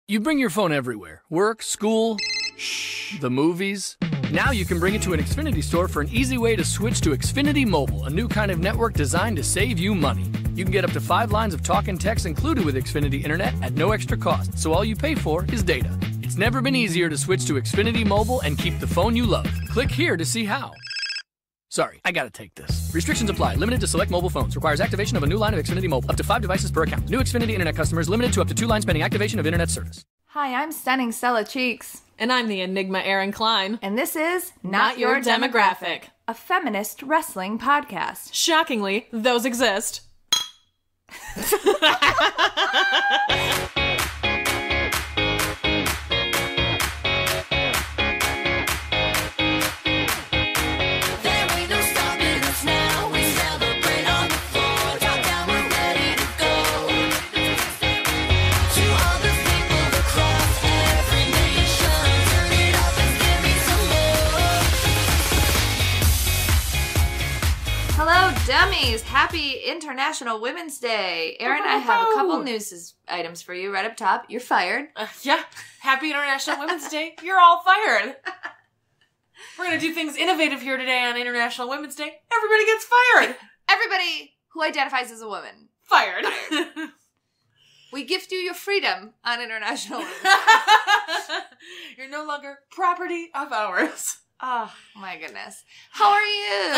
You bring your phone everywhere. Work, school, the movies. Now you can bring it to an Xfinity store for an easy way to switch to Xfinity Mobile, a new kind of network designed to save you money. You can get up to 5 lines of talk and text included with Xfinity Internet at no extra cost, so all you pay for is data. It's never been easier to switch to Xfinity Mobile and keep the phone you love. Click here to see how. Sorry, I gotta take this. Restrictions apply. Limited to select mobile phones. Requires activation of a new line of Xfinity Mobile. Up to 5 devices per account. New Xfinity Internet customers limited to up to 2 lines pending activation of Internet service. Hi, I'm Stunning Stella Cheeks. And I'm the Enigma Erin Klein. And this is Not Your Demographic, a feminist wrestling podcast. Shockingly, those exist. Hello, dummies! Happy International Women's Day. Erin, I have a couple news items for you right up top. You're fired. Yeah, happy International Women's Day. You're all fired. We're going to do things innovative here today on International Women's Day. Everybody gets fired. Everybody who identifies as a woman. Fired. We gift you your freedom on International Women's Day. You're no longer property of ours. Oh, my goodness. How are you?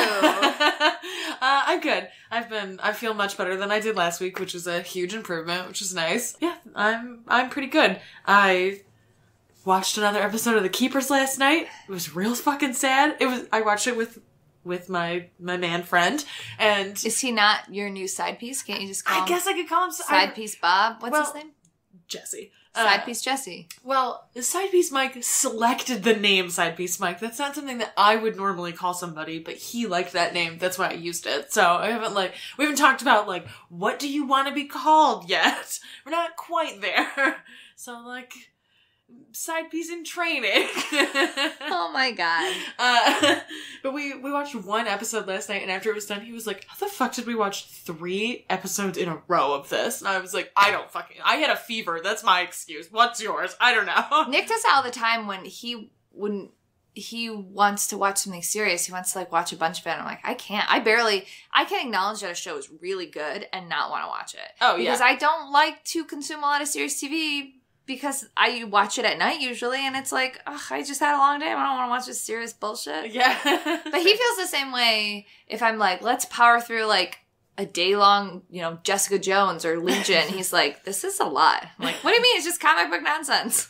I'm good. I feel much better than I did last week, which is a huge improvement, which is nice. Yeah, I'm pretty good. I watched another episode of The Keepers last night. It was real fucking sad. I watched it with my man friend, and is he not your new side piece? Can't you just call him? I guess I could call him side piece Bob. What's his name? Jesse. Side piece Jesse. Well, Side piece Mike selected the name Side piece Mike. That's not something that I would normally call somebody, but he liked that name. That's why I used it. So we haven't talked about what do you want to be called yet? We're not quite there. So side piece in training. Oh my god. But we watched one episode last night, and after it was done, he was like, how the fuck did we watch 3 episodes in a row of this? And I was like, I had a fever. That's my excuse. What's yours? I don't know. Nick does that all the time when he wants to watch something serious. He wants to watch a bunch of it. And I'm like, I can't acknowledge that a show is really good and not want to watch it. Oh, yeah. Because I don't like to consume a lot of serious TV because I watch it at night usually, and it's like, ugh, I just had a long day. I don't want to watch this serious bullshit. Yeah. But he feels the same way if I'm like, let's power through a day-long, Jessica Jones or Legion. He's like, this is a lot. I'm like, what do you mean? It's just comic book nonsense.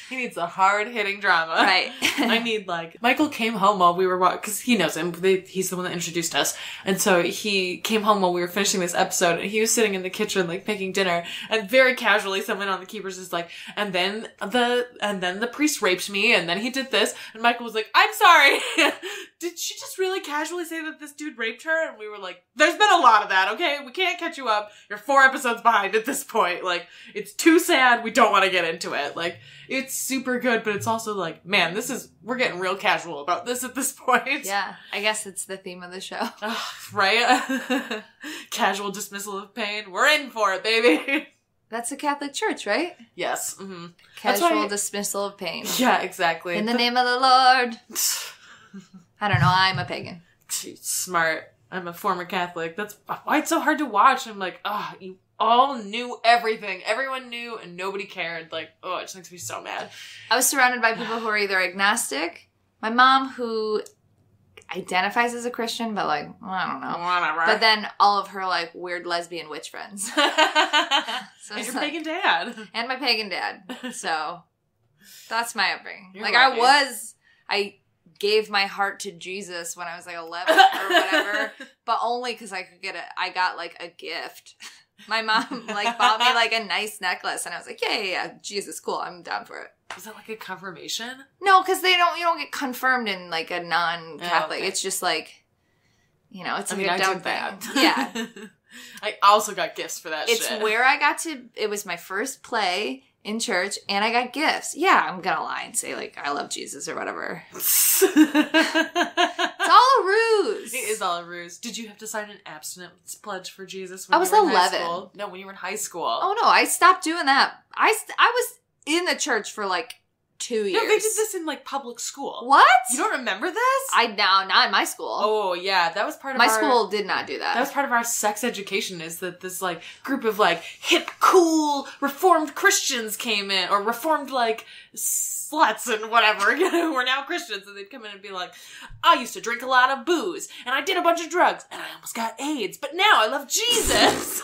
He needs a hard-hitting drama. Right. I need, Michael came home while we were watching, because he knows him. He's the one that introduced us. And so he came home while we were finishing this episode, and he was sitting in the kitchen, making dinner, and very casually someone on the Keepers is like, and then the priest raped me, and then he did this, and Michael was like, I'm sorry. Did she just really casually say that this dude raped her? And we were like, there's been a lot of that, okay? We can't catch you up. You're 4 episodes behind at this point. It's too sad. We don't want to get into it. It's super good, but it's also man, we're getting real casual about this at this point. Yeah, I guess it's the theme of the show. Right? Casual dismissal of pain. We're in for it, baby. That's the Catholic Church, right? Yes. Mm-hmm. Casual dismissal of pain. Yeah, exactly. In the name of the Lord. I don't know. I'm a pagan. Smart. I'm a former Catholic. That's why it's so hard to watch. I'm like, you all knew everything. Everyone knew and nobody cared. It just makes me so mad. I was surrounded by people who are either agnostic. My mom, who identifies as a Christian, but I don't know. Whatever. But then all of her weird lesbian witch friends. So and your pagan dad. And my pagan dad. So that's my upbringing. You're lucky. I gave my heart to Jesus when I was 11 or whatever, but only because I got a gift. My mom bought me a nice necklace, and I was like, yeah, Jesus, cool, I'm down for it. Was that a confirmation? No, because you don't get confirmed in a non-Catholic. Oh, okay. It's just it's a I dumb did that. thing. Yeah. I also got gifts for that shit. It's where I got to, it was my first play in church, and I got gifts. Yeah, I'm gonna lie and say, like, I love Jesus or whatever. It's all a ruse. It is all a ruse. Did you have to sign an abstinence pledge for Jesus I was 11. High school? No, when you were in high school. Oh, no, I stopped doing that. I was in the church for, like, 2 years. No, they did this in, like, public school. What? You don't remember this? Not in my school. Oh, yeah, that was part of my school did not do that. That was part of our sex education, is that this, like, group of, like, hip, cool, reformed Christians came in, or reformed, like, sluts and whatever, you know, who are now Christians, and they'd come in and be like, I used to drink a lot of booze, and I did a bunch of drugs, and I almost got AIDS, but now I love Jesus!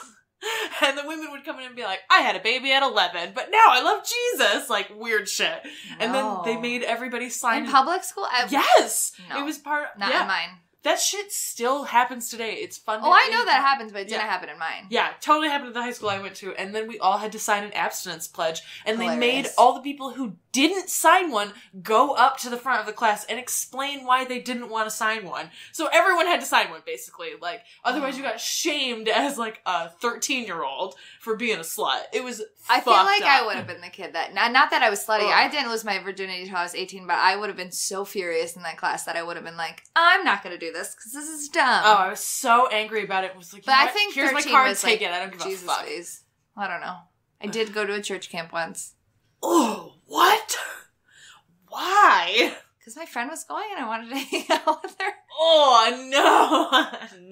And the women would come in and be like, I had a baby at 11, but now I love Jesus! Like, weird shit. No. And then they made everybody sign... In public school? Yes! No. It was part... Not in mine. That shit still happens today. It's fun. Oh, I know that happens, but it didn't happen in mine. Yeah, totally happened at the high school I went to. And then we all had to sign an abstinence pledge. And Hilarious. They made all the people who didn't sign one go up to the front of the class and explain why they didn't want to sign one. So everyone had to sign one, basically. Like, otherwise you got shamed as, like, a 13-year-old for being a slut. It was I feel like up. I would have been the kid that... Not that I was slutty. I didn't lose my virginity until I was 18, but I would have been so furious in that class that I would have been like, I'm not going to do this because this is dumb. Oh, I was so angry about it. It was like, but I think here's 13 my card, was take like, it. I don't give Jesus a fuck. Phase. I don't know. I did go to a church camp once. Oh, what? Why? Because my friend was going and I wanted to hang out with her. Oh, no.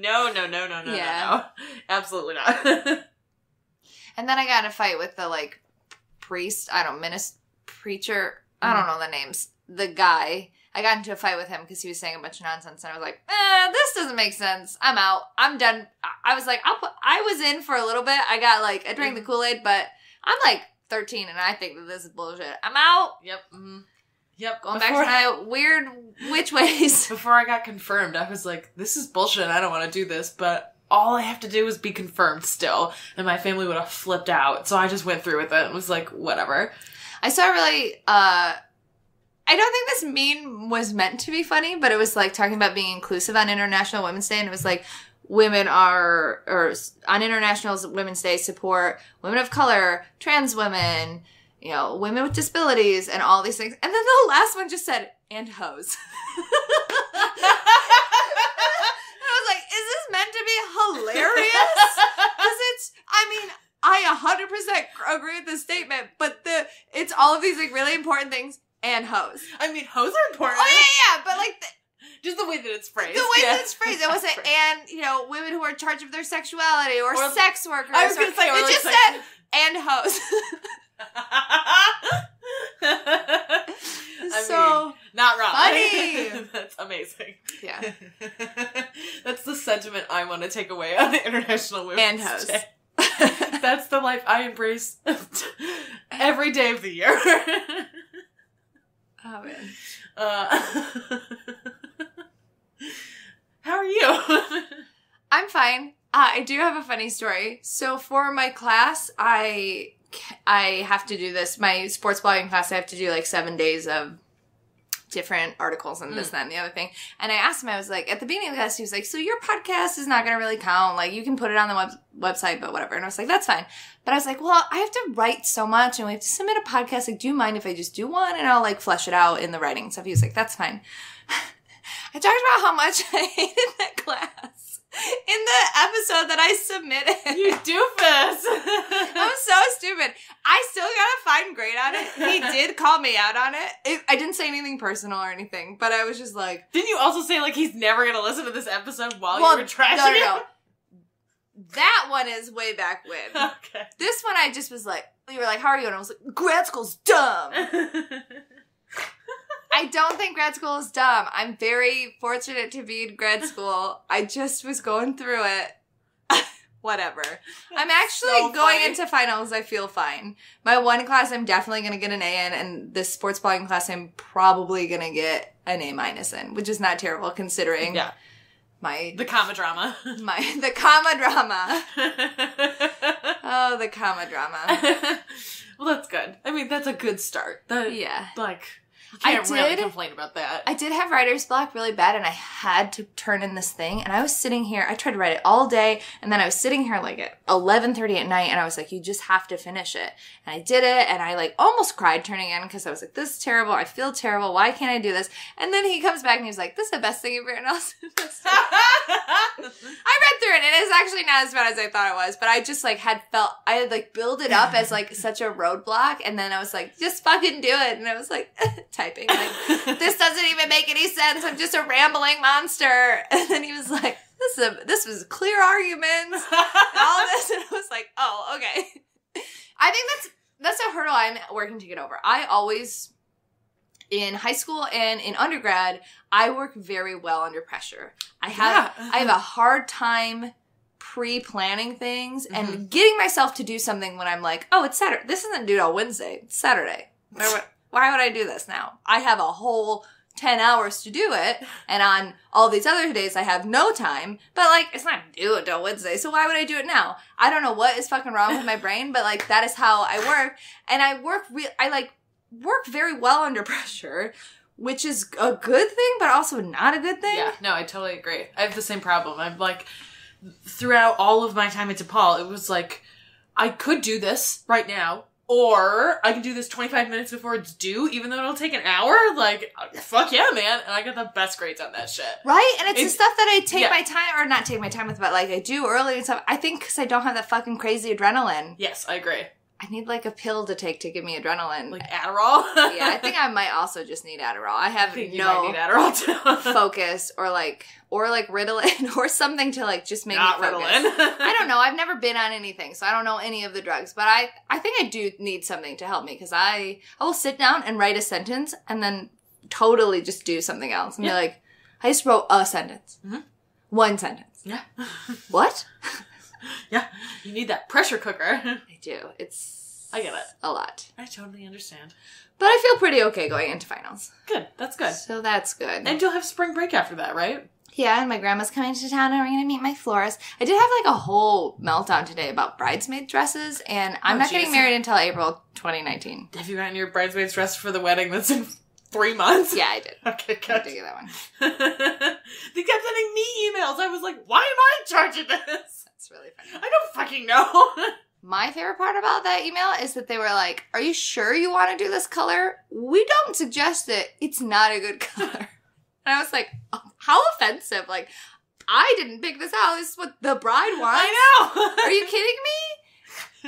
No. Absolutely not. And then I got in a fight with the, like, priest, preacher, I don't know the names, the guy. I got into a fight with him because he was saying a bunch of nonsense, and I was like, this doesn't make sense. I'm out. I'm done. I was like, I was in for a little bit. I drank the Kool-Aid, but I'm like 13, and I think that this is bullshit. I'm out. Yep. Mm-hmm. Yep. Going back to my weird witch ways. Before I got confirmed, I was like, this is bullshit. I don't want to do this, but all I have to do is be confirmed still, and my family would have flipped out. So I just went through with it and was like, whatever. I saw really, I don't think this meme was meant to be funny, but it was like talking about being inclusive on International Women's Day, and it was like, on International Women's Day, support women of color, trans women, you know, women with disabilities, and all these things. And then the last one just said, and hoes. Is this meant to be hilarious? Because I 100% agree with this statement, but it's all of these, like, really important things and hoes. I mean, hoes are important. Oh, yeah, but, like, just the way that it's phrased. The way that it's phrased. It wasn't, and, you know, women who are in charge of their sexuality, or sex workers. I was going to say, it just said, and hoes. So not wrong. Funny. That's amazing. Yeah. That's the sentiment I want to take away on the International Women's and hoes. Day. That's the life I embrace every day of the year. Oh, man. How are you? I'm fine. I do have a funny story. So for my class, I have to do this. My sports blogging class, I have to do like 7 days of different articles and this, that, and the other thing. And I asked him, I was like, at the beginning of the class, he was like, so your podcast is not going to really count. Like, you can put it on the website, but whatever. And I was like, that's fine. But I was like, well, I have to write so much and we have to submit a podcast. Like, do you mind if I just do one? And I'll like flesh it out in the writing and stuff. He was like, that's fine. I talked about how much I hated that class in the episode that I submitted. You doofus. I'm so stupid. I still got a fine grade on it. He did call me out on it. I didn't say anything personal or anything, but I was just like... Didn't you also say, like, he's never going to listen to this episode while you were trashing him? That one is way back when. Okay. This one I just was like, you were like, how are you? And I was like, grad school's dumb. I don't think grad school is dumb. I'm very fortunate to be in grad school. I just was going through it. Whatever. I'm actually going into finals. I feel fine. My one class I'm definitely going to get an A in, and this sports blogging class I'm probably going to get an A- in, which is not terrible considering the comma drama. The comma drama. Oh, the comma drama. Well, that's good. I mean, that's a good start. Yeah. Like... You can't really complain about that. I did have writer's block really bad, and I had to turn in this thing, and I was sitting here, I tried to write it all day, and then I was sitting here like at 11:30 at night, and I was like, you just have to finish it. And I did it, and I like almost cried turning in, because I was like, this is terrible, I feel terrible, why can't I do this? And then he comes back, and he's like, this is the best thing you've written. I read through it, and it's actually not as bad as I thought it was, but I just like I had like built it up as like such a roadblock, and then I was like, just fucking do it. And I was like, typing, like, this doesn't even make any sense. I'm just a rambling monster. And then he was like, this was clear arguments and all this. And I was like, oh, okay. I think that's a hurdle I'm working to get over. I always, in high school and in undergrad, I work very well under pressure. I have a hard time pre-planning things and getting myself to do something when I'm like, oh, it's Saturday. This isn't due till Wednesday. It's Saturday. Why would I do this now? I have a whole 10 hours to do it, and on all these other days I have no time, but like, it's not due until Wednesday, so why would I do it now? I don't know what is fucking wrong with my brain, but like, that is how I work, and I work very well under pressure, which is a good thing, but also not a good thing. Yeah, no, I totally agree. I have the same problem. I'm like, throughout all of my time at DePaul, it was like, I could do this right now, or I can do this 25 minutes before it's due, even though it'll take an hour. Like, fuck yeah, man. And I got the best grades on that shit. Right? And it's the stuff that I take my time, or not take my time with, but like I do early and stuff. I think because I don't have that fucking crazy adrenaline. Yes, I agree. I need like a pill to take to give me adrenaline. Like Adderall? Yeah, I think I might also just need Adderall. I have you might need Adderall too. focus or like Ritalin or something to like just make not me focus. Ritalin. I don't know. I've never been on anything, so I don't know any of the drugs. But I think I do need something to help me, because I will sit down and write a sentence and then totally just do something else and be like, I just wrote a sentence. Mm-hmm. One sentence. Yeah. What? Yeah. You need that pressure cooker. I do. I get it. A lot. I totally understand. But I feel pretty okay going into finals. Good. That's good. So that's good. And you'll have spring break after that, right? Yeah, and my grandma's coming to town and we're going to meet my florist. I did have like a whole meltdown today about bridesmaid dresses, and I'm not getting married until April 2019. Have you gotten your bridesmaid's dress for the wedding that's in 3 months? Yeah, I did. Okay, good. I did get that one. They kept sending me emails. I was like, why am I in charge of this? That's really funny. I don't fucking know. My favorite part about that email is that they were like, are you sure you want to do this color? We don't suggest it. It's not a good color. And I was like, oh, how offensive. Like, I didn't pick this out. This is what the bride wants. I know. Are you kidding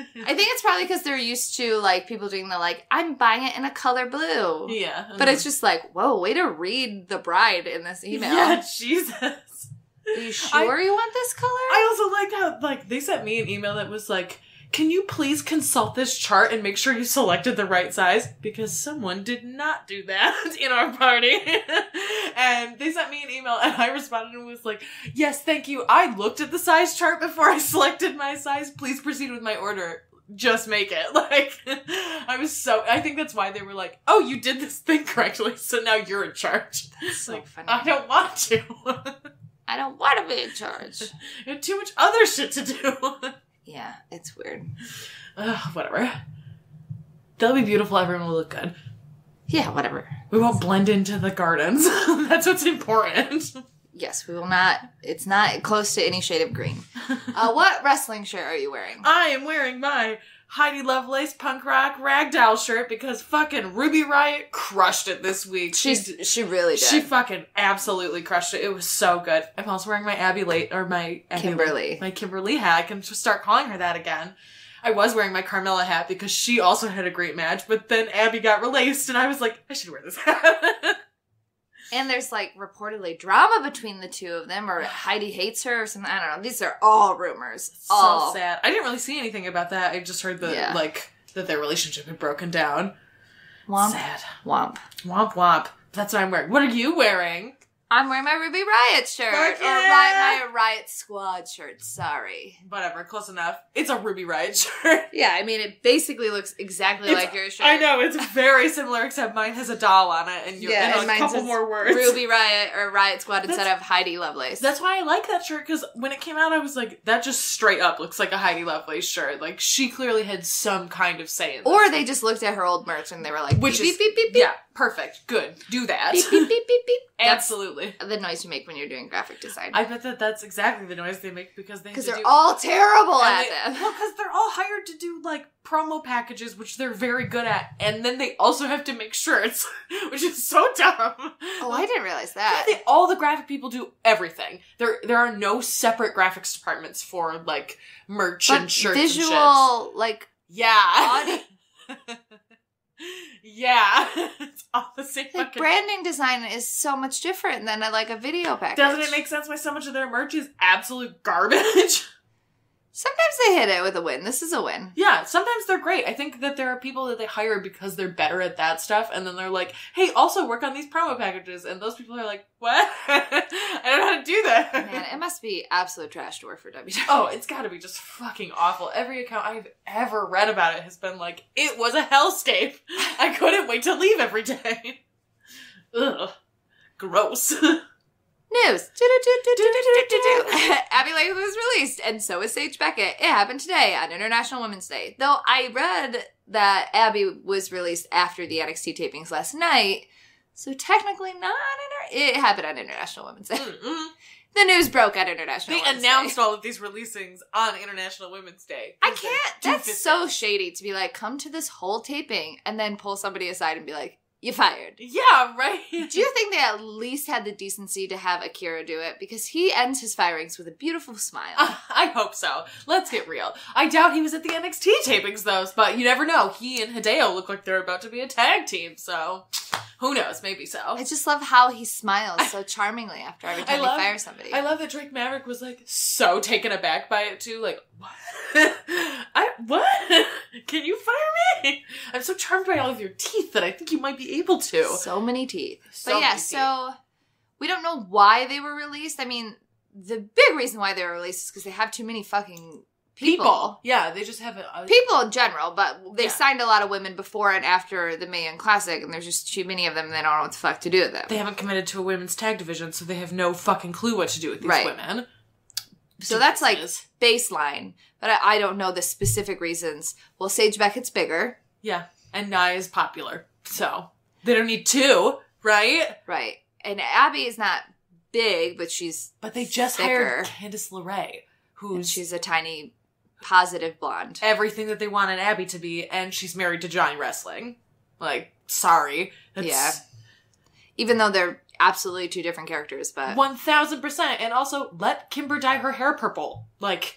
me? I think it's probably because they're used to, like, people doing the, like, I'm buying it in a color blue. Yeah. But it's just like, whoa, way to read the bride in this email. Yeah, Jesus. Are you sure you want this color? I also like how, like, they sent me an email that was like, can you please consult this chart and make sure you selected the right size? Because someone did not do that in our party. And they sent me an email and I responded and was like, yes, thank you. I looked at the size chart before I selected my size. Please proceed with my order. Just make it. Like, I think that's why they were like, oh, you did this thing correctly, so now you're in charge. That's so like, funny. I don't want to. I don't want to be in charge. You have too much other shit to do. Yeah, it's weird. Whatever. They'll be beautiful. Everyone will look good. Yeah, whatever. We won't blend into the gardens. That's what's important. Yes, we will not. It's not close to any shade of green. What wrestling shirt are you wearing? I am wearing my Heidi Lovelace punk rock ragdoll shirt because fucking Ruby Riott crushed it this week. She really did. She fucking absolutely crushed it. It was so good. I'm also wearing my Kimberly hat. I can just start calling her that again. I was wearing my Carmella hat because she also had a great match, but then Abby got released and I was like, I should wear this hat. And there's, like, reportedly drama between the two of them, or Heidi hates her or something. I don't know. These are all rumors. So sad. I didn't really see anything about that. I just heard that their relationship had broken down. Womp. Sad. Womp. Womp womp. That's what I'm wearing. What are you wearing? I'm wearing my Ruby Riot shirt. Fuck Or yeah. my Riot Squad shirt. Sorry. Whatever, close enough. It's a Ruby Riot shirt. Yeah, I mean, it basically looks exactly like your shirt. I know, it's very similar, except mine has a doll on it, and and a couple more words. Ruby Riot or Riot Squad instead of Heidi Lovelace. That's why I like that shirt, because when it came out, I was like, that just straight up looks like a Heidi Lovelace shirt. Like, she clearly had some kind of say in this. Or they just looked at her old merch and they were like, Which beep, is, beep, beep, beep, beep. Yeah, perfect. Good. Do that. Beep, beep, beep, beep, beep. Absolutely. That's the noise you make when you're doing graphic design. I bet that's exactly the noise they make because they're all terrible at them. Well, because they're all hired to do, like, promo packages, which they're very good at, and then they also have to make shirts, which is so dumb. Oh, I didn't realize that. All the graphic people do everything. There are no separate graphics departments for, like, merch and shirts visual, and shit. like, yeah. Yeah. It's all the same like, fucking... branding design is so much different than a video package. Doesn't it make sense why so much of their merch is absolute garbage? Sometimes they hit it with a win. This is a win. Yeah, sometimes they're great. I think that there are people that they hire because they're better at that stuff, and then they're like, hey, also work on these promo packages, and those people are like, what? I don't know how to do that. Man, it must be absolute trash to work for WWE. Oh, it's gotta be just fucking awful. Every account I've ever read about it has been like, it was a hellscape. I couldn't wait to leave every day. Ugh. Gross. News. Abby Layton was released, and so is Sage Beckett. It happened today on International Women's Day. Though I read that Abby was released after the NXT tapings last night, so technically not. It happened on International Women's Day. Mm-hmm. The news broke at International Women's Day. They announced all of these releasings on International Women's Day. I can't. That's so shady to be like, come to this whole taping and then pull somebody aside and be like, you fired. Yeah, right. Do you think they at least had the decency to have Akira do it? Because he ends his firings with a beautiful smile. I hope so. Let's get real. I doubt he was at the NXT tapings, though, but you never know. He and Hideo look like they're about to be a tag team, so who knows? Maybe so. I just love how he smiles so charmingly after every time he fires somebody. I love that Drake Maverick was, like, so taken aback by it, too. Like, what? What? Can you fire me? I'm so charmed by all of your teeth that I think you might be able to. So many teeth. So we don't know why they were released. I mean, the big reason why they were released is because they have too many fucking people. Yeah, they just have people in general, but they signed a lot of women before and after the Mae Young Classic, and there's just too many of them, and they don't know what the fuck to do with them. They haven't committed to a women's tag division, so they have no fucking clue what to do with these women. So that's like baseline, but I don't know the specific reasons. Well, Sage Beckett's bigger. Yeah, and Nia is popular, so they don't need two, right? Right. And Abby is not big, but she's But they just hired Candice LeRae, she's a tiny, positive blonde. Everything that they wanted Abby to be, and she's married to Johnny Wrestling. Like, sorry. Yeah. Even though they're absolutely two different characters, but 1000%. And also, let Kimber dye her hair purple. Like,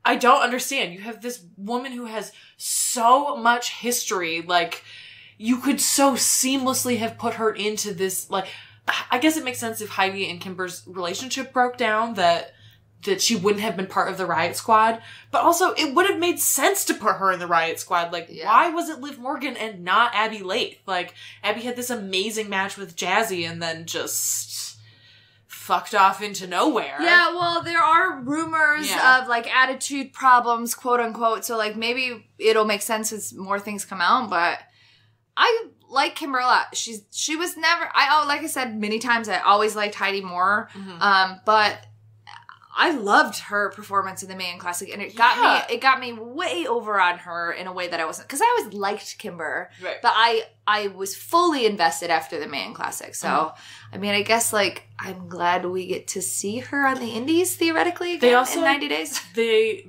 I don't understand. You have this woman who has so much history. Like, you could so seamlessly have put her into this. Like, I guess it makes sense if Heidi and Kimber's relationship broke down that she wouldn't have been part of the Riot Squad. But also, it would have made sense to put her in the Riot Squad. Like, why was it Liv Morgan and not Abby Layth? Like, Abby had this amazing match with Jazzy and then just fucked off into nowhere. Yeah, well, there are rumors of, like, attitude problems, quote unquote. So, like, maybe it'll make sense as more things come out. But I like Kimber a lot. She was never... like I said many times, I always liked Heidi more. Mm-hmm. But I loved her performance in the Mae Young Classic, and it got me way over on her in a way that I wasn't, because I always liked Kimber, right. But I was fully invested after the Mae Young Classic. So, I mean, I guess, like, I'm glad we get to see her on the indies, theoretically, again, in 90 days. They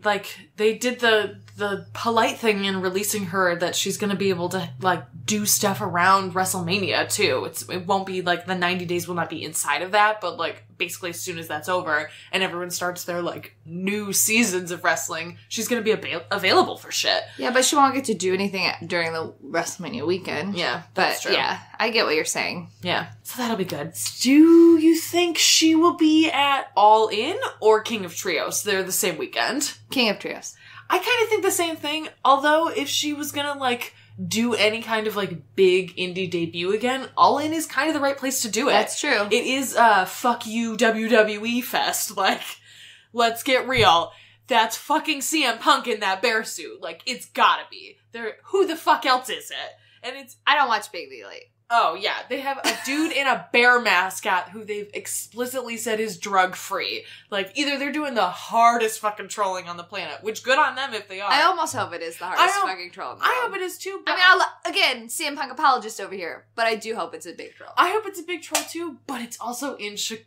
did the polite thing in releasing her that she's going to be able to, like, do stuff around WrestleMania, too. It won't be, like, the 90 days will not be inside of that, but, like, basically as soon as that's over and everyone starts their, like, new seasons of wrestling, she's going to be available for shit. Yeah, but she won't get to do anything during the WrestleMania weekend. Yeah, but that's true. Yeah, I get what you're saying. Yeah, so that'll be good. Do you think she will be at All In or King of Trios? They're the same weekend. King of Trios. I kind of think the same thing, although if she was gonna, like, do any kind of, like, big indie debut again, All In is kind of the right place to do it. That's true. It is fuck you WWE fest. Like, let's get real. That's fucking CM Punk in that bear suit. Like, it's gotta be. Who the fuck else is it? And I don't watch Big League. Oh, yeah. They have a dude in a bear mascot who they've explicitly said is drug-free. Like, either they're doing the hardest fucking trolling on the planet, which good on them if they are. I almost hope it is the hardest fucking troll in the world. I hope it is too. But again, CM Punk apologist over here, but I do hope it's a big troll. I hope it's a big troll too, but it's also in Chicago.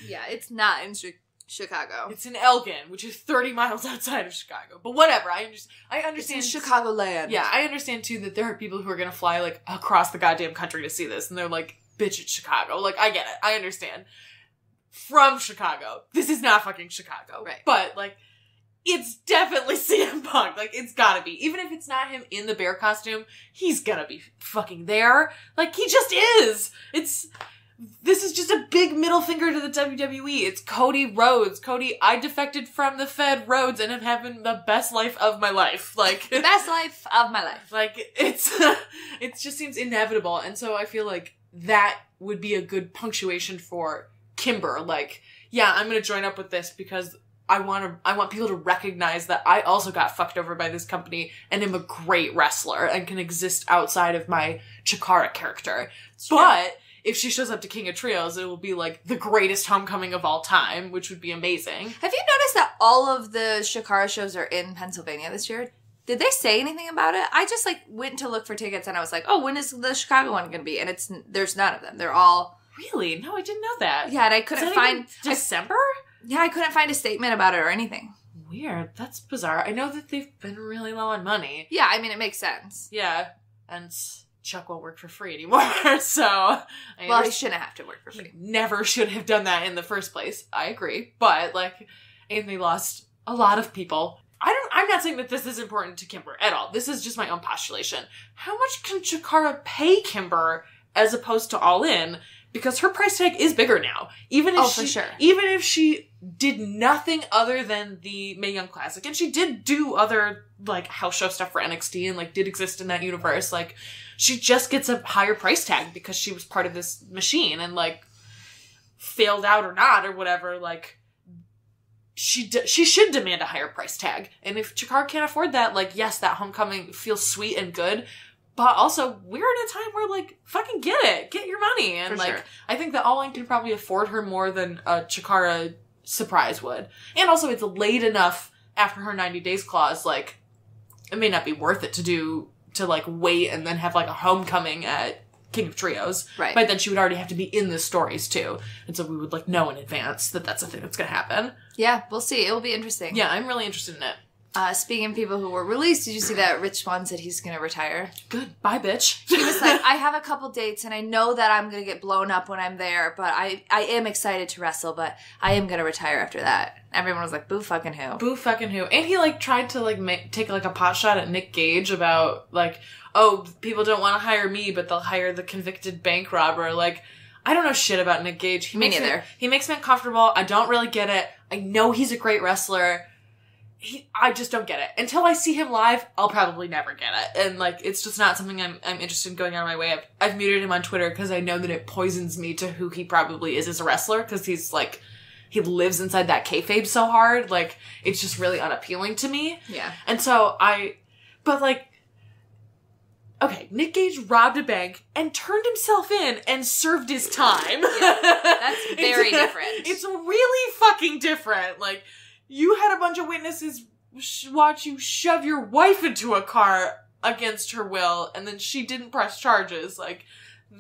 Yeah, it's not in Chicago. It's in Elgin, which is 30 miles outside of Chicago. But whatever, I understand. It's in Chicagoland. Yeah, I understand too that there are people who are gonna fly like across the goddamn country to see this, and they're like, bitch, it's Chicago. Like, I get it. I understand. From Chicago. This is not fucking Chicago. Right. But, like, it's definitely CM Punk. Like, it's gotta be. Even if it's not him in the bear costume, he's gonna be fucking there. Like, he just is. This is just a big middle finger to the WWE. It's Cody Rhodes. Cody, I defected from the Fed Rhodes and am having the best life of my life. Like, the best life of my life. Like, it just seems inevitable. And so I feel like that would be a good punctuation for Kimber. Like, yeah, I'm gonna join up with this because I want people to recognize that I also got fucked over by this company and am a great wrestler and can exist outside of my Chikara character. But if she shows up to King of Trios, it will be like the greatest homecoming of all time, which would be amazing. Have you noticed that all of the Shakara shows are in Pennsylvania this year? Did they say anything about it? I just went to look for tickets and I was like, oh, when is the Chicago one going to be? And there's none of them. They're all... Really? No, I didn't know that. Yeah, and I couldn't find... December? I couldn't find a statement about it or anything. Weird. That's bizarre. I know that they've been really low on money. Yeah, I mean, it makes sense. Yeah, and Chuck won't work for free anymore, so... Well, he shouldn't have to work for free. He never should have done that in the first place. I agree. But, like, and they lost a lot of people. I'm not saying that this is important to Kimber at all. This is just my own postulation. How much can Chikara pay Kimber as opposed to All In? Because her price tag is bigger now. Even if for sure. Even if she did nothing other than the Mae Young Classic, and she did do other, like, house show stuff for NXT and, like, did exist in that universe, like, she just gets a higher price tag because she was part of this machine and, like, failed out or not or whatever, like, she should demand a higher price tag. And if Chikara can't afford that, like, yes, that homecoming feels sweet and good, but also, we're in a time where, like, fucking get it. Get your money. And, like, sure. I think that All In can probably afford her more than a Chikara surprise would. And also, it's late enough after her 90 days clause, like, it may not be worth it to wait and then have, like, a homecoming at King of Trios. Right. But then she would already have to be in the stories, too. And so we would, like, know in advance that that's a thing that's gonna happen. Yeah, we'll see. It will be interesting. Yeah, I'm really interested in it. Speaking of people who were released, did you see that Rich Swann said he's going to retire? Good. Bye, bitch. He was like, I have a couple dates and I know that I'm going to get blown up when I'm there, but I am excited to wrestle, but I am going to retire after that. Everyone was like, boo fucking who? Boo fucking who? And he, like, tried to, like, take, like, a pot shot at Nick Gage about, like, oh, people don't want to hire me, but they'll hire the convicted bank robber. Like, I don't know shit about Nick Gage. Me neither. He makes me uncomfortable. I don't really get it. I know he's a great wrestler. I just don't get it. Until I see him live, I'll probably never get it. And, like, it's just not something I'm interested in going out of my way. I've muted him on Twitter because I know that it poisons me to who he probably is as a wrestler, because he's, like, he lives inside that kayfabe so hard. Like, it's just really unappealing to me. Yeah. And so but, like, okay, Nick Gage robbed a bank and turned himself in and served his time. Yeah, that's very different. It's really fucking different. Like, you had a bunch of witnesses watch you shove your wife into a car against her will, and then she didn't press charges. Like,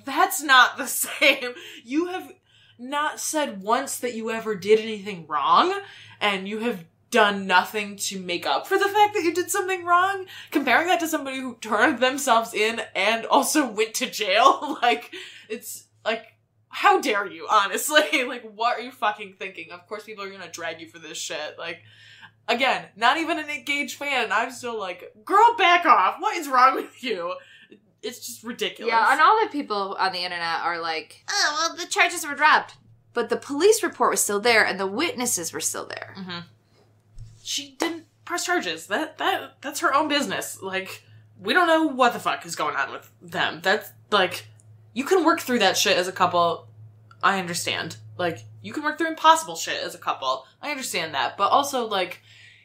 that's not the same. You have not said once that you ever did anything wrong, and you have done nothing to make up for the fact that you did something wrong. Comparing that to somebody who turned themselves in and also went to jail, like, it's, like, how dare you, honestly? Like, what are you fucking thinking? Of course people are gonna drag you for this shit. Like, again, not even a Nick Gage fan, and I'm still like, girl, back off. What is wrong with you? It's just ridiculous. Yeah, and all the people on the internet are like, oh, well, the charges were dropped. But the police report was still there, and the witnesses were still there. Mm-hmm. She didn't press charges. That's her own business. Like, we don't know what the fuck is going on with them. That's, like, you can work through that shit as a couple. I understand. Like, you can work through impossible shit as a couple. I understand that. But also, like,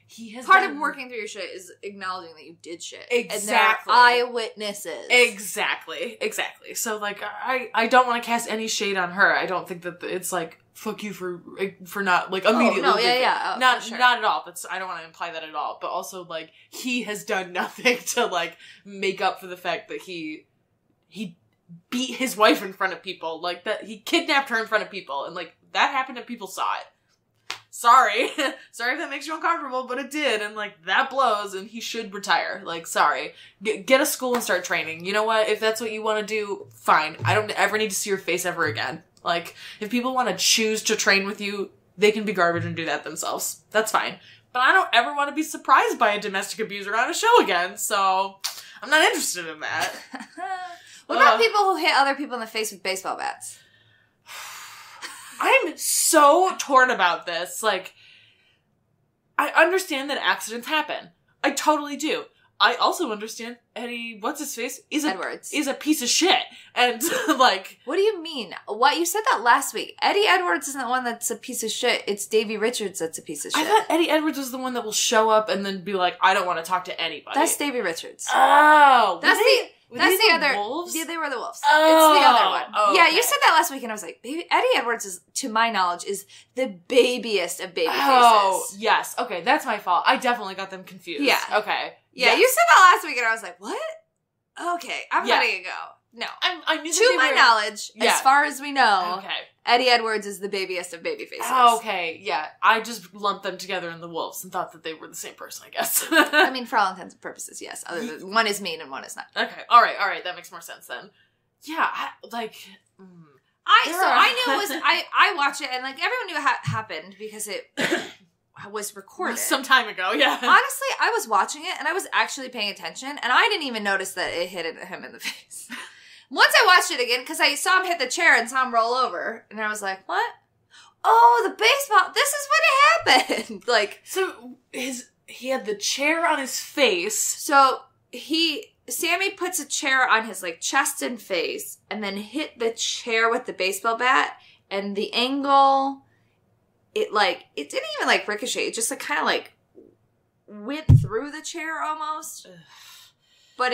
he has Part of working through your shit is acknowledging that you did shit. Exactly. And there are eyewitnesses. Exactly. So, like, I don't want to cast any shade on her. I don't think that it's, like, fuck you for not, like, immediately. Oh, no, yeah. Oh, not sure. at all. I don't want to imply that at all. But also, like, he has done nothing to, like, make up for the fact that he beat his wife in front of people. Like, that he kidnapped her in front of people. And, like, that happened and people saw it. Sorry. Sorry if that makes you uncomfortable, but it did. And, like, that blows, and he should retire. Like, sorry. Get a school and start training. You know what? If that's what you want to do, fine. I don't ever need to see your face ever again. Like, if people want to choose to train with you, they can be garbage and do that themselves. That's fine. But I don't ever want to be surprised by a domestic abuser on a show again, so I'm not interested in that. What about people who hit other people in the face with baseball bats? I'm so torn about this. Like, I understand that accidents happen. I totally do. I also understand Eddie, what's-his-face, Edwards. is a piece of shit. And, like... What do you mean? What? You said that last week. Eddie Edwards isn't the one that's a piece of shit. It's Davey Richards that's a piece of shit. I thought Eddie Edwards was the one that will show up and then be like, I don't want to talk to anybody. That's Davey Richards. Oh! That's the other... Wolves? Yeah, they were the Wolves. Oh, it's the other one. oh, yeah, okay. you said that last week and I was like, Eddie Edwards is, to my knowledge, is the babiest of baby faces. Oh, yes. Okay, that's my fault. I definitely got them confused. Yeah. Okay. Yeah, Yes. you said that last week and I was like, what? Okay, I'm Yeah. letting it go. No. I knew that To they my were- knowledge, Yeah. as far as we know, Okay. Eddie Edwards is the babiest of baby faces. Oh, okay, yeah. I just lumped them together in the Wolves and thought that they were the same person, I guess. I mean, for all intents and purposes, yes. Other than one is mean and one is not. Okay, alright, that makes more sense then. Yeah, I I knew it was. I watched it and like everyone knew it happened because it was recorded some time ago, yeah. Honestly, I was watching it and I was actually paying attention and I didn't even notice that it hit him in the face. Once I watched it again, because I saw him hit the chair and saw him roll over, and I was like, what? Oh, the baseball, this is what happened. Like, So, he had the chair on his face. so Sammy puts a chair on his, like, chest and face, and then hit the chair with the baseball bat, and the angle, it didn't even, like, ricochet, it just, like, kind of, like, went through the chair almost. Ugh. But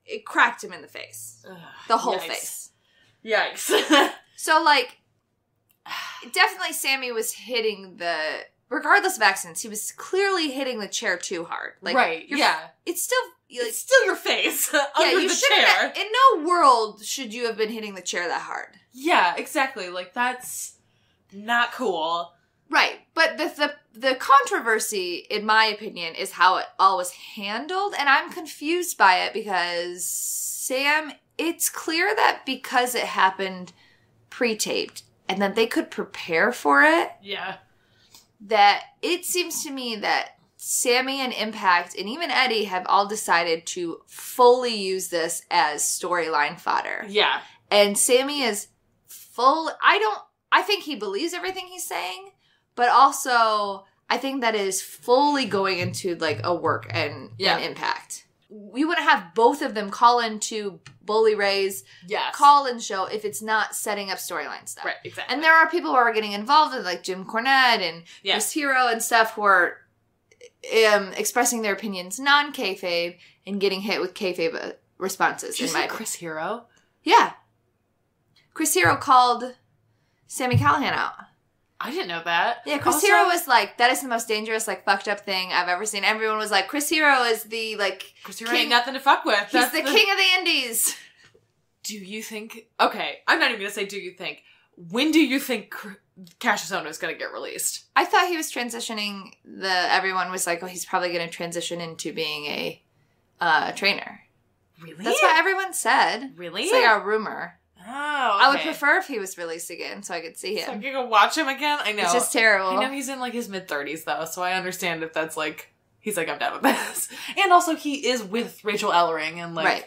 it cracked him in the face. Ugh, the whole yikes. face. Yikes. So, like, definitely Sammy was hitting regardless of accidents, he was clearly hitting the chair too hard. Like, right, yeah. It's still... It's still your face under you the shouldn't chair. In no world should you have been hitting the chair that hard. Yeah, exactly. Like, that's not cool. Right. But the controversy, in my opinion, is how it all was handled. And I'm confused by it because Sam, it's clear that because it happened pre-taped and that they could prepare for it. Yeah. That it seems to me that Sammy and Impact and even Eddie have all decided to fully use this as storyline fodder. Yeah. And Sammy is I think he believes everything he's saying, but also I think that is fully going into like a work and Impact. We wouldn't have both of them call into Bully Ray's call-in show if it's not setting up storyline stuff. Right, exactly. And there are people who are getting involved in like Jim Cornette and Chris Hero and stuff who are expressing their opinions non-kayfabe and getting hit with kayfabe responses. Did you say Chris Hero? Yeah. Chris Hero called Sammy Callahan out. I didn't know that. Yeah, Chris Hero was like, that is the most dangerous, like, fucked up thing I've ever seen. Everyone was like, Chris Hero is the, like... Chris Hero ain't nothing to fuck with. He's the king of the indies. Do you think... Okay, I'm not even going to say do you think. When do you think Cassius Ohno is going to get released? I thought he was transitioning everyone was like, oh, he's probably going to transition into being a trainer. Really? That's what everyone said. Really? It's like a rumor. Oh, okay. I would prefer if he was released again so I could see him. So you can watch him again? I know. It's just terrible. I know he's in like his mid-30s though, so I understand if that's like, he's like, I'm done with this. And also he is with Rachel Ellering and like,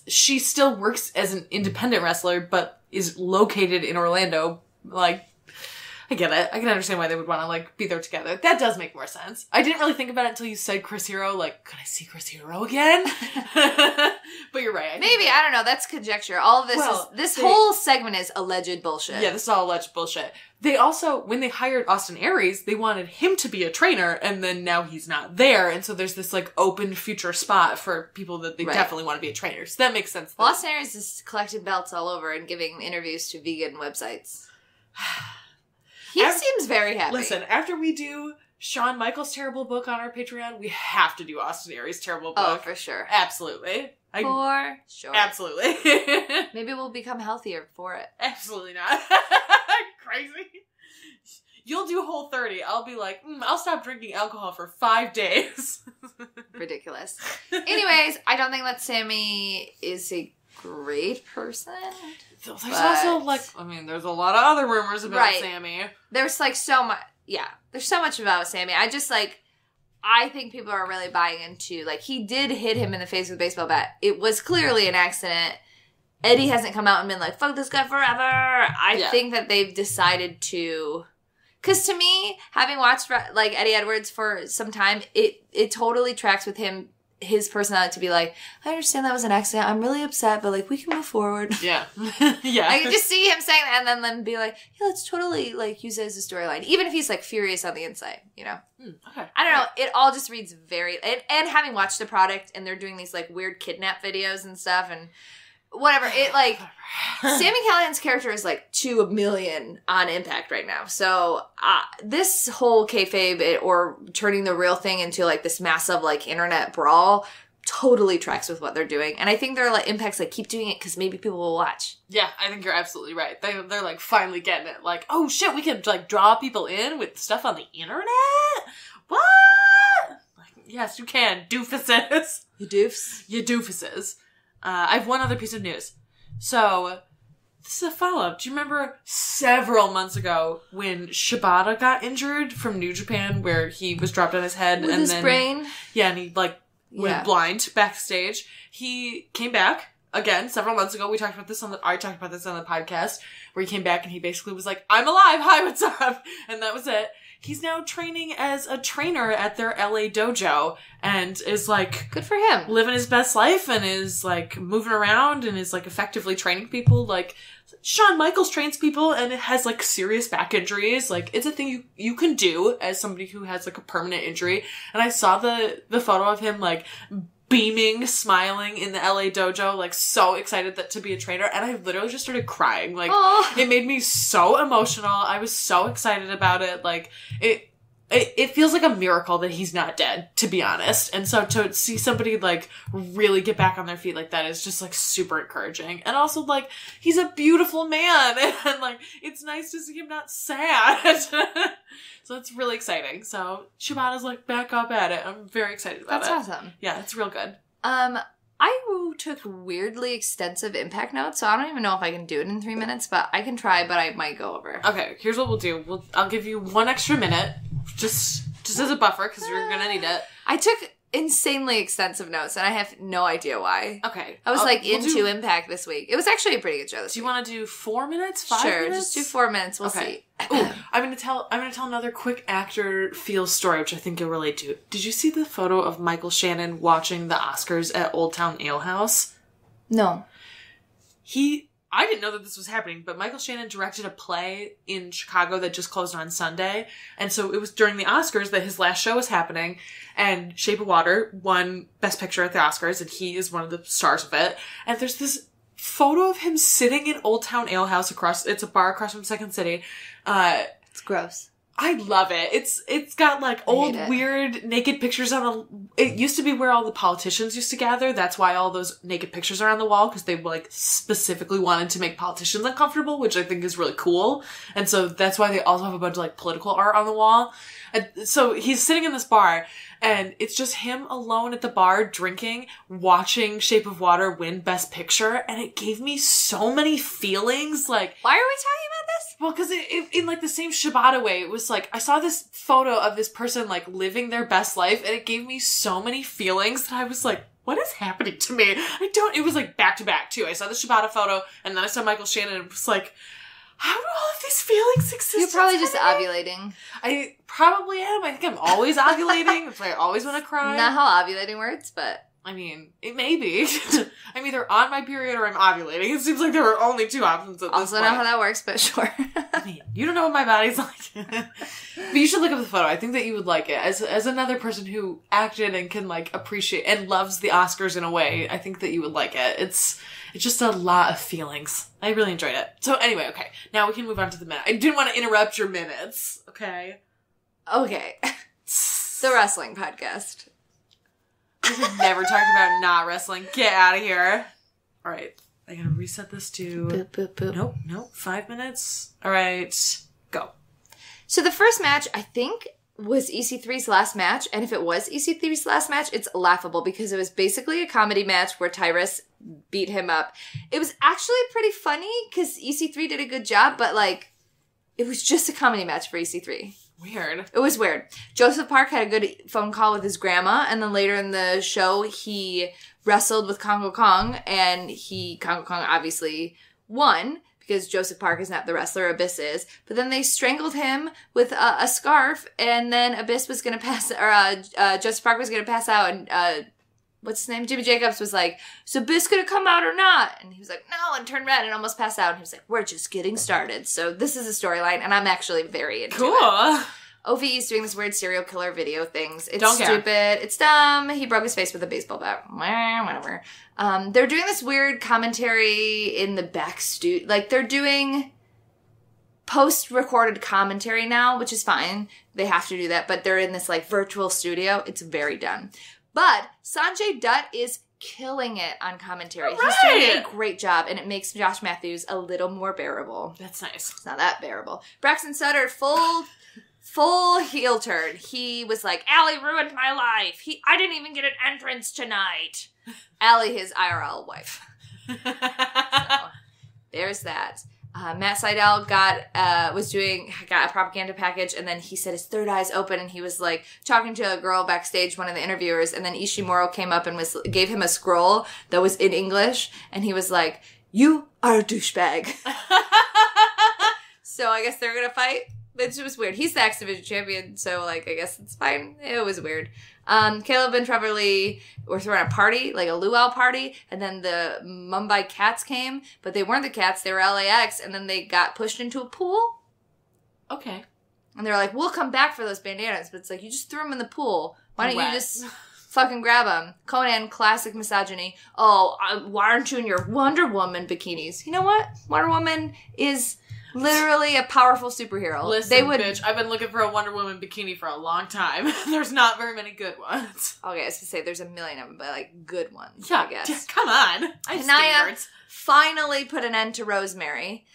she still works as an independent wrestler, but is located in Orlando. Like, I get it. I can understand why they would want to, like, be there together. That does make more sense. I didn't really think about it until you said Chris Hero. Like, could I see Chris Hero again? But you're right. Maybe. I don't know. That's conjecture. All of this whole segment is alleged bullshit. Yeah, this is all alleged bullshit. They also, when they hired Austin Aries, they wanted him to be a trainer, and then now he's not there, and so there's this, like, open future spot for people that they definitely want to be a trainer. So that makes sense. Well, Austin Aries is collecting belts all over and giving interviews to vegan websites. He seems very happy. Listen, after we do Shawn Michaels' terrible book on our Patreon, we have to do Austin Aries' terrible book. Oh, for sure. Absolutely. For sure. Absolutely. Maybe we'll become healthier for it. Absolutely not. Crazy. You'll do Whole30. I'll be like, I'll stop drinking alcohol for 5 days. Ridiculous. Anyways, I don't think that Sammy is a great person. There's also, like, I mean, there's a lot of other rumors about Sammy. There's, like, so much, there's so much about Sammy. I just, like, I think people are really buying into, like, he did hit him in the face with a baseball bat. It was clearly an accident. Eddie hasn't come out and been like, fuck this guy forever. I think that they've decided to, because to me, having watched, like, Eddie Edwards for some time, it totally tracks with him, his personality to be like, I understand that was an accident. I'm really upset, but, like, we can move forward. Yeah. Yeah. I can just see him saying that and then be like, yeah, let's totally, like, use it as a storyline. Even if he's, like, furious on the inside, you know? Okay. I don't know. It all just reads very... And having watched the product and they're doing these, like, weird kidnap videos and stuff and whatever, it, like... Sammy Callahan's character is, like, 2 million on Impact right now. So, this whole kayfabe or turning the real thing into, like, this massive, like, internet brawl totally tracks with what they're doing. And I think they're, like, Impact's, like, keep doing it because maybe people will watch. Yeah, I think you're absolutely right. They're, like, finally getting it. Like, oh, shit, we can, like, draw people in with stuff on the internet? What? Like, yes, you can, doofuses. You doofs? You doofuses. I have one other piece of news. So, this is a follow-up. Do you remember several months ago when Shibata got injured from New Japan where he was dropped on his head with and his then brain? Yeah, and he, like, went blind backstage. He came back again several months ago. I talked about this on the podcast where he came back and he basically was like, I'm alive. Hi, what's up? And that was it. He's now training as a trainer at their LA dojo and is, like... Good for him. Living his best life and is, like, moving around and is, like, effectively training people. Like, Shawn Michaels trains people and it has, like, serious back injuries. Like, it's a thing you can do as somebody who has, like, a permanent injury. And I saw the photo of him, like... beaming, smiling in the LA dojo, like, so excited to be a trainer, and I literally just started crying. Like, It made me so emotional. I was so excited about it. Like, it feels like a miracle that he's not dead, to be honest. And so to see somebody, like, really get back on their feet like that is just, like, super encouraging. And also, like, he's a beautiful man, and, like, it's nice to see him not sad. So it's really exciting. So Shibata's, like, back up at it. I'm very excited about it. That's awesome. Yeah, it's real good. I took weirdly extensive Impact notes, so I don't even know if I can do it in 3 minutes, but I can try, but I might go over. Okay, here's what we'll do. I'll give you 1 extra minute, just as a buffer, because you're gonna need it. I took insanely extensive notes, and I have no idea why. Okay. I was into Impact this week. It was actually a pretty good show this week. Do you want to do 4 minutes? 5 minutes? Sure, just do 4 minutes. We'll see. Ooh, I'm gonna tell another quick actor feels story, which I think you'll relate to. Did you see the photo of Michael Shannon watching the Oscars at Old Town Ale House? No. I didn't know that this was happening, but Michael Shannon directed a play in Chicago that just closed on Sunday. And so it was during the Oscars that his last show was happening. And Shape of Water won Best Picture at the Oscars, and he is one of the stars of it. And there's this photo of him sitting in Old Town Ale House it's a bar across from Second City. It's gross. I love it. It's got, like, old, weird, naked pictures it used to be where all the politicians used to gather. That's why all those naked pictures are on the wall, because they, like, specifically wanted to make politicians uncomfortable, which I think is really cool. And so that's why they also have a bunch of, like, political art on the wall. And so he's sitting in this bar, and it's just him alone at the bar drinking, watching Shape of Water win Best Picture, and it gave me so many feelings. Like, why are we talking about this? Well, because in like the same Shibata way, it was like, I saw this photo of this person, like, living their best life, and it gave me so many feelings that I was like, what is happening to me? It was like back to back too. I saw the Shibata photo, and then I saw Michael Shannon, and it was like, how do all of these feelings exist? You're probably just ovulating. I probably am. I think I'm always ovulating. That's why I always want to cry. Not how ovulating works, but... I mean, it may be. I'm either on my period or I'm ovulating. It seems like there are only two options at this point. Also know how that works, but sure. I mean, you don't know what my body's like. But you should look up the photo. I think that you would like it. As another person who acted and can, like, appreciate and loves the Oscars in a way, I think that you would like it. It's just a lot of feelings. I really enjoyed it. So anyway, okay. Now we can move on to the minute. I didn't want to interrupt your minutes, okay? Okay. The wrestling podcast. We should never talk about not wrestling. Get out of here. All right. I gotta reset this to... Boop, boop, boop. Nope. 5 minutes. All right. Go. So the first match, I think, was EC3's last match. And if it was EC3's last match, it's laughable because it was basically a comedy match where Tyrus beat him up. It was actually pretty funny because EC3 did a good job, but, like, it was just a comedy match for EC3. Weird. It was weird. Joseph Park had a good phone call with his grandma, and then later in the show, he wrestled with Congo Kong, and Congo Kong obviously won, because Joseph Park is not the wrestler, Abyss is. But then they strangled him with a scarf, and then Abyss was going to Joseph Park was going to pass out, and what's his name? Jimmy Jacobs was like, "So Abyss going to come out or not?" And he was like, "No," and turned red and almost passed out. And he was like, "We're just getting started." So this is a storyline, and I'm actually very into it. OVE's doing this weird serial killer video things. It's stupid. It's dumb. He broke his face with a baseball bat. Whatever. They're doing this weird commentary in the back studio. Like, they're doing post-recorded commentary now, which is fine. They have to do that. But they're in this, like, virtual studio. It's very dumb. But Sanjay Dutt is killing it on commentary. Right. He's doing a great job, and it makes Josh Matthews a little more bearable. That's nice. It's not that bearable. Braxton Sutter, full heel turn. He was like, "Allie ruined my life. I didn't even get an entrance tonight." Allie, his IRL wife. So, there's that. Matt Sydal got a propaganda package, and then he said his third eye's open, and he was like talking to a girl backstage, one of the interviewers, and then Ishimuro came up and gave him a scroll that was in English, and he was like, "You are a douchebag." So I guess they're gonna fight. It was weird. He's the X Division champion, so, like, I guess it's fine. It was weird. Caleb and Trevor Lee were throwing a party, like a luau party, and then the Mumbai Cats came, but they weren't the Cats, they were LAX, and then they got pushed into a pool. Okay. And they're like, "We'll come back for those bandanas," but it's like, you just threw them in the pool. Why don't you just fucking grab them? Conan, classic misogyny. "Oh, why aren't you in your Wonder Woman bikinis?" You know what? Wonder Woman is... literally a powerful superhero. Listen, bitch, I've been looking for a Wonder Woman bikini for a long time. There's not very many good ones. Okay, I was gonna say there's a million of them, but, like, good ones, yeah, I guess. Yeah, come on. I have standards. Finally put an end to Rosemary.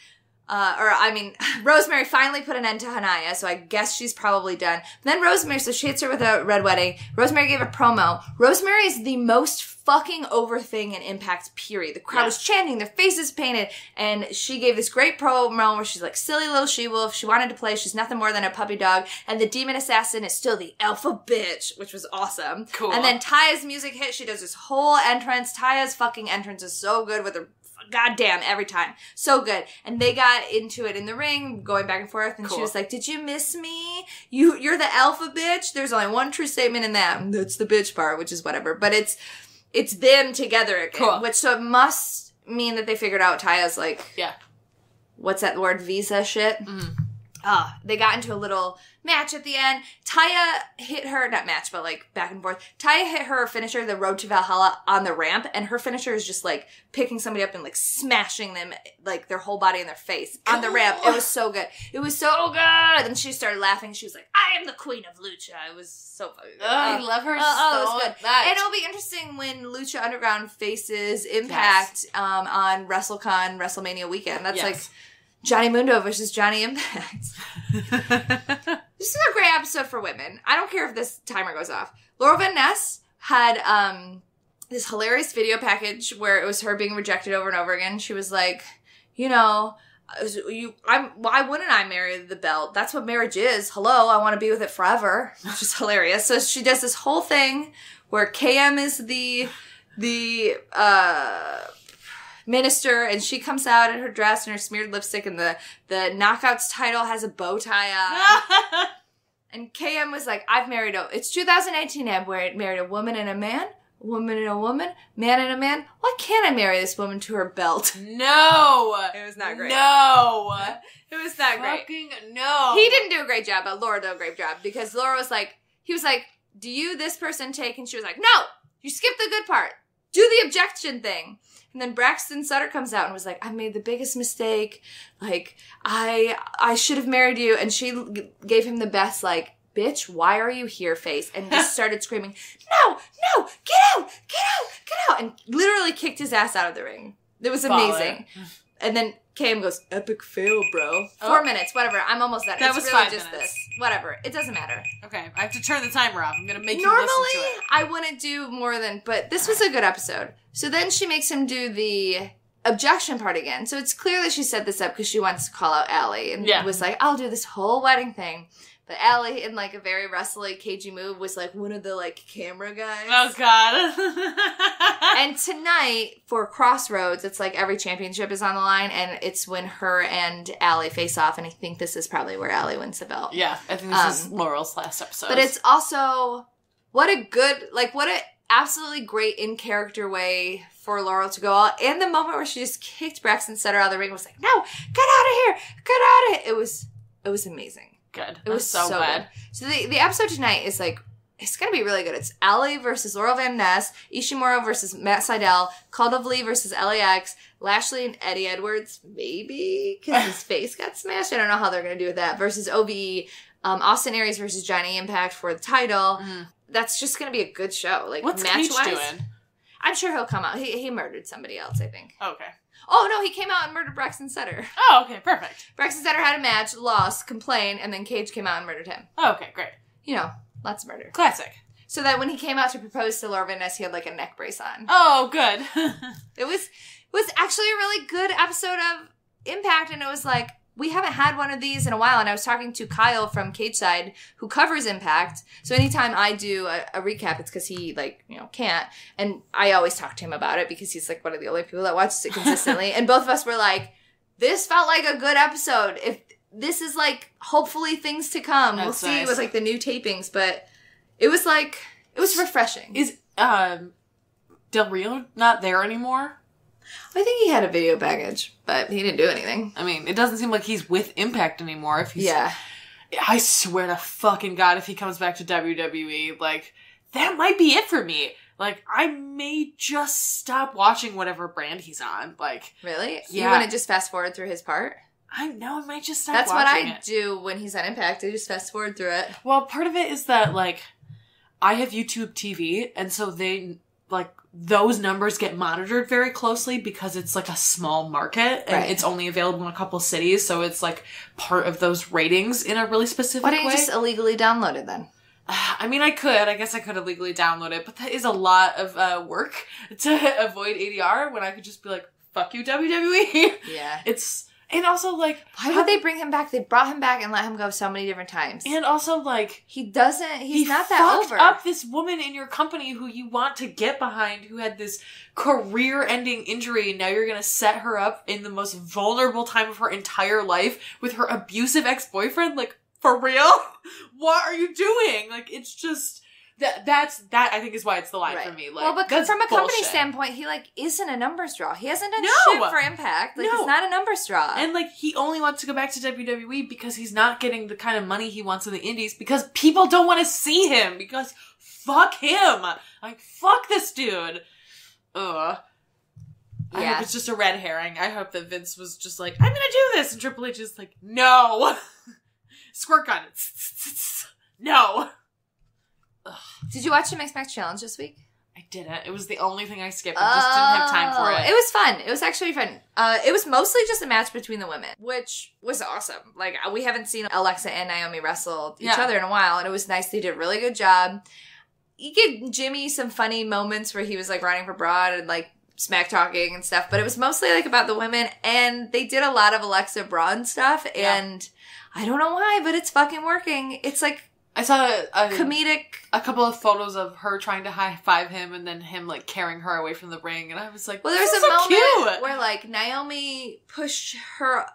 Rosemary finally put an end to Hanaya, so I guess she's probably done. But then Rosemary, so she hits her with a red wedding. Rosemary gave a promo. Rosemary is the most fucking over thing in Impact, period. The crowd was chanting, their faces painted, and she gave this great promo where she's like, "Silly little she-wolf, she wanted to play, she's nothing more than a puppy dog, and the demon assassin is still the alpha bitch," which was awesome. Cool. And then Taya's music hit, she does this whole entrance. Taya's fucking entrance is so good with her goddamn every time. So good. And they got into it in the ring, going back and forth, and she was like, "Did you miss me? You're the alpha bitch?" There's only one true statement in that, and that's the bitch part, which is whatever. But it's them together again. Which, so it must mean that they figured out Taya's, like, what's that word, visa shit? Mm-hmm. They got into a little match at the end. Taya hit her, not match, but, like, back and forth. Taya hit her finisher, the Road to Valhalla, on the ramp, and her finisher is just, like, picking somebody up and, like, smashing them, like, their whole body in their face on the ramp. It was so good. It was so good! And she started laughing. She was like, "I am the queen of Lucha." It was so fucking good. I love her so it was good. much. And it'll be interesting when Lucha Underground faces Impact on WrestleCon, WrestleMania weekend. That's, like... Johnny Mundo versus Johnny Impact. This is a great episode for women. I don't care if this timer goes off. Laura Van Ness had this hilarious video package where it was her being rejected over and over again. She was like, why wouldn't I marry the belt? That's what marriage is. Hello, I want to be with it forever. Which is hilarious. So she does this whole thing where KM is the minister, and she comes out in her dress and her smeared lipstick, and the Knockouts title has a bow tie on. And KM was like, it's 2018, I've married a woman and a man, a woman and a woman, man and a man. Why can't I marry this woman to her belt? No! It was not great. No! It was not great. Fucking no. He didn't do a great job, but Laura did a great job, because Laura was like, he was like, do you, this person, take? And she was like, no! You skipped the good part. Do the objection thing. And then Braxton Sutter comes out and was like, I made the biggest mistake. Like, I should have married you. And she gave him the best, like, bitch, why are you here face? And just started screaming, no, get out, get out, get out. And literally kicked his ass out of the ring. It was amazing. And then KM goes, epic fail, bro. 4 minutes, whatever. I'm almost done. That it's was really 5 just minutes. this. Whatever. It doesn't matter. Okay, I have to turn the timer off. I'm going to make you Normally, listen to it. I wouldn't do more than, but this was a good episode. So then she makes him do the objection part again. So it's clear that she set this up because she wants to call out Allie and was like, I'll do this whole wedding thing. But Allie, in like a very wrestling, cagey move, was like one of the like camera guys. Oh, God. And tonight, for Crossroads, it's like every championship is on the line, and it's when her and Allie face off, and I think this is probably where Allie wins the belt. Yeah, I think this is Laurel's last episode. But it's also, what a absolutely great in-character way for Laurel to go out. And the moment where she just kicked Braxton Sutter out of the ring was like, no, get out of here, get out of here. It was amazing. Good. It was so good. So the episode tonight is like, it's going to be really good. It's Allie versus Laurel Van Ness, Ishimura versus Matt Sydal, Calder Lee versus LAX, Lashley and Eddie Edwards, maybe, because his face got smashed. I don't know how they're going to do with that. Versus OVE, Austin Aries versus Johnny Impact for the title. That's just going to be a good show. Like, what's match-wise, Cage doing? I'm sure he'll come out. He murdered somebody else, I think. Okay. Oh, no, he came out and murdered Braxton Sutter. Oh, okay, perfect. Braxton Sutter had a match, lost, complained, and then Cage came out and murdered him. Oh, okay, great. You know, lots of murder. Classic. So that when he came out to propose to Laura Van Ness, he had like a neck brace on. Oh, good. It was actually a really good episode of Impact, and it was like, we haven't had one of these in a while, and I was talking to Kyle from Cage Side, who covers Impact, so anytime I do a recap, it's because he, like, you know, can't, and I always talk to him about it, because he's, like, one of the only people that watches it consistently, and both of us were like, this felt like a good episode. If this is, like, hopefully things to come. We'll see with, like, the new tapings, but it was, like, it was refreshing. Is, Del Rio not there anymore? I think he had a video package, but he didn't do anything. I mean, it doesn't seem like he's with Impact anymore. If he's, yeah. I swear to fucking God, if he comes back to WWE, like, that might be it for me. Like, I may just stop watching whatever brand he's on. Like, really? Yeah. You want to just fast forward through his part? I know, I might just stop That's watching what I do when he's on Impact. I just fast forward through it. Well, part of it is that, like, I have YouTube TV, and so they, like, those numbers get monitored very closely because it's like a small market and it's only available in a couple cities. So it's like part of those ratings in a really specific way. Why didn't you just illegally download it then? I mean, I guess I could illegally download it, but that is a lot of work to avoid ADR when I could just be like, fuck you, WWE. Yeah. And also, like... Why would they bring him back? They brought him back and let him go so many different times. And also, like... He's not that over. Up this woman in your company who you want to get behind, who had this career-ending injury, and now you're going to set her up in the most vulnerable time of her entire life with her abusive ex-boyfriend? Like, for real? What are you doing? Like, it's just... That I think is why it's the line for me. Like, well, but that's from a company bullshit. standpoint, he like isn't a numbers draw. He hasn't done shit for Impact. Like he's not a numbers draw. And like he only wants to go back to WWE because he's not getting the kind of money he wants in the indies because people don't want to see him because fuck him. Like fuck this dude. Ugh. I hope it's just a red herring. I hope that Vince was just like, I'm gonna do this, and Triple H is like, no. Squirt gun. No. Ugh. Did you watch the Mixed Match Challenge this week? I didn't. It was the only thing I skipped. I just didn't have time for it. It was fun. It was actually fun. It was mostly just a match between the women, which was awesome. Like, we haven't seen Alexa and Naomi wrestle each other in a while, and it was nice. They did a really good job. You give Jimmy some funny moments where he was, like, running for broad and, like, smack talking and stuff, but it was mostly, like, about the women, and they did a lot of Alexa Braun stuff, and I don't know why, but it's fucking working. It's, like, I saw a comedic a couple of photos of her trying to high-five him and then him, like, carrying her away from the ring. And I was like, well, there was this a is so moment cute. where, like, Naomi pushed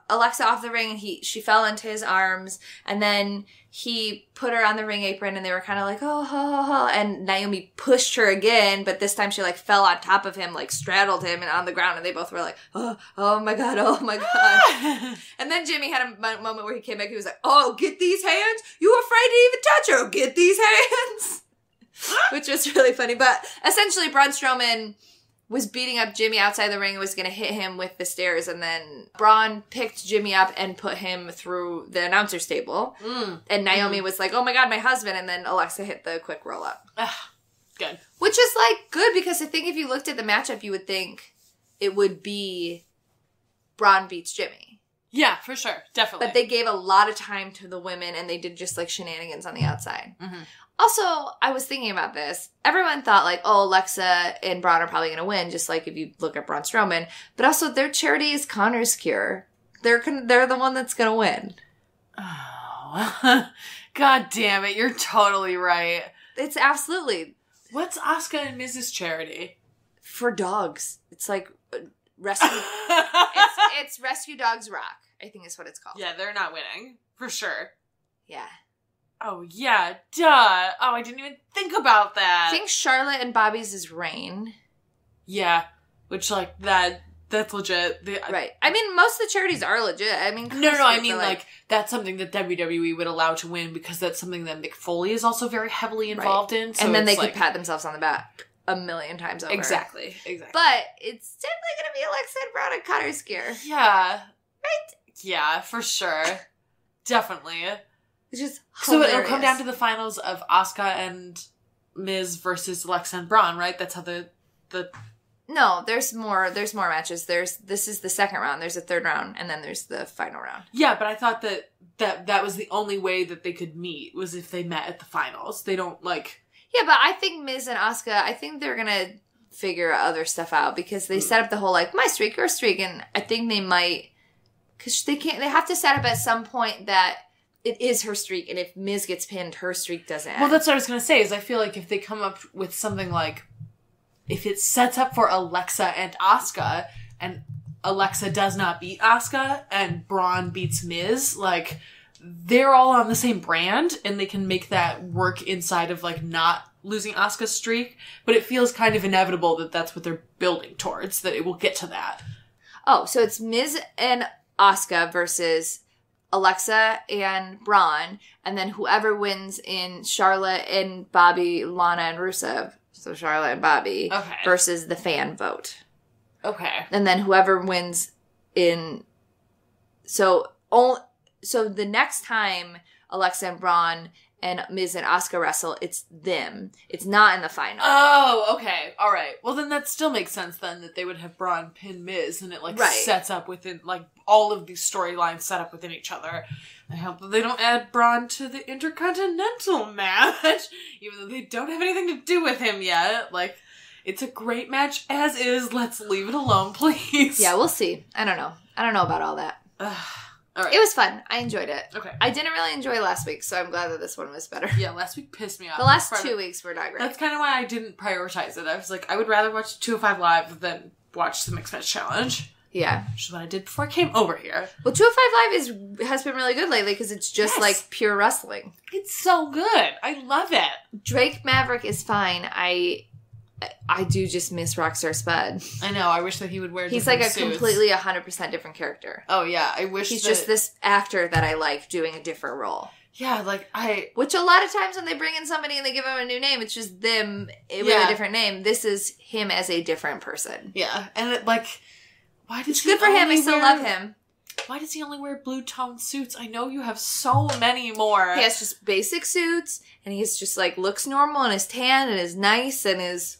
Alexa off the ring and she fell into his arms. And then he put her on the ring apron and they were kind of like, oh, ho, ho, ho. And Naomi pushed her again, but this time she, like, fell on top of him, like, straddled him and on the ground. And they both were like, oh my God, oh my God. And then Jimmy had a moment where he came back. He was like, oh, get these hands. You were afraid to even touch her. Get these hands. Which was really funny. But essentially, Braun Strowman was beating up Jimmy outside the ring and was going to hit him with the stairs. And then Braun picked Jimmy up and put him through the announcer's table. And Naomi was like, oh my God, my husband. And then Alexa hit the quick roll up. Good. Which is, like, good because I think if you looked at the matchup, you would think it would be Braun beats Jimmy. Yeah, for sure. Definitely. But they gave a lot of time to the women and they did just, like, shenanigans on the outside. Also, I was thinking about this. Everyone thought, like, oh, Alexa and Braun are probably going to win, just like if you look at Braun Strowman. But also, their charity is Connor's Cure. They're the one that's going to win. Oh. God damn it. You're totally right. It's absolutely. What's Asuka and Miz's charity? For dogs. It's like rescue. it's Rescue Dogs Rock, I think is what it's called. Yeah, they're not winning. For sure. Yeah. Oh, yeah. Duh. Oh, I didn't even think about that. I think Charlotte and Bobby's is Reign. Yeah. Which, like, that's legit. Right. I mean, most of the charities are legit. I mean, No, I mean, like, that's something that WWE would allow to win because that's something that Mick Foley is also very heavily involved in. So and then they could could pat themselves on the back a million times over. Exactly. But it's definitely going to be Alexa and Braun and Connor's Cure. Yeah. Right? Yeah, for sure. Definitely. It's just So hilarious. it'll come down to the finals of Asuka and Miz versus Alexa and Braun, right? That's how the No, there's more matches. This is the second round. There's a third round, and then there's the final round. Yeah, but I thought that was the only way that they could meet was if they met at the finals. They don't, like... Yeah, but I think Miz and Asuka, I think they're gonna figure other stuff out because they set up the whole, like, my streak, your streak, and I think they might... Because they have to set up at some point that it is her streak, and if Miz gets pinned, her streak doesn't end. Well, that's what I was going to say, is I feel like if they come up with something like, if it sets up for Alexa and Asuka, and Alexa does not beat Asuka, and Braun beats Miz, like, they're all on the same brand, and they can make that work inside of, like, not losing Asuka's streak, but it feels kind of inevitable that that's what they're building towards, that it will get to that. Oh, so it's Miz and Asuka versus Alexa and Braun, and then whoever wins in Charlotte and Bobby, Lana and Rusev, so Charlotte and Bobby, versus the fan vote. Okay. And then whoever wins in... So the next time Alexa and Braun and Miz and Asuka wrestle, it's them. It's not in the final. Oh, okay. All right. Well, then that still makes sense then that they would have Braun pin Miz and it, like, sets up within, like, all of these storylines set up within each other. I hope that they don't add Braun to the Intercontinental match, even though they don't have anything to do with him yet. Like, it's a great match as is. Let's leave it alone, please. Yeah, we'll see. I don't know about all that. All right. It was fun. I enjoyed it. Okay. I didn't really enjoy last week, so I'm glad that this one was better. Yeah, last week pissed me off. The last 2 weeks were not great. That's kind of why I didn't prioritize it. I was like, I would rather watch 205 Live than watch the Mixed Match Challenge. Yeah. Which is what I did before I came over here. Well, 205 Live has been really good lately because it's just like pure wrestling. It's so good. I love it. Drake Maverick is fine. I do just miss Rockstar Spud. I know. I wish that he would wear He's different like a suits. completely 100% different character. Oh, yeah. I wish he's just this actor that I like doing a different role. Yeah, like Which a lot of times when they bring in somebody and they give him a new name, it's just them with a different name. This is him as a different person. Yeah. And it, like, why does he good for him. I still love him. Why does he only wear blue tone suits? I know you have so many more. He has just basic suits and he's just like looks normal and is tan and is nice and is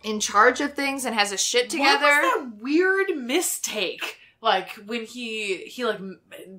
in charge of things and has his shit together. What was that weird mistake? Like, when he like,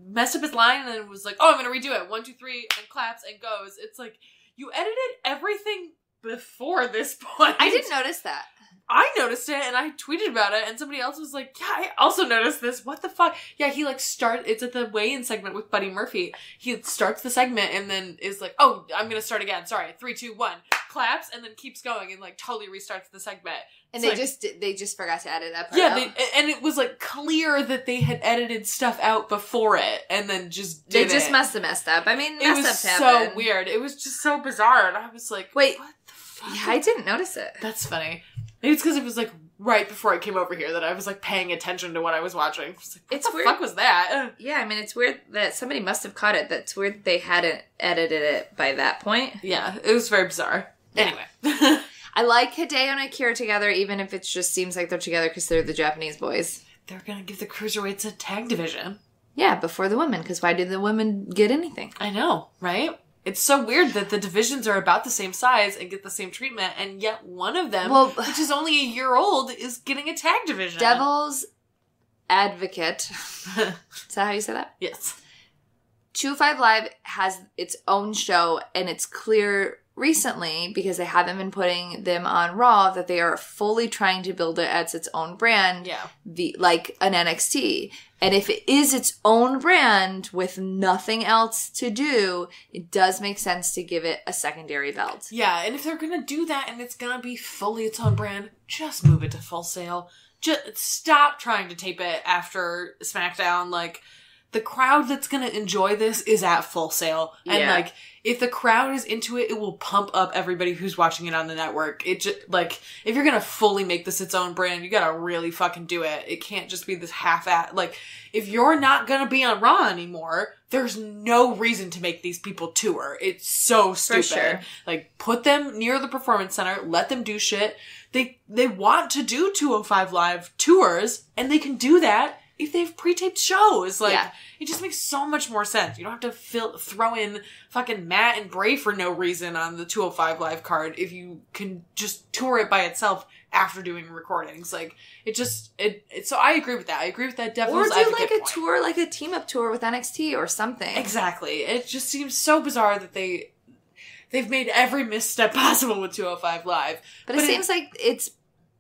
messed up his line and then was like, oh, I'm gonna redo it. 1, 2, 3, and claps and goes. It's like, you edited everything before this point. I didn't notice that. I noticed it and I tweeted about it and somebody else was like, yeah, I also noticed this. What the fuck? Yeah, he like it's at the weigh-in segment with Buddy Murphy. He starts the segment and then is like, oh, I'm going to start again. Sorry. 3, 2, 1. Claps and then keeps going and like totally restarts the segment. And it's they just forgot to edit that part yeah, out. And it was like clear that they had edited stuff out before it and then just did They just messed up. I mean, it was mess ups so happen. weird. It was just so bizarre and I was like, wait, what the fuck? Yeah, I didn't notice it. That's funny. Maybe it's because it was like right before I came over here that I was like paying attention to what I was watching. I was like, what the fuck was that? Yeah, I mean, it's weird that somebody must have caught it. That's weird that they hadn't edited it by that point. Yeah, it was very bizarre. Yeah. Anyway. I like Hideo and Akira together, even if it just seems like they're together because they're the Japanese boys. They're going to give the cruiserweights a tag division. Yeah, before the women, because why did the women get anything? I know, right? It's so weird that the divisions are about the same size and get the same treatment, and yet one of them, which is only a year old, is getting a tag division. Devil's Advocate. Is that how you say that? Yes. 205 Live has its own show, and it's clear recently, because they haven't been putting them on Raw, that they are fully trying to build it as its own brand, like an NXT. And if it is its own brand with nothing else to do, it does make sense to give it a secondary belt. Yeah, and if they're going to do that and it's going to be fully its own brand, just move it to Full Sail. Just stop trying to tape it after SmackDown. Like, the crowd that's going to enjoy this is at Full Sail. And, like, if the crowd is into it, it will pump up everybody who's watching it on the network. It just, like, if you're going to fully make this its own brand, you got to really fucking do it. It can't just be this half-assed. Like, if you're not going to be on Raw anymore, there's no reason to make these people tour. It's so stupid. For sure. Like, put them near the Performance Center, let them do shit. They want to do 205 Live tours, and they can do that if they've pre-taped shows. Like, it just makes so much more sense. You don't have to throw in fucking Matt and Bray for no reason on the 205 Live card if you can just tour it by itself after doing recordings. Like, so I agree with that. I agree with that Devil's Advocate Or do, like, a point. tour, like a team-up tour with NXT or something. Exactly. It just seems so bizarre that they've made every misstep possible with 205 Live. But it seems like it's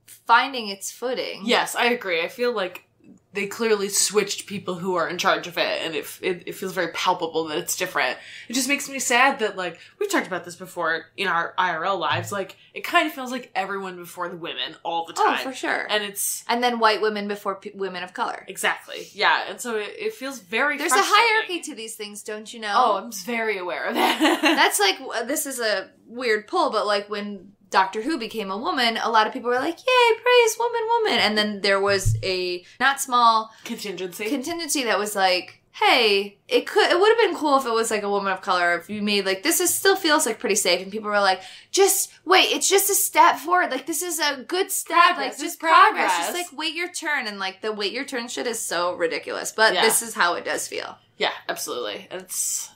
finding its footing. Yes, I agree. I feel like they clearly switched people who are in charge of it, and it feels very palpable that it's different. It just makes me sad that, like, we've talked about this before in our IRL lives, like, it kind of feels like everyone before the women all the time. Oh, for sure. And then white women before women of color. Exactly. Yeah, and so it feels very There's a hierarchy to these things, don't you know? Oh, I'm very aware of that. That's like, this is a weird pull, but like when Doctor Who became a woman, a lot of people were like, yay, praise woman. And then there was a not small contingency that was like, hey, it would have been cool if it was like a woman of color, if you made like, still feels like pretty safe. And people were like, just wait, it's just a step forward. Like, this is a good step. Progress. Like, just progress. Just like, wait your turn. And like, the wait your turn shit is so ridiculous. But this is how it does feel. Yeah, absolutely. It's...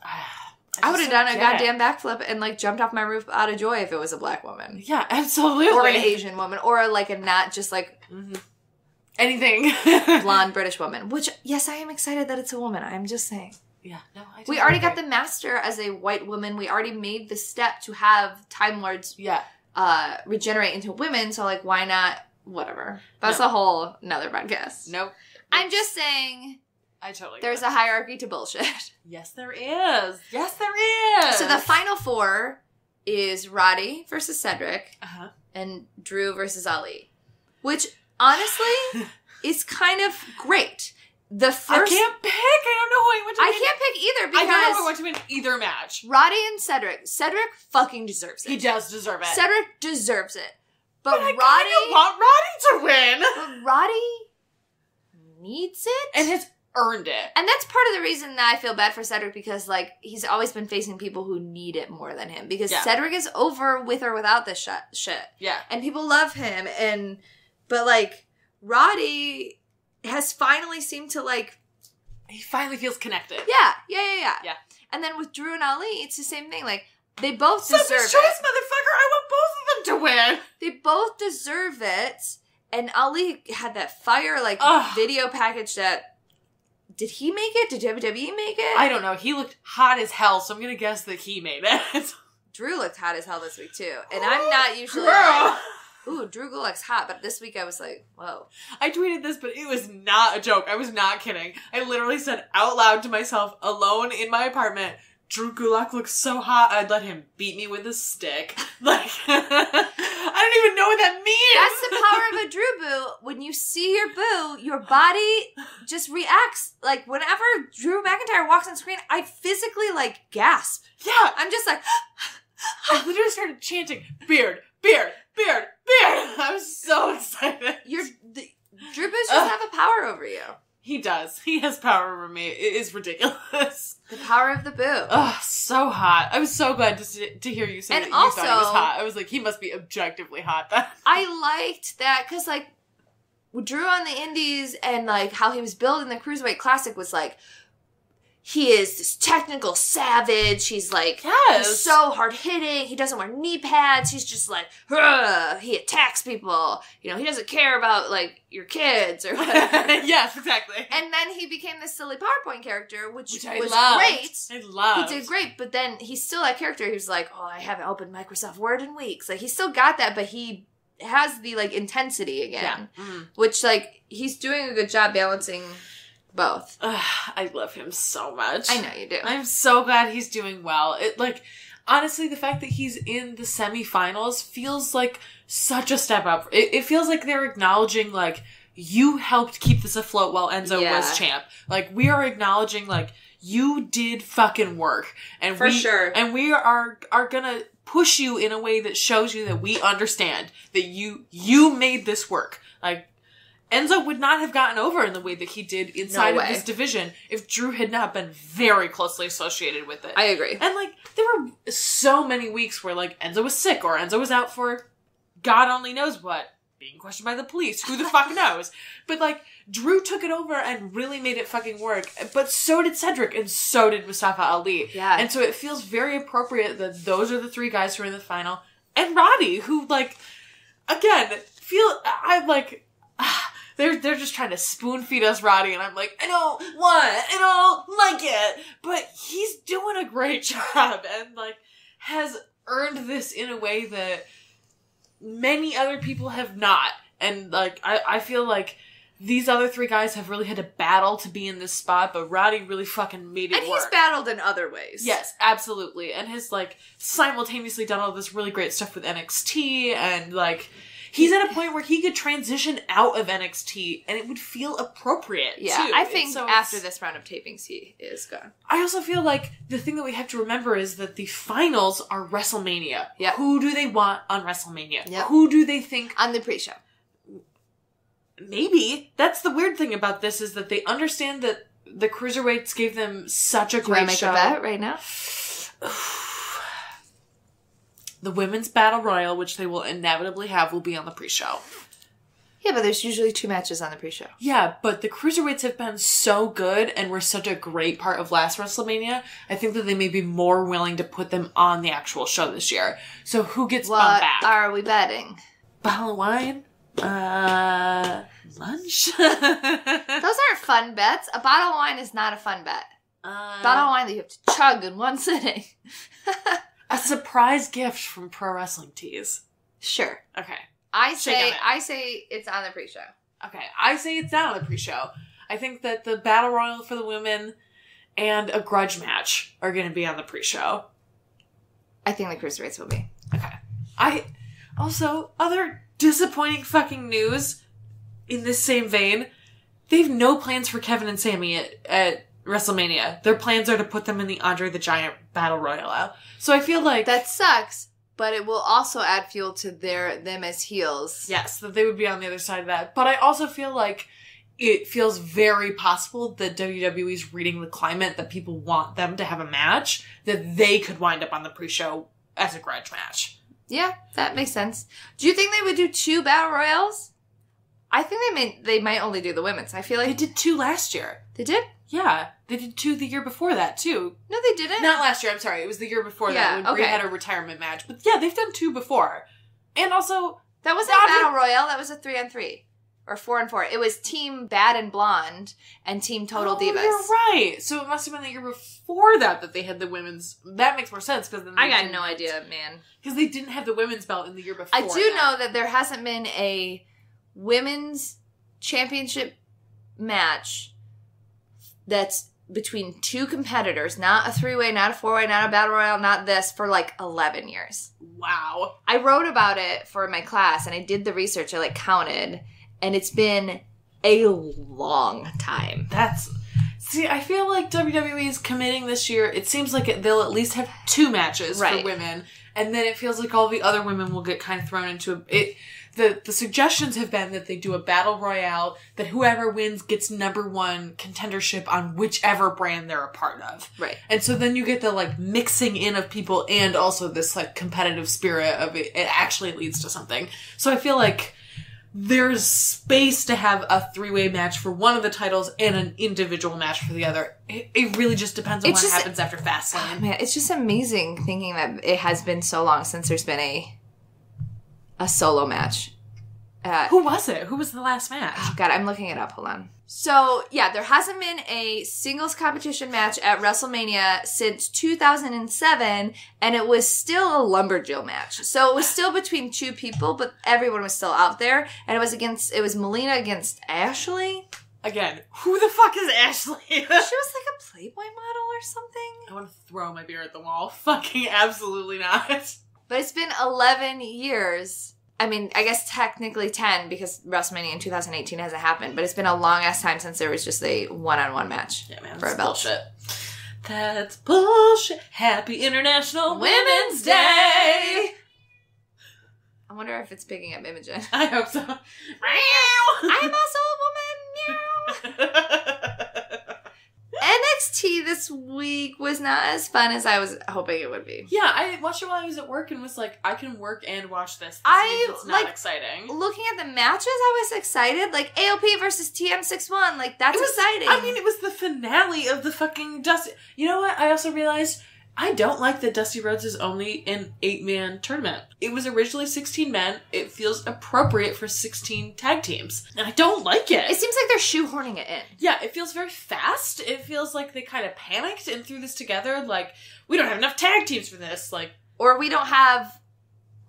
I would have done a goddamn backflip and, like, jumped off my roof out of joy if it was a black woman. Yeah, absolutely. Or an Asian woman. Or, like, a not just, like... anything. blonde British woman. Which, yes, I am excited that it's a woman. I'm just saying. Yeah. No, we already got the master as a white woman. We already made the step to have Time Lords regenerate into women. So, like, why not? Whatever. That's a whole another podcast. Nope. I'm just saying... I totally There's a hierarchy to bullshit. Yes, there is. Yes, there is. So the final four is Roddy versus Cedric and Drew versus Ali, which honestly is kind of great. The first I can't pick. I don't know who I want to win. I can't pick either because I don't know who I want to win either match. Roddy and Cedric. Cedric fucking deserves it. He does deserve it. Cedric deserves it. But I Roddy want Roddy to win. But Roddy needs it and has earned it. And that's part of the reason that I feel bad for Cedric, because, like, he's always been facing people who need it more than him. Because Cedric is over with or without this shit. Yeah. And people love him. But, like, Roddy has finally seemed to, like... He finally feels connected. Yeah. And then with Drew and Ali, it's the same thing. Like, they both deserve it. Choice, motherfucker! I want both of them to win! They both deserve it. And Ali had that fire, like, video package that... Did he make it? Did WWE make it? I don't know. He looked hot as hell, so I'm going to guess that he made it. Drew looked hot as hell this week, too. And I'm not usually... Like, ooh, Drew Gulak's hot. But this week I was like, whoa. I tweeted this, but it was not a joke. I was not kidding. I literally said out loud to myself, alone in my apartment, Drew Gulak looks so hot, I'd let him beat me with a stick. Like, I don't even know what that means. That's the power of a Drew boo. When you see your boo, your body just reacts. Like, whenever Drew McIntyre walks on screen, I physically, like, gasp. Yeah. I'm just like... I literally started chanting, beard, beard, beard, beard. I was so excited. Drew boos just have a power over you. He does. He has power over me. It is ridiculous. The power of the boo. Oh, so hot. I was so glad to hear you say that you thought he was hot. I was like, he must be objectively hot then. I liked that because, like, Drew on the Indies and, like, how he was building the Cruiserweight Classic was, like, he is this technical savage. He's like, he's so hard hitting. He doesn't wear knee pads. He's just like, he attacks people. You know, he doesn't care about like your kids or whatever. Yes, exactly. And then he became this silly PowerPoint character, which was great. I loved. He did great, but then he's still that character. He was like, oh, I haven't opened Microsoft Word in weeks. Like, he still got that, but he has the like intensity again, which like he's doing a good job balancing both. I love him so much. I know you do. I'm so glad he's doing well. It like, honestly, the fact that he's in the semifinals feels like such a step up. It feels like they're acknowledging like, you helped keep this afloat while Enzo was champ. Like, we are acknowledging like, you did fucking work. And And we are gonna push you in a way that shows you that we understand that you made this work. Like, Enzo would not have gotten over in the way that he did inside of this division if Drew had not been very closely associated with it. I agree. And, like, there were so many weeks where, like, Enzo was sick or Enzo was out for God only knows what. Being questioned by the police. Who the fuck knows? But, like, Drew took it over and really made it fucking work. But so did Cedric and so did Mustafa Ali. Yeah. And so it feels very appropriate that those are the three guys who are in the final. And Roddy, who, like, again, I'm like... They're just trying to spoon feed us Roddy, and I'm like, I don't like it, but he's doing a great job, and like has earned this in a way that many other people have not, and like I feel like these other three guys have really had to battle to be in this spot, but Roddy really fucking made it work. And he's battled in other ways. Yes, absolutely, and has like simultaneously done all this really great stuff with NXT, and like. He's at a point where he could transition out of NXT and it would feel appropriate, yeah, too. I think after this round of tapings, he is gone. I also feel like the thing that we have to remember is that the finals are WrestleMania. Yeah. Who do they want on WrestleMania? Yep. Who do they think... On the pre-show. Maybe. That's the weird thing about this is that they understand that the Cruiserweights gave them such a great show. Do you want to make a bet right now? The Women's Battle Royal, which they will inevitably have, will be on the pre-show. Yeah, but there's usually 2 matches on the pre-show. Yeah, but the Cruiserweights have been so good and were such a great part of last WrestleMania, I think that they may be more willing to put them on the actual show this year. So who gets bumped back? What are we betting? Bottle of wine? Lunch? Those aren't fun bets. A bottle of wine is not a fun bet. Bottle of wine that you have to chug in one sitting. A surprise gift from Pro Wrestling Tees. Sure. Okay. I say it's on the pre-show. Okay. I say it's not on the pre-show. I think that the Battle Royal for the women and a grudge match are going to be on the pre-show. I think the Cruiserweights will be. Okay. Other disappointing fucking news in this same vein, they have no plans for Kevin and Sami at WrestleMania. Their plans are to put them in the Andre the Giant Battle Royale. So I feel like... That sucks, but it will also add fuel to them as heels. Yes, that they would be on the other side of that. But I also feel like it feels very possible that WWE's reading the climate that people want them to have a match, that they could wind up on the pre-show as a grudge match. Yeah, that makes sense. Do you think they would do 2 Battle Royals? I think they might only do the women's. I feel like... They did 2 last year. They did? Yeah. They did 2 the year before that, too. No, they didn't. Not last year, I'm sorry. It was the year before that when Brie had a retirement match. But yeah, they've done 2 before. And also... That wasn't a Battle Royal. That was a 3-on-3. Or 4-4. It was Team Bad and Blonde and Team Total Divas. You're right. So it must have been the year before that they had the women's. That makes more sense because I got no idea, man. Because they didn't have the women's belt in the year before. I do know that there hasn't been a women's championship match that's between two competitors, not a 3-way, not a 4-way, not a battle royal, not this, for like 11 years. Wow. I wrote about it for my class and I did the research. I counted. And it's been a long time. See, I feel like WWE is committing this year. It seems like they'll at least have 2 matches for women. And then it feels like all the other women will get kind of thrown into it. The suggestions have been that they do a battle royale, that whoever wins gets number 1 contendership on whichever brand they're a part of. Right. And so then you get the mixing in of people and also this competitive spirit of it. It actually leads to something. So I feel like there's space to have a 3-way match for one of the titles and an individual match for the other. It really just depends on what happens after Fastlane. Oh man, it's just amazing thinking that it has been so long since there's been a solo match. Who was it? Who was the last match? Oh god, I'm looking it up. Hold on. So, yeah, there hasn't been a singles competition match at WrestleMania since 2007, and it was still a Lumberjill match. So it was still between 2 people, but everyone was still out there, and it was Melina against Ashley. Again, who the fuck is Ashley? She was like a Playboy model or something. I want to throw my beer at the wall. Fucking absolutely not. But it's been 11 years. I mean, I guess technically 10 because WrestleMania in 2018 hasn't happened, but it's been a long-ass time since there was just a one-on-one match for a belt. Bullshit. That's bullshit. Happy International Women's Day! I wonder if it's picking up Imogen. I hope so. I'm also a woman. Meow. NXT this week was not as fun as I was hoping it would be. Yeah, I watched it while I was at work and was like, I can work and watch this. It's not exciting. Looking at the matches, I was excited. AOP versus TM61. That's exciting. I mean, it was the finale of the fucking Dusty. You know what? I also realized I don't like that Dusty Rhodes is only an 8-man tournament. It was originally 16 men. It feels appropriate for 16 tag teams. And I don't like it. It seems like they're shoehorning it in. Yeah, it feels very fast. It feels like they kind of panicked and threw this together. We don't have enough tag teams for this. Or we don't have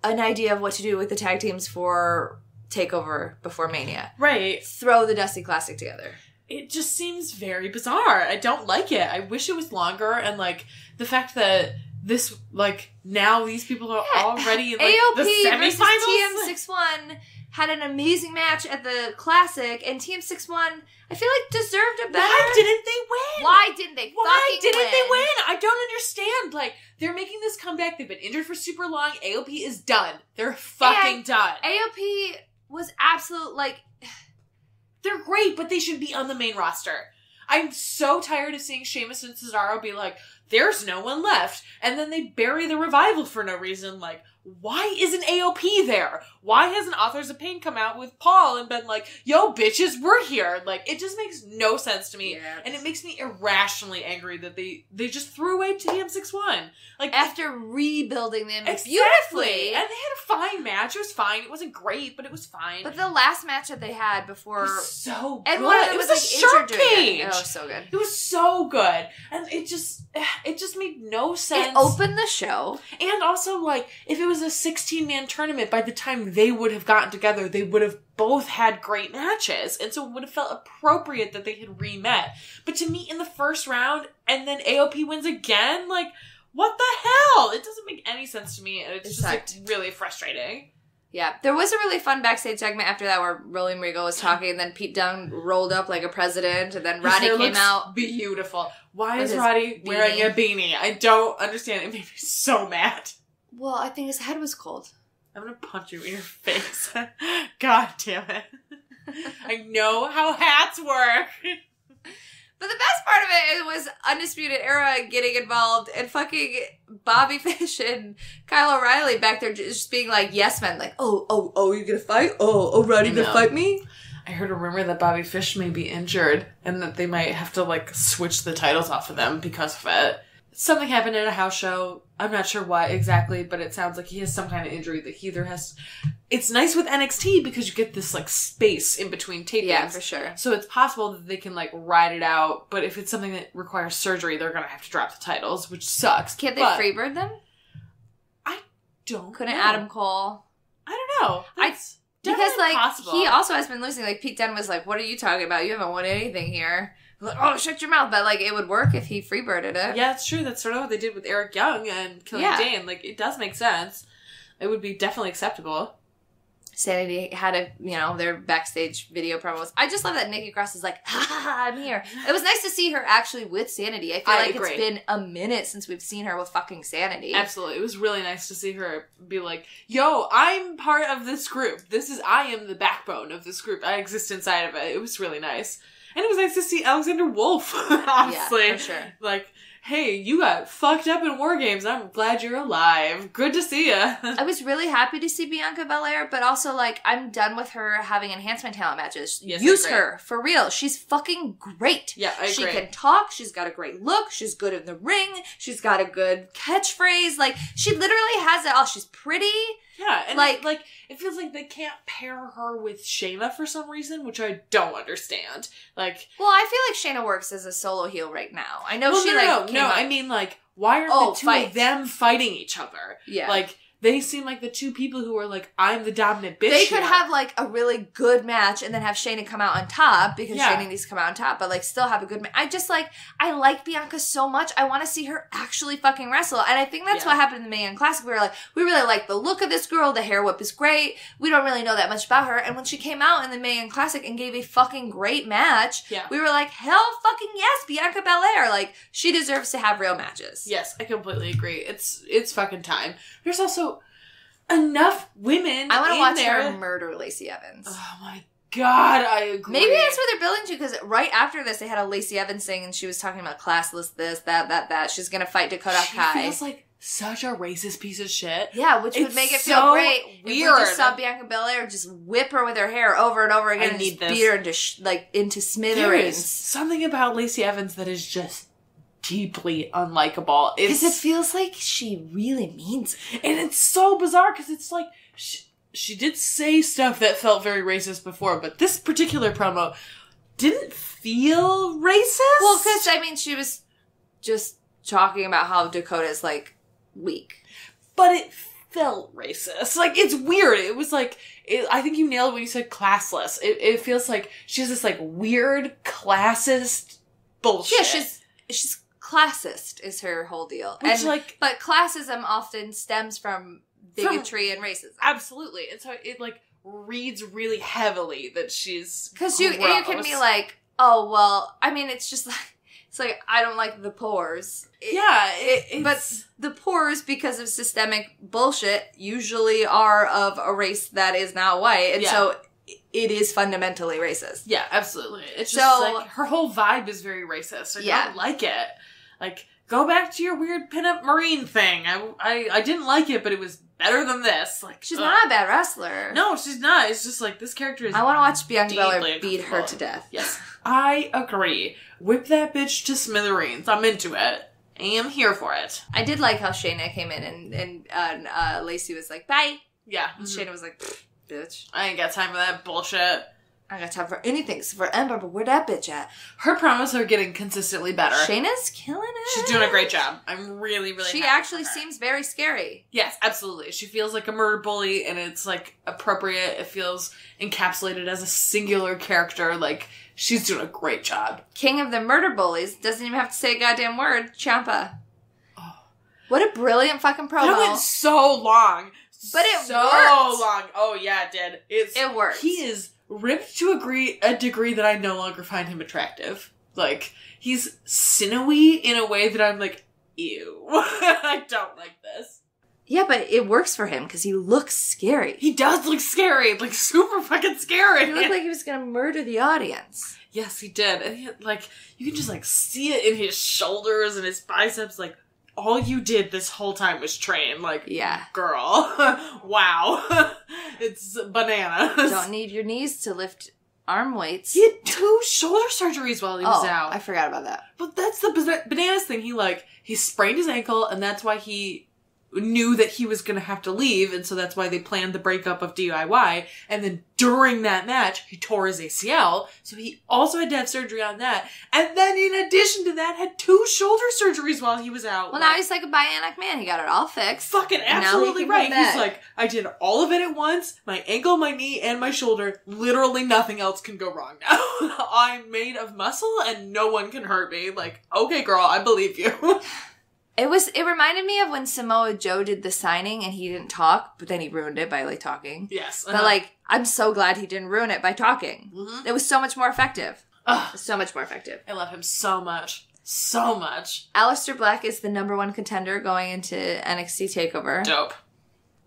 an idea of what to do with the tag teams for TakeOver before Mania. Right. Throw the Dusty Classic together. It just seems very bizarre. I don't like it. I wish it was longer and the fact that this now these people are already in AOP the semifinals. Versus TM61 had an amazing match at the Classic, and TM61 I feel deserved a better. Why didn't they win? Why didn't they? Why didn't they win? I don't understand. They're making this comeback. They've been injured for super long. AOP is done. They're fucking done. AOP was absolute They're great, but they should be on the main roster. I'm so tired of seeing Sheamus and Cesaro be like, there's no one left. And then they bury the Revival for no reason. Why isn't AOP there? Why hasn't Authors of Pain come out with Paul and been like, yo, bitches, we're here? It just makes no sense to me. Yeah. And it makes me irrationally angry that they just threw away TM61. After rebuilding them beautifully. And they had a fine match. It was fine. It wasn't great, but it was fine. But the last match that they had before... It was so good. And one of them was a shark cage. Oh, so good. It was so good. And it just made no sense. It opened the show. And also, if it was a 16-man tournament, by the time they would have gotten together, they would have both had great matches. And so it would have felt appropriate that they had re-met. But to meet in the first round and then AOP wins again, what the hell? It doesn't make any sense to me. And it's just really frustrating. Yeah. There was a really fun backstage segment after that where William Regal was talking and then Pete Dunne rolled up like a president and then Roddy came out. Beautiful. Why is Roddy wearing a beanie? I don't understand. It made me so mad. Well, I think his head was cold. I'm gonna punch you in your face. God damn it. I know how hats work. But the best part of it was Undisputed Era getting involved and fucking Bobby Fish and Kyle O'Reilly back there just being yes men. Oh, you gonna fight? Oh, Roddy gonna fight me? I heard a rumor that Bobby Fish may be injured and that they might have to switch the titles off of them because of it. something happened at a house show. I'm not sure what exactly, but it sounds like he has some kind of injury that he either has... It's nice with NXT because you get this, like, space in between tapings. Yeah, for sure. So it's possible that they can, like, ride it out, but if it's something that requires surgery, they're gonna have to drop the titles, which sucks. Can't they freebird them? I don't Couldn't know. Adam Cole? I don't know. That's because, like, possible. he also has been losing. Like, Pete Dunne was like, what are you talking about? You haven't won anything here. Like, oh, shut your mouth. But, like, it would work if he freebirded it. Yeah, it's true. That's sort of what they did with Eric Young and Killian Dane. Like, it does make sense. It would be definitely acceptable. Sanity had their backstage video promos. I just love that Nikki Cross is like, ha ha ha, I'm here. It was nice to see her actually with Sanity. I feel like agree. It's been a minute since we've seen her with fucking Sanity. Absolutely. It was really nice to see her be like, yo, I'm part of this group. I am the backbone of this group. I exist inside of it. It was really nice. And it was nice to see Alexander Wolf, honestly. Yeah, for sure. Like, hey, you got fucked up in War Games. I'm glad you're alive. Good to see ya. I was really happy to see Bianca Belair, but also, like, I'm done with her having enhancement talent matches. Yes, Use her, for real. She's fucking great. Yeah, I agree. She can talk. She's got a great look. She's good in the ring. She's got a good catchphrase. Like, she literally has it all. She's pretty. Yeah, and like, it feels like they can't pair her with Shayna for some reason, which I don't understand. Like, well, I feel like Shayna works as a solo heel right now. I know I mean, like, why aren't the two of them fighting each other? Yeah. Like, they seem like the two people who are like, I'm the dominant bitch. They could have, like, a really good match and then have Shayna come out on top because Shayna needs to come out on top, but, like, still have a good match. I like Bianca so much. I want to see her actually fucking wrestle. And I think that's what happened in the Mae Young Classic. We were like, we really like the look of this girl. The hair whip is great. We don't really know that much about her. And when she came out in the Mae Young Classic and gave a fucking great match, we were like, hell fucking yes, Bianca Belair. Like, she deserves to have real matches. Yes, I completely agree. It's fucking time. There's also enough women. I want to watch her murder Lacey Evans. Oh my god, I agree. Maybe that's what they're building to, because right after this, they had a Lacey Evans thing, and she was talking about classless this, that. She's gonna fight Dakota Kai. She feels like such a racist piece of shit. Yeah, which would make it feel great. Weird. If we just saw Bianca Belair just whip her with her hair over and over again and just beat her into smithereens. There is something about Lacey Evans that is just deeply unlikable. Because it feels like she really means it. And it's so bizarre because it's like, she did say stuff that felt very racist before, but this particular promo didn't feel racist. Well, because, I mean, she was just talking about how Dakota's, like, weak. But it felt racist. Like, it's weird. It was like, I think you nailed it when you said classless. It feels like she has this, like, weird classist bullshit. Yeah, she's classist is her whole deal. Which, but classism often stems from bigotry and racism. Absolutely. And so it, like, reads really heavily that she's because you can be like, oh, well, I mean, it's just like, it's like, I don't like the pores. But the pores, because of systemic bullshit, usually are of a race that is not white. And so it is fundamentally racist. Yeah, absolutely. It's just like, her whole vibe is very racist. I don't like it. Like, go back to your weird pinup Marine thing. I didn't like it, but it was better than this. Like, she's not a bad wrestler. No, she's not. It's just like, this character is I want to watch Bianca Belair beat her to death. Yes. I agree. Whip that bitch to smithereens. I'm into it. I am here for it. I did like how Shayna came in and Lacey was like, bye. Yeah. And Shayna was like, bitch. I ain't got time for that bullshit. I ain't got time for anything except for Ember, but where that bitch at? Her promos are getting consistently better. Shayna's killing it. She's doing a great job. I'm really, really She happy actually for her. seems very scary. Yes, absolutely. She feels like a murder bully, and it's, like, appropriate. It feels encapsulated as a singular character. Like, she's doing a great job. King of the murder bullies. Doesn't even have to say a goddamn word. Ciampa. Oh. What a brilliant fucking promo. That went so long. But it so worked. long. Oh, yeah, it did. It worked. He is ripped to a degree that I no longer find him attractive. Like, he's sinewy in a way that I'm like, ew. I don't like this. Yeah, but it works for him because he looks scary. He does look scary. Like, super fucking scary. He looked like he was going to murder the audience. Yes, he did. And he, like, you can just, like, see it in his shoulders and his biceps. Like, all you did this whole time was train. Like, yeah, girl. Wow. It's bananas. Don't need your knees to lift arm weights. He had 2 shoulder surgeries while he was out. I forgot about that. But that's the bananas thing. He sprained his ankle, and that's why he knew that he was going to have to leave, and so that's why they planned the breakup of DIY. And then during that match, he tore his ACL, so he also had to have surgery on that. And then in addition to that, had 2 shoulder surgeries while he was out. Well, now he's like a bionic man. He got it all fixed. Fucking absolutely right. He's like, I did all of it at once. My ankle, my knee, and my shoulder. Literally nothing else can go wrong now. I'm made of muscle, and no one can hurt me. Like, okay, girl, I believe you. It reminded me of when Samoa Joe did the signing and he didn't talk, but then he ruined it by like talking. Yes. But like, I'm so glad he didn't ruin it by talking. Mm-hmm. It was so much more effective. So much more effective. I love him so much. So much. Aleister Black is the #1 contender going into NXT TakeOver. Dope.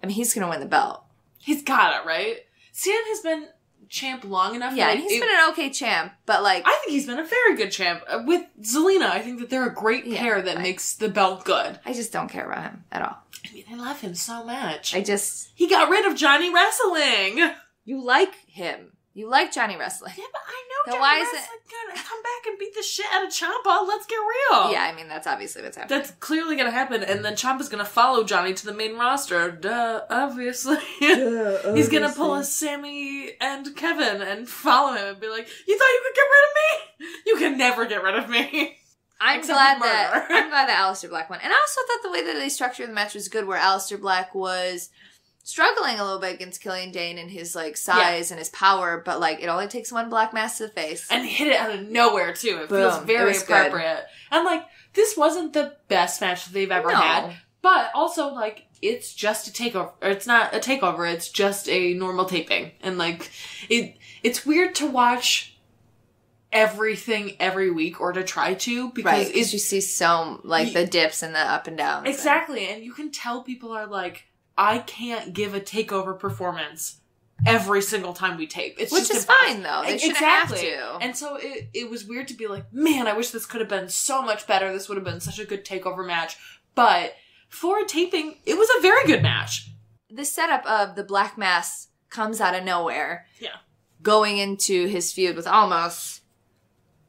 I mean, he's going to win the belt. He's got it, right? Cien has been champ long enough. Yeah, and he's been an okay champ, but like... I think he's been a very good champ. With Zelina, I think that they're a great pair that makes the belt good. I just don't care about him at all. I mean, I love him so much. He got rid of Johnny Wrestling! You like him. You like Johnny Wrestling. Yeah, but I know Johnny Wrestling gonna come back and beat the shit out of Ciampa. Let's get real. Yeah, I mean, that's obviously what's happening. That's clearly gonna happen, and then Ciampa's gonna follow Johnny to the main roster. Obviously. He's gonna pull a Sammy and Kevin and follow him and be like, you thought you could get rid of me? You can never get rid of me. I'm glad that Aleister Black won. And I also thought the way that they structured the match was good, where Aleister Black was struggling a little bit against Killian Dane and his like size and his power, but like it only takes one black mass to the face. And hit it out of nowhere too. It feels very appropriate. Good. And like, this wasn't the best match that they've ever had, but also like, it's just a takeover. Or it's not a takeover, it's just a normal taping. And like, it's weird to watch everything every week, or to try to, because you see so like the dips and the up and downs. Exactly. And you can tell people are like, I can't give a takeover performance every single time we tape. It's Which just is fine, though. They shouldn't have to. And so it was weird to be like, man, I wish this could have been so much better. This would have been such a good takeover match. But for a taping, it was a very good match. The setup of the Black Mass comes out of nowhere. Yeah. Going into his feud with Almas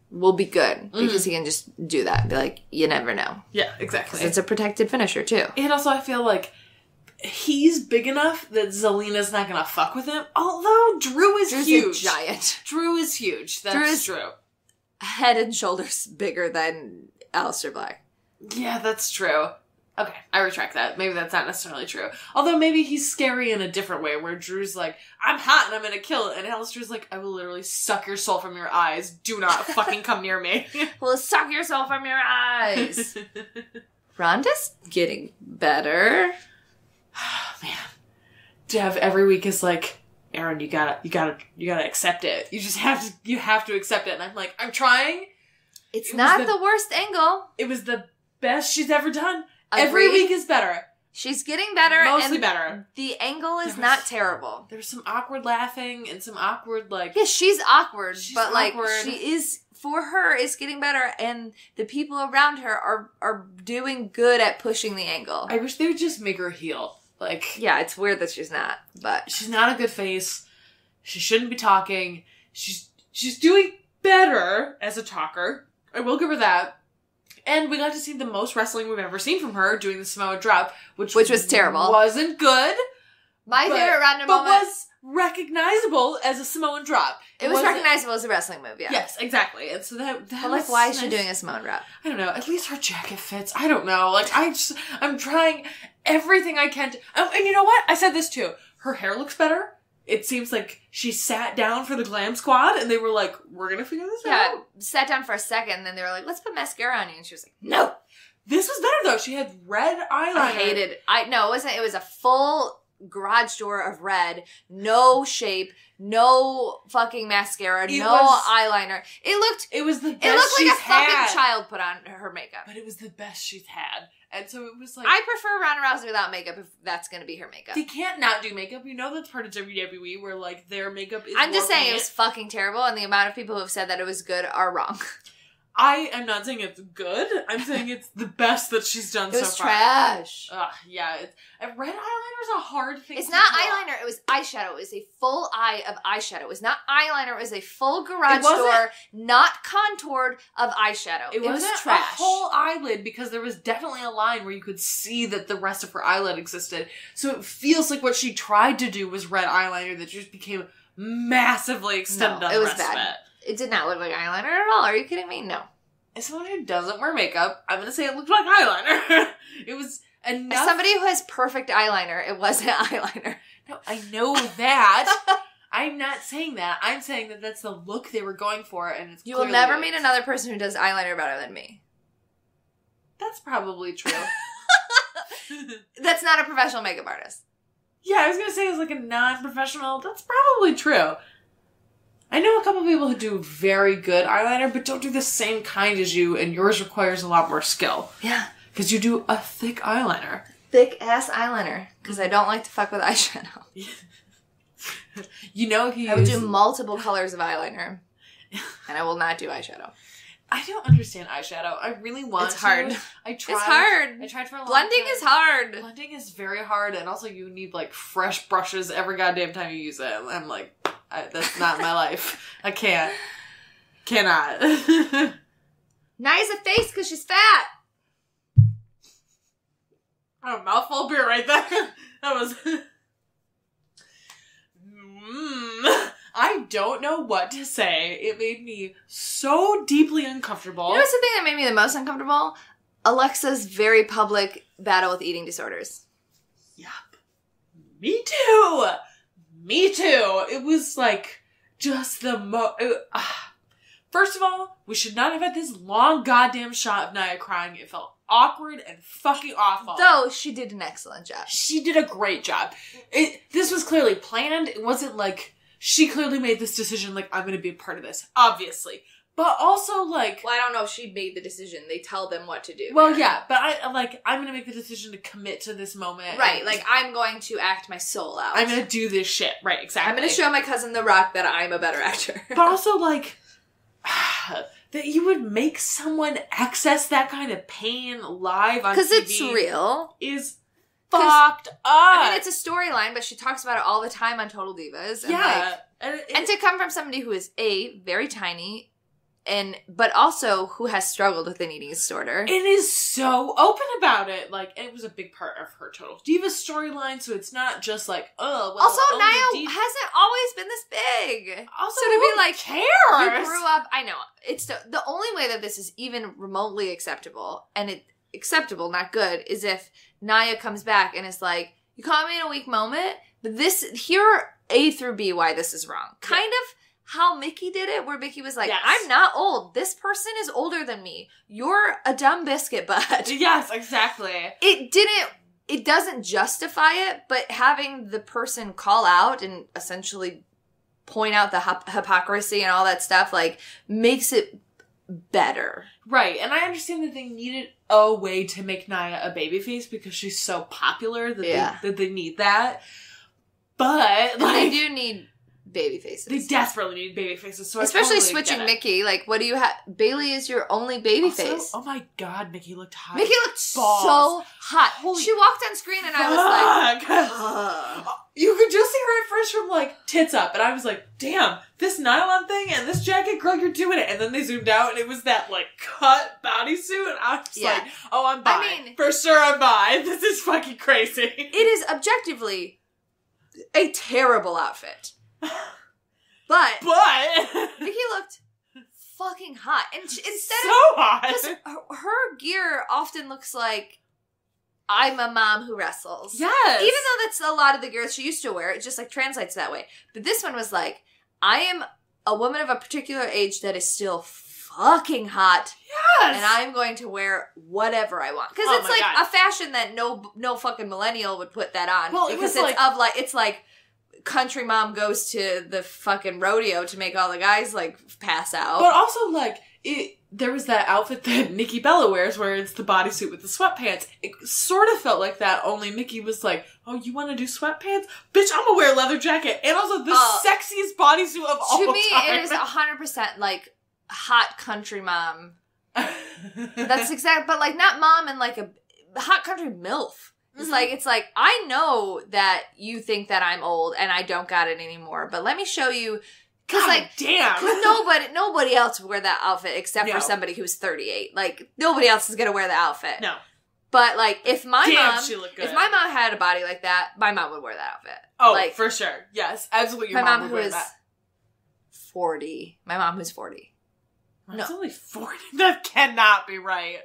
will be good, because he can just do that. Be like, you never know. Yeah, exactly. It's a protected finisher, too. And also, I feel like he's big enough that Zelina's not gonna fuck with him. Although Drew's huge. A giant. Drew is huge. That's true. Head and shoulders bigger than Aleister Black. Yeah, that's true. Okay, I retract that. Maybe that's not necessarily true. Although maybe he's scary in a different way, where Drew's like, I'm hot and I'm gonna kill it. And Aleister's like, I will literally suck your soul from your eyes. Do not fucking come near me. Well, suck your soul from your eyes. Ronda's getting better. Man, Dev every week is like, Erin, you gotta accept it. You have to accept it. And I'm like, I'm trying. It's not the worst angle. It was the best she's ever done. Every week is better. She's getting better. Mostly better. The angle is not terrible. There's some awkward laughing and some awkward like. Yeah, she's awkward, but like she is. For her, it's getting better, and the people around her are doing good at pushing the angle. I wish they would just make her heel. Like, yeah, it's weird that she's not, but she's not a good face. She shouldn't be talking. She's doing better as a talker. I will give her that. And we got to see the most wrestling we've ever seen from her doing the Samoa drop, which was terrible. Wasn't good. My favorite random moment was recognizable as a Samoan drop. It was recognizable as a wrestling move, yeah. Yes, exactly. And so that but like, why is she doing a Samoan drop? I don't know. At least her jacket fits. I don't know. Like, I'm trying everything I can to... and you know what? I said this too. Her hair looks better. It seems like she sat down for the glam squad, and they were like, we're gonna figure this out. Yeah, sat down for a second, and then they were like, let's put mascara on you. And she was like, no. This was better, though. She had red eyeliner. I hated... No, it wasn't. It was a full garage door of red, no shape, no fucking mascara, eyeliner. It was the best. It looked like a fucking child put on her makeup. But it was the best she's had. And so it was like, I prefer Ronda Rousey without makeup if that's going to be her makeup. They can't not do makeup. You know that's part of WWE where like their makeup is I'm just saying it was fucking terrible, and the amount of people who have said that it was good are wrong. I am not saying it's good. I'm saying it's the best that she's done so far. It was trash. Yeah. Red eyeliner is a hard thing It's to not draw. eyeliner. It was eyeshadow. It was a full eye of eyeshadow. It was not eyeliner. It was a full garage door, not contoured of eyeshadow. It was trash. A whole eyelid because there was definitely a line where you could see that the rest of her eyelid existed. So it feels like what she tried to do was red eyeliner that just became massively extended on the rest of it. It did not look like eyeliner at all. Are you kidding me? No. As someone who doesn't wear makeup, I'm going to say it looked like eyeliner. It was enough. As somebody who has perfect eyeliner, it wasn't eyeliner. No, I know that. I'm not saying that. I'm saying that that's the look they were going for, and it's You will never meet another person who does eyeliner better than me. That's probably true. That's not a professional makeup artist. Yeah, I was going to say as like a non-professional, that's probably true. I know a couple people who do very good eyeliner, but don't do the same kind as you, and yours requires a lot more skill. Yeah. Because you do a thick eyeliner. Thick-ass eyeliner. Because I don't like to fuck with eyeshadow. You know if you I would do multiple colors of eyeliner. And I will not do eyeshadow. I don't understand eyeshadow. I really want to. It's hard. I tried. It's hard. I tried for a long Blending time. is hard. Blending is very hard, and also you need like fresh brushes every goddamn time you use it. I'm like, that's not my life. I can't. Cannot. Naya's a face because she's fat. Oh, mouthful of beer right there. That was... I don't know what to say. It made me so deeply uncomfortable. You know what's the thing that made me the most uncomfortable? Alexa's very public battle with eating disorders. Yep. Me too. Me too. It was like just the First of all, we should not have had this long goddamn shot of Naya crying. It felt awkward and fucking awful. Though she did an excellent job. She did a great job. This was clearly planned. It wasn't like she clearly made this decision like, I'm going to be a part of this. Obviously. But also like... Well, I don't know if she made the decision. They tell them what to do. Well, yeah. But I'm going to make the decision to commit to this moment. Right. Like, I'm going to act my soul out. I'm going to do this shit. Right, exactly. I'm going to show my cousin The Rock that I'm a better actor. But also like... that you would make someone access that kind of pain live on TV. Because it's real. Is fucked up. I mean, it's a storyline, but she talks about it all the time on Total Divas. And yeah. And to come from somebody who is very tiny, but also who has struggled with an eating disorder. It is so open about it. Like, and it was a big part of her Total Divas storyline, so it's not just like, oh, well. Also, Naya hasn't always been this big. Also, so to be like, cares? You grew up, I know. It's the only way that this is even remotely acceptable, and acceptable, not good, is if Naya comes back and is like, you caught me in a weak moment, but here are A through B why this is wrong. Kind of how Mickie did it, where Mickie was like, yes. I'm not old. This person is older than me. You're a dumb biscuit butt. Yes, exactly. It doesn't justify it, but having the person call out and essentially point out the hypocrisy and all that stuff, like, makes it better. Right, and I understand that they needed a way to make Naya a babyface because she's so popular that they need that. But, like... They do need baby faces. They desperately need baby faces. So especially I totally switching Mickie. Like, what do you have? Bailey is your only baby also, face. Oh my god, Mickie looked hot. Mickie looked so hot. She walked on screen and I was like, you could just see her at first from like tits up, and I was like, damn, this nylon thing and this jacket, girl, you're doing it. And then they zoomed out and it was that like cut bodysuit, and I was like, oh, I'm bi. I mean, for sure I'm bi. This is fucking crazy. It is objectively a terrible outfit. But Mickie looked fucking hot, and instead so hot, because her gear often looks like I'm a mom who wrestles. Yes, even though that's a lot of the gear she used to wear, it just like translates that way. But this one was like, I am a woman of a particular age that is still fucking hot. Yes, and I'm going to wear whatever I want because it's like a fashion that no fucking millennial would put that on. Well, because it's like. Country mom goes to the fucking rodeo to make all the guys like pass out. But also like there was that outfit that Nikki Bella wears where it's the bodysuit with the sweatpants. It sort of felt like that, only Mickie was like, oh, you want to do sweatpants? Bitch, I'm gonna wear a leather jacket and also the sexiest bodysuit of all time. To me, it is 100% like hot country mom That's exact, but like not mom and like a hot country MILF. It's like, I know that you think that I'm old and I don't got it anymore, but let me show you. Cause damn. Cause nobody else would wear that outfit except for somebody who's 38. Like, nobody else is gonna wear the outfit. No. But like, if my mom had a body like that, my mom would wear that outfit. Oh, like, for sure. Yes, absolutely. My mom would who wear is that. 40. My mom who's 40. That's only 40. That cannot be right.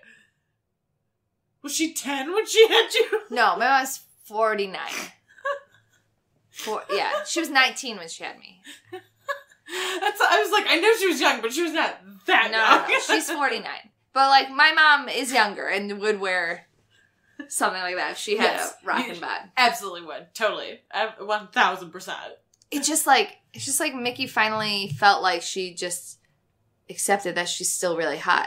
Was she 10 when she had you? No, my mom's 49. Yeah, she was 19 when she had me. I was like, I know she was young, but she was not that young. No, she's 49. But like, my mom is younger and would wear something like that if she had a rockin' bod. Absolutely would. Totally. 1000%. It's just like Mickie finally felt like she just accepted that she's still really hot.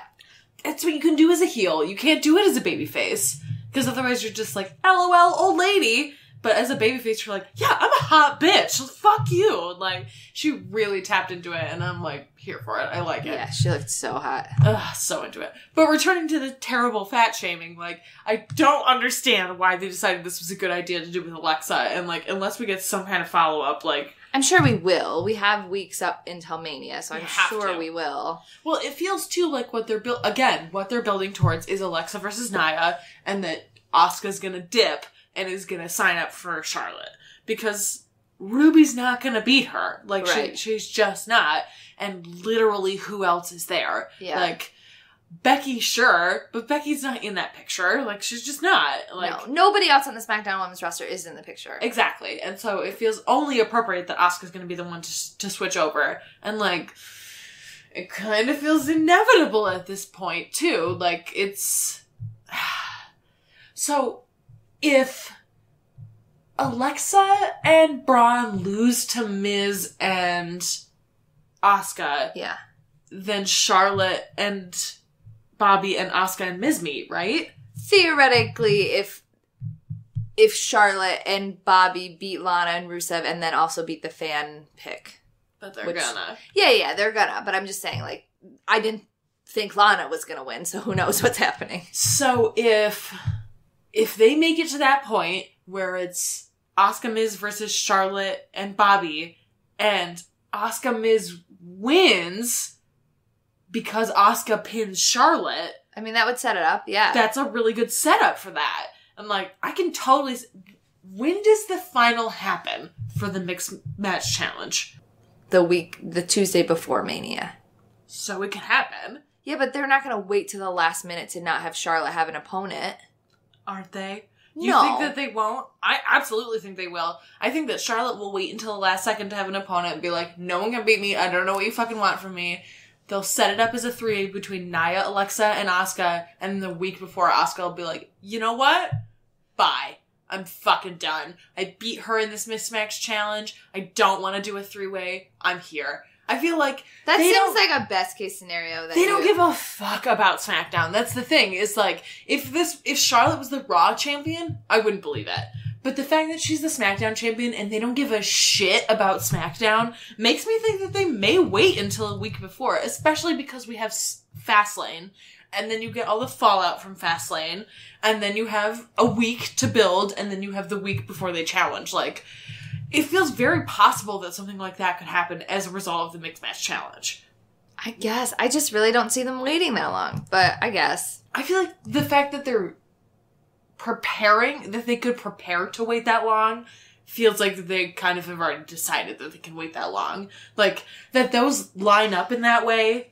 That's what you can do as a heel. You can't do it as a babyface. Because otherwise you're just like, LOL, old lady. But as a babyface, you're like, yeah, I'm a hot bitch. Fuck you. Like, she really tapped into it, and I'm like, here for it. I like it. Yeah, she looked so hot. Ugh, so into it. But returning to the terrible fat shaming, like, I don't understand why they decided this was a good idea to do with Alexa. And, like, unless we get some kind of follow-up, like... I'm sure we will. We have weeks up until Mania, so I'm sure we will. Well, it feels, too, like what they're building towards is Alexa versus Nia, and that Asuka's gonna dip and is gonna sign up for Charlotte. Because Ruby's not gonna beat her. Like, she's just not. And literally, who else is there? Yeah. Like, Becky, sure, but Becky's not in that picture. Like, she's just not. Like, no, nobody else on the SmackDown Women's roster is in the picture. Exactly. And so it feels only appropriate that Asuka's gonna be the one to switch over. And, like, it kind of feels inevitable at this point, too. Like, it's... So... If Alexa and Braun lose to Miz and Asuka, then Charlotte and Bobby and Asuka and Miz meet, right? Theoretically, if Charlotte and Bobby beat Lana and Rusev and then also beat the fan pick. But they're gonna. Yeah, they're gonna. But I'm just saying, like, I didn't think Lana was gonna win, so who knows what's happening. So if they make it to that point where it's Asuka Miz versus Charlotte and Bobby, and Asuka Miz wins because Asuka pins Charlotte. I mean, that would set it up, yeah. That's a really good setup for that. And like, I can totally... When does the final happen for the Mixed Match Challenge? The Tuesday before Mania. So it can happen. Yeah, but they're not going to wait till the last minute to not have Charlotte have an opponent. Aren't they? You think that they won't? I absolutely think they will. I think that Charlotte will wait until the last second to have an opponent and be like, no one can beat me. I don't know what you fucking want from me. They'll set it up as a 3 between Nia, Alexa, and Asuka. And the week before, Asuka will be like, you know what? Bye. I'm fucking done. I beat her in this mismatch challenge. I don't want to do a 3-way. I'm here. I feel like that seems like a best case scenario. They don't give a fuck about SmackDown. That's the thing. Is like if Charlotte was the Raw champion, I wouldn't believe it. But the fact that she's the SmackDown champion and they don't give a shit about SmackDown makes me think that they may wait until a week before, especially because we have Fastlane, and then you get all the fallout from Fastlane, and then you have a week to build, and then you have the week before they challenge. Like, it feels very possible that something like that could happen as a result of the Mixed Match Challenge. I guess. I just really don't see them waiting that long, but I guess. I feel like the fact that they're preparing, that they could prepare to wait that long, feels like they kind of have already decided that they can wait that long. Like, that those line up in that way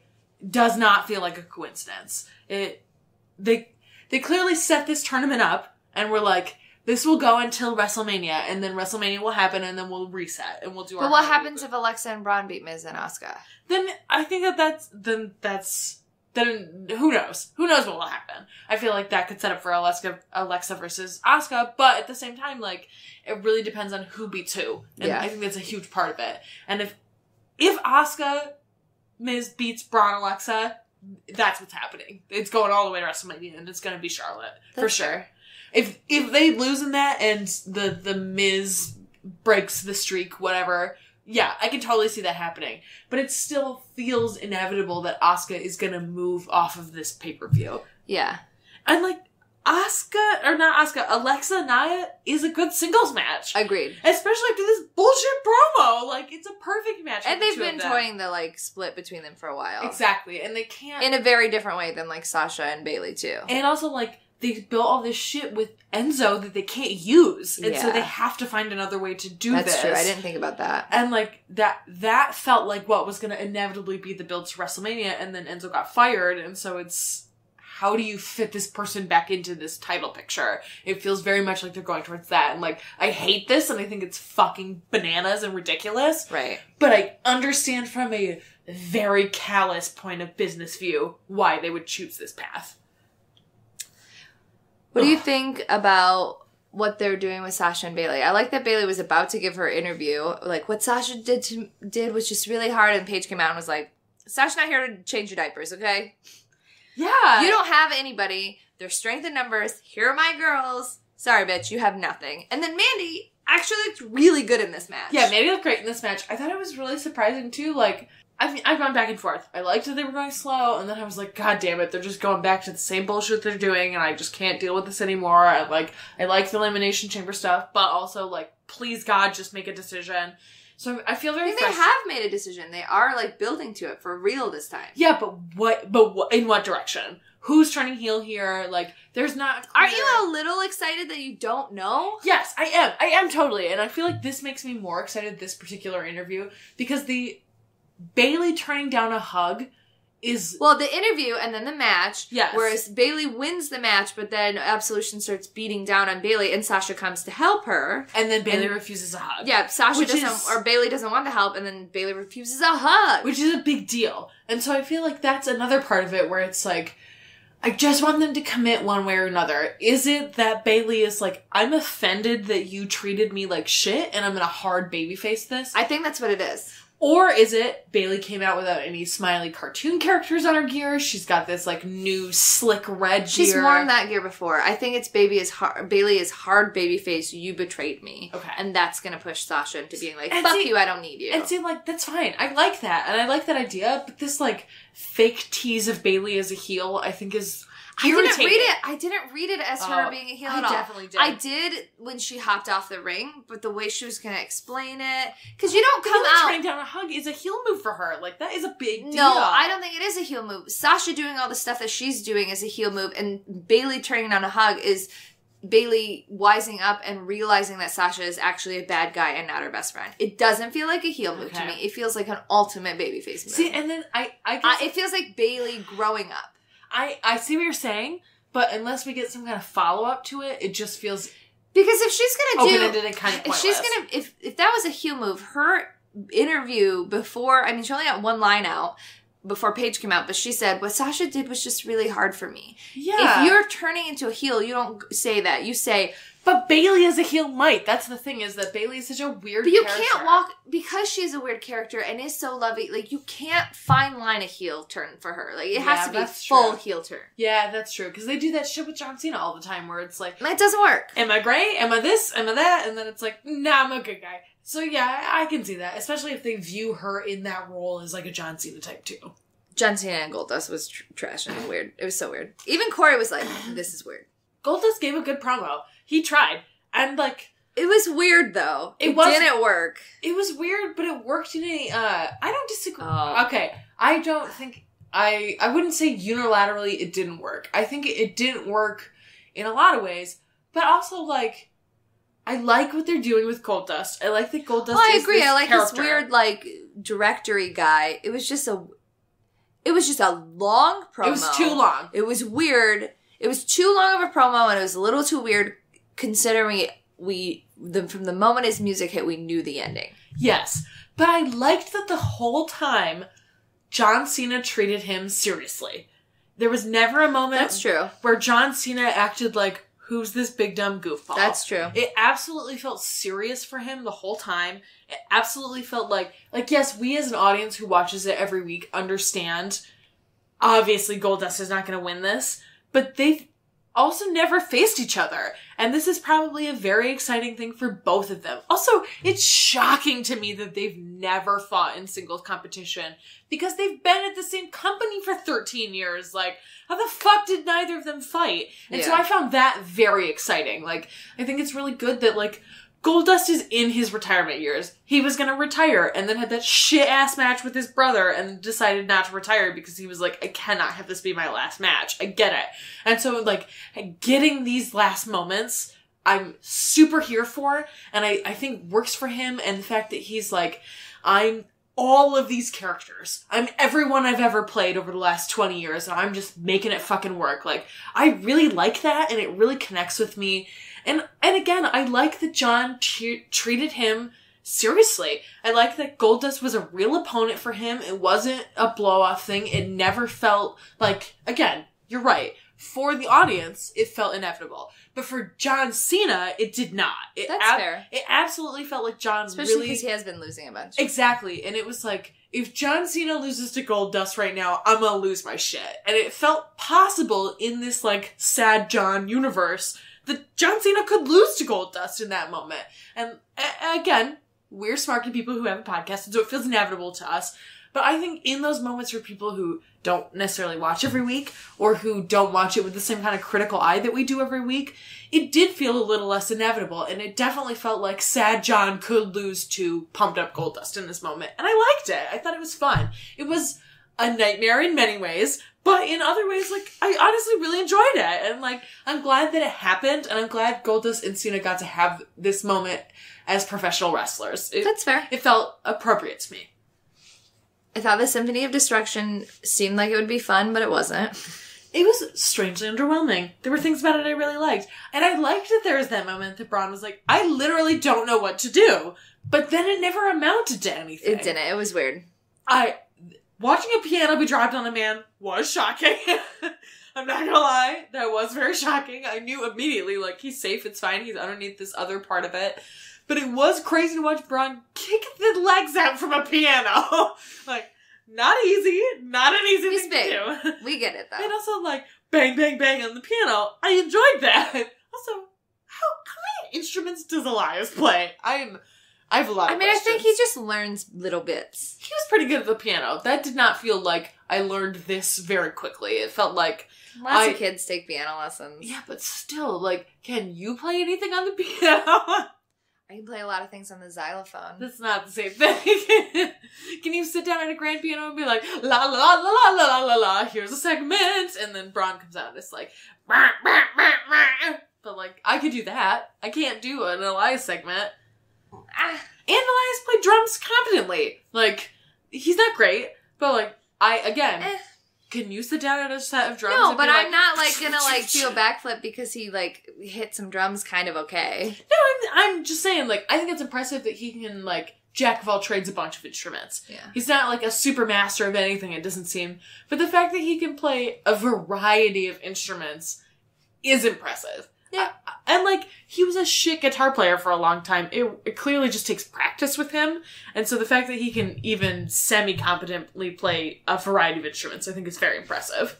does not feel like a coincidence. They clearly set this tournament up and were like, this will go until WrestleMania, and then WrestleMania will happen, and then we'll reset, and we'll do our... But what happens if Alexa and Braun beat Miz and Asuka? Then I think then who knows? Who knows what will happen? I feel like that could set up for Alexa versus Asuka, but at the same time, like, it really depends on who beats who. And I think that's a huge part of it. And if Asuka Miz beats Braun Alexa, that's what's happening. It's going all the way to WrestleMania, and it's going to be Charlotte. For sure. If they lose in that and the Miz breaks the streak, whatever, Yeah, I can totally see that happening. But it still feels inevitable that Asuka is going to move off of this pay-per-view. Yeah. And, like, Alexa Nia is a good singles match. Agreed. Especially after this bullshit promo. Like, it's a perfect match. And they've been toying the, like, split between them for a while. Exactly. And they can't... In a very different way than, like, Sasha and Bayley, too. And also, like, they built all this shit with Enzo that they can't use. And so they have to find another way to do this. That's true. I didn't think about that. And, like, that felt like what was going to inevitably be the build to WrestleMania, and then Enzo got fired, and so it's... How do you fit this person back into this title picture? It feels very much like they're going towards that. And, like, I hate this, and I think it's fucking bananas and ridiculous. Right. But I understand from a very callous point of business view why they would choose this path. What do you think about what they're doing with Sasha and Bayley? I like that Bayley was about to give her interview. Like, what Sasha did was just really hard, and Paige came out and was like, Sasha's not here to change your diapers, okay? Yeah. You don't have anybody. There's strength in numbers. Here are my girls. Sorry, bitch, you have nothing. And then Mandy actually looked really good in this match. Yeah, Mandy looked great in this match. I thought it was really surprising, too. Like, I've gone back and forth. I liked that they were going slow, and then I was like, God damn it, they're just going back to the same bullshit they're doing, and I just can't deal with this anymore. I like the Elimination Chamber stuff, but also, like, please, God, just make a decision. So I feel very I think they have made a decision. They are, like, building to it for real this time. Yeah, but what, in what direction? Who's turning heel here? Like, there's not... Aren't you a little excited that you don't know? Yes, I am. I am totally. And I feel like this makes me more excited, this particular interview, because the Bayley turning down a hug is... Well, the interview and then the match. Yes. Whereas Bayley wins the match, but then Absolution starts beating down on Bayley, and Sasha comes to help her. And then Bayley refuses a hug. Yeah, Bayley doesn't want the help, and then Bayley refuses a hug. Which is a big deal. And so I feel like that's another part of it where it's like, I just want them to commit one way or another. Is it that Bayley is like, I'm offended that you treated me like shit, and I'm gonna hard babyface this? I think that's what it is. Or is it Bayley came out without any smiley cartoon characters on her gear? She's got this, like, new slick red gear. She's worn that gear before. I think it's Bayley is hard babyface, you betrayed me. Okay. And that's gonna push Sasha into being like, fuck you, I don't need you. And see, like, that's fine. I like that. And I like that idea. But this, like, fake tease of Bayley as a heel, I think is... irritating. I didn't read it as her being a heel at all. I definitely did. I did when she hopped off the ring, but the way she was going to explain it... Because you don't come Bayley out... turning down a hug is a heel move for her. Like, that is a big deal. No, I don't think it is a heel move. Sasha doing all the stuff that she's doing is a heel move, and Bayley turning down a hug is Bayley wising up and realizing that Sasha is actually a bad guy and not her best friend. It doesn't feel like a heel move to me. It feels like an ultimate babyface move. See, and then I guess... it feels like Bayley growing up. I see what you're saying, but unless we get some kind of follow-up to it, it just feels... Because if she's going to do... open-ended and kind of pointless. If she's going to... If that was a heel move, her interview before... I mean, she only got one line out before Paige came out, but she said, what Sasha did was just really hard for me. Yeah. If you're turning into a heel, you don't say that. You say... But Bayley as a heel might. That's the thing, is that Bayley is such a weird But you character. can't walk... Because she's a weird character and is so lovey, like, you can't fine line a heel turn for her. Like, it has to be full heel turn. Yeah, that's true. Because they do that shit with John Cena all the time, where it's like... It doesn't work. Am I gray? Am I this? Am I that? And then it's like, nah, I'm a good guy. So yeah, I can see that. Especially if they view her in that role as like a John Cena type too. John Cena and Goldust was trash and weird. It was so weird. Even Corey was like, this is weird. Goldust gave a good promo. He tried. And like... It was weird though. It didn't work. It was weird, but it worked in a... I don't disagree. Oh. Okay. I don't think... I wouldn't say unilaterally it didn't work. I think it didn't work in a lot of ways. But also like... I like what they're doing with Goldust. I like that Goldust is I agree. This I like character. this weird like directory guy. It was just a long promo. It was too long. It was weird. It was too long of a promo, and it was a little too weird considering from the moment his music hit, we knew the ending. Yes. But I liked that the whole time John Cena treated him seriously. There was never a moment That's true. where John Cena acted like, who's this big dumb goofball? That's true. It absolutely felt serious for him the whole time. It absolutely felt like yes, we as an audience who watches it every week understand, obviously Goldust is not going to win this, but they've also never faced each other. And this is probably a very exciting thing for both of them. Also, it's shocking to me that they've never fought in singles competition because they've been at the same company for 13 years. Like, how the fuck did neither of them fight? And so I found that very exciting. Like, I think it's really good that, like, Goldust is in his retirement years. He was going to retire and then had that shit-ass match with his brother and decided not to retire because he was like, I cannot have this be my last match. I get it. And so, like, getting these last moments, I'm super here for, and I think works for him, and the fact that he's like, I'm all of these characters. I'm everyone I've ever played over the last 20 years, and I'm just making it fucking work. Like, I really like that, and it really connects with me. And again, I like that John treated him seriously. I like that Goldust was a real opponent for him. It wasn't a blow-off thing. It never felt like, again, you're right. For the audience, it felt inevitable. But for John Cena, it did not. That's fair. It absolutely felt like John Especially because he has been losing a bunch. Exactly. And it was like, if John Cena loses to Goldust right now, I'm gonna lose my shit. And it felt possible in this, like, sad John universe that John Cena could lose to Goldust in that moment. And again, we're smart people who have a podcast, and so it feels inevitable to us. But I think in those moments for people who don't necessarily watch every week, or who don't watch it with the same kind of critical eye that we do every week, it did feel a little less inevitable. And it definitely felt like sad John could lose to pumped up Goldust in this moment. And I liked it. I thought it was fun. It was a nightmare in many ways, but in other ways, like, I honestly really enjoyed it. And, like, I'm glad that it happened, and I'm glad Goldust and Cena got to have this moment as professional wrestlers. That's fair. It felt appropriate to me. I thought the Symphony of Destruction seemed like it would be fun, but it wasn't. It was strangely underwhelming. There were things about it I really liked. And I liked that there was that moment that Braun was like, I literally don't know what to do. But then it never amounted to anything. It didn't. It was weird. Watching a piano be dropped on a man was shocking. I'm not gonna lie. That was very shocking. I knew immediately, like, he's safe, it's fine, he's underneath this other part of it. But it was crazy to watch Braun kick the legs out from a piano. Like, not easy. Not an easy he's thing big. to do. We get it, though. And also, like, bang, bang, bang on the piano. I enjoyed that. Also, how many instruments does Elias play? I have a lot of questions. I think he just learns little bits. He was pretty good at the piano. That did not feel like I learned this very quickly. It felt like... Lots of kids take piano lessons. Yeah, but still, like, can you play anything on the piano? I can play a lot of things on the xylophone. That's not the same thing. Can you sit down at a grand piano and be like, la la la la la la la, here's a segment, and then Braun comes out and it's like, bah, bah, bah, bah. But, like, I could do that. I can't do an Elias segment. And Elias played drums competently. Like, he's not great, but, like, can you sit down at a set of drums? No, and but be I'm like, not, like, gonna, like, do a backflip because he, like, hit some drums kind of okay. No, I'm just saying, like, I think it's impressive that he can, like, jack of all trades a bunch of instruments. Yeah. He's not, like, a super master of anything, it doesn't seem. But the fact that he can play a variety of instruments is impressive. Yeah. And, like, he was a shit guitar player for a long time. It clearly just takes practice with him. And so the fact that he can even semi-competently play a variety of instruments, I think is very impressive.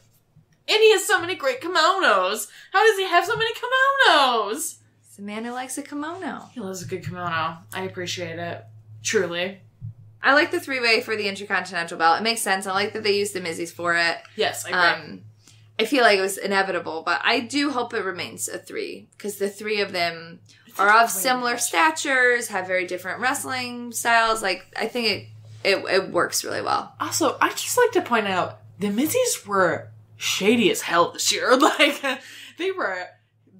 And he has so many great kimonos. How does he have so many kimonos? He's a man who likes a kimono. He loves a good kimono. I appreciate it. Truly. I like the three-way for the Intercontinental belt. It makes sense. I like that they used the Mizzies for it. Yes, I agree. I feel like it was inevitable, but I do hope it remains a 3, because the 3 of them are of similar statures, have very different wrestling styles. Like, I think it works really well. Also, I'd just like to point out, the Mizzies were shady as hell this year. Like,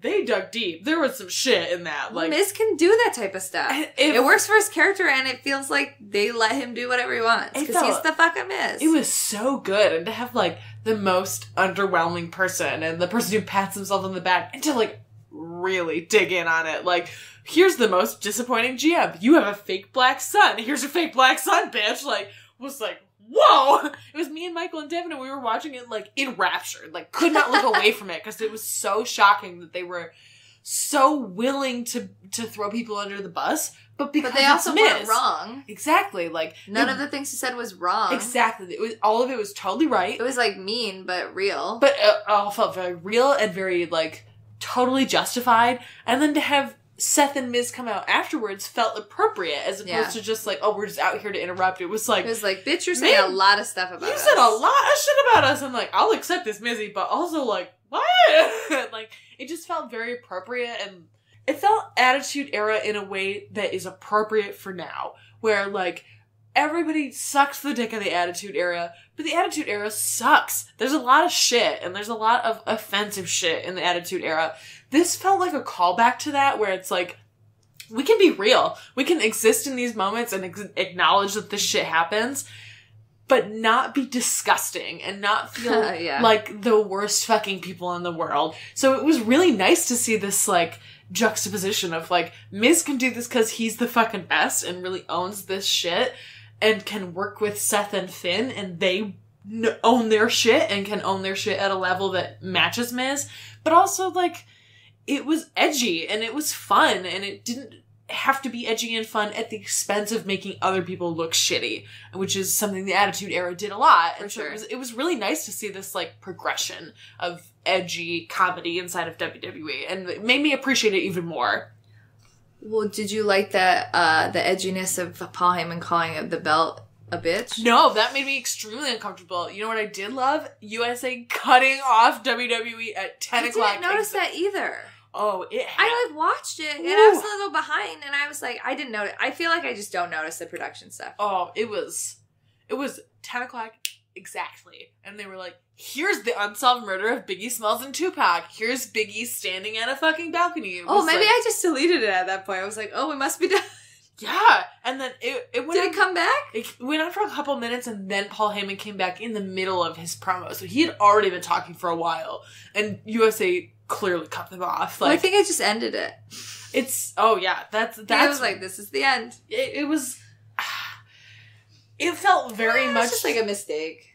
they dug deep. There was some shit in that. Like, Miz can do that type of stuff. It works for his character, and it feels like they let him do whatever he wants, because he's the fucking Miz. It was so good, and to have, like, the most underwhelming person, and the person who pats himself on the back, and to, like, really dig in on it. Like, here's the most disappointing GM. You have a fake black son. Here's your fake black son, bitch. Like, was like, whoa! It was me and Michael and Devin, and we were watching it, like, enraptured. Like, could not look away from it, because it was so shocking that they were so willing to throw people under the bus, but they also weren't wrong. Exactly. Like, none of the things he said was wrong. Exactly. All of it was totally right. It was, like, mean, but real. But it all felt very real and very, like, totally justified. And then to have Seth and Miz come out afterwards felt appropriate as opposed to just like, oh, we're just out here to interrupt. It was like, bitch, you're saying a lot of stuff about us. You said a lot of shit about us. I'm like, I'll accept this, Mizzy, but also like, what? Like, it just felt very appropriate, and it felt Attitude Era in a way that is appropriate for now, where like, everybody sucks the dick of the Attitude Era, but the Attitude Era sucks. There's a lot of shit, and there's a lot of offensive shit in the Attitude Era. This felt like a callback to that, where it's like, we can be real. We can exist in these moments and acknowledge that this shit happens, but not be disgusting and not feel like the worst fucking people in the world. So it was really nice to see this, like, juxtaposition of, like, Miz can do this because he's the fucking best and really owns this shit and can work with Seth and Finn, and they own their shit and can own their shit at a level that matches Miz. But also, like, it was edgy and it was fun, and it didn't have to be edgy and fun at the expense of making other people look shitty, which is something the Attitude Era did a lot. And so it was really nice to see this, like, progression of edgy comedy inside of WWE, and it made me appreciate it even more. Well, did you like that, the edginess of Paul Heyman calling the belt a bitch? No, that made me extremely uncomfortable. You know what I did love? USA cutting off WWE at 10 o'clock. I didn't notice that either. Oh, I, like, watched it, and I was a little behind, and I was like, I didn't notice. I feel like I just don't notice the production stuff. Oh, it was 10 o'clock exactly. And they were like, here's the unsolved murder of Biggie Smalls and Tupac. Here's Biggie standing at a fucking balcony. Oh, maybe I just deleted it at that point. I was like, oh, we must be done. Yeah. And then it went Did it come back? It went on for a couple minutes, and then Paul Heyman came back in the middle of his promo. So he had already been talking for a while, and USA clearly cut them off. Like, well, I think I just ended it. It's, oh yeah, that's. I was like, this is the end. It was. It felt very much. It's just like a mistake.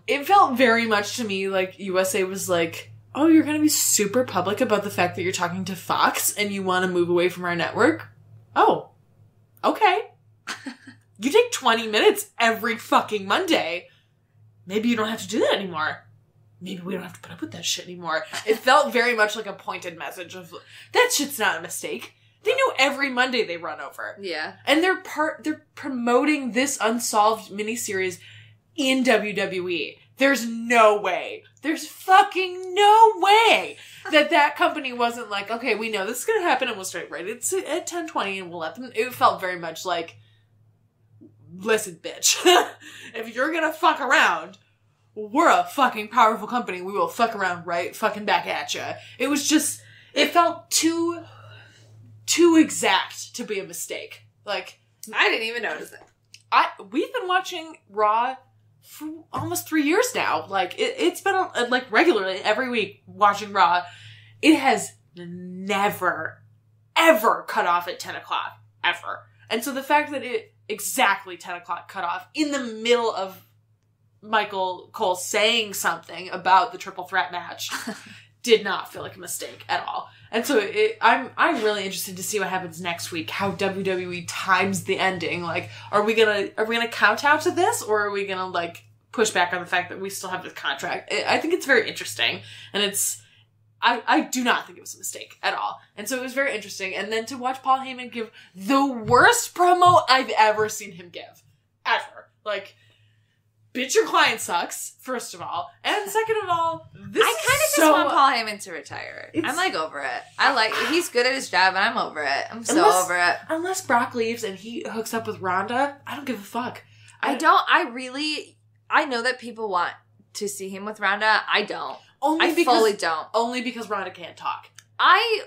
It felt very much to me like USA was like, oh, you're going to be super public about the fact that you're talking to Fox and you want to move away from our network? Oh, okay. You take 20 minutes every fucking Monday. Maybe you don't have to do that anymore. Maybe we don't have to put up with that shit anymore. It felt very much like a pointed message of, that shit's not a mistake. They know every Monday they run over. Yeah. And they're promoting this Unsolved miniseries in WWE. There's no way. There's fucking no way that company wasn't like, okay, we know this is going to happen and we'll start right at 10:20 and we'll let them. It felt very much like, listen, bitch, if you're going to fuck around, we're a fucking powerful company. We will fuck around right fucking back at you. It was just, it felt too exact to be a mistake. Like, I didn't even notice it. We've been watching Raw for almost 3 years now. Like, it's been, like, regularly every week watching Raw. It has never, ever cut off at 10 o'clock. Ever. And so the fact that it exactly 10 o'clock cut off in the middle of Michael Cole saying something about the triple threat match did not feel like a mistake at all. And so I'm really interested to see what happens next week, how WWE times the ending. Like, are we gonna kowtow to this, or are we gonna, like, push back on the fact that we still have this contract? I think it's very interesting, and I do not think it was a mistake at all. And so it was very interesting. And then to watch Paul Heyman give the worst promo I've ever seen him give. Ever. Like, bitch, your client sucks, first of all. And second of all, I kind of just want Paul Heyman to retire. I'm, like, over it. He's good at his job, and I'm over it. I'm over it. Unless Brock leaves and he hooks up with Ronda, I don't give a fuck. I know that people want to see him with Ronda. I don't. Fully don't. Only because Ronda can't talk. I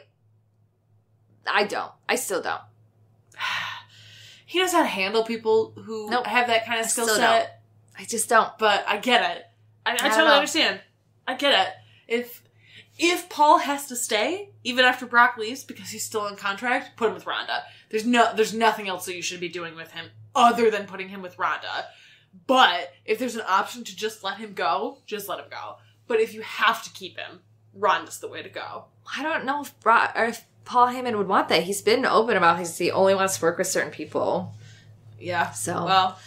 don't. I still don't. He knows how to handle people who have that kind of skill set. I just don't. But I get it. I totally understand. I get it. If Paul has to stay, even after Brock leaves, because he's still in contract, put him with Ronda. There's nothing else that you should be doing with him other than putting him with Ronda. But if there's an option to just let him go, just let him go. But if you have to keep him, Ronda's the way to go. I don't know if Paul Heyman would want that. He's been open about he only wants to work with certain people. Yeah. So. Well.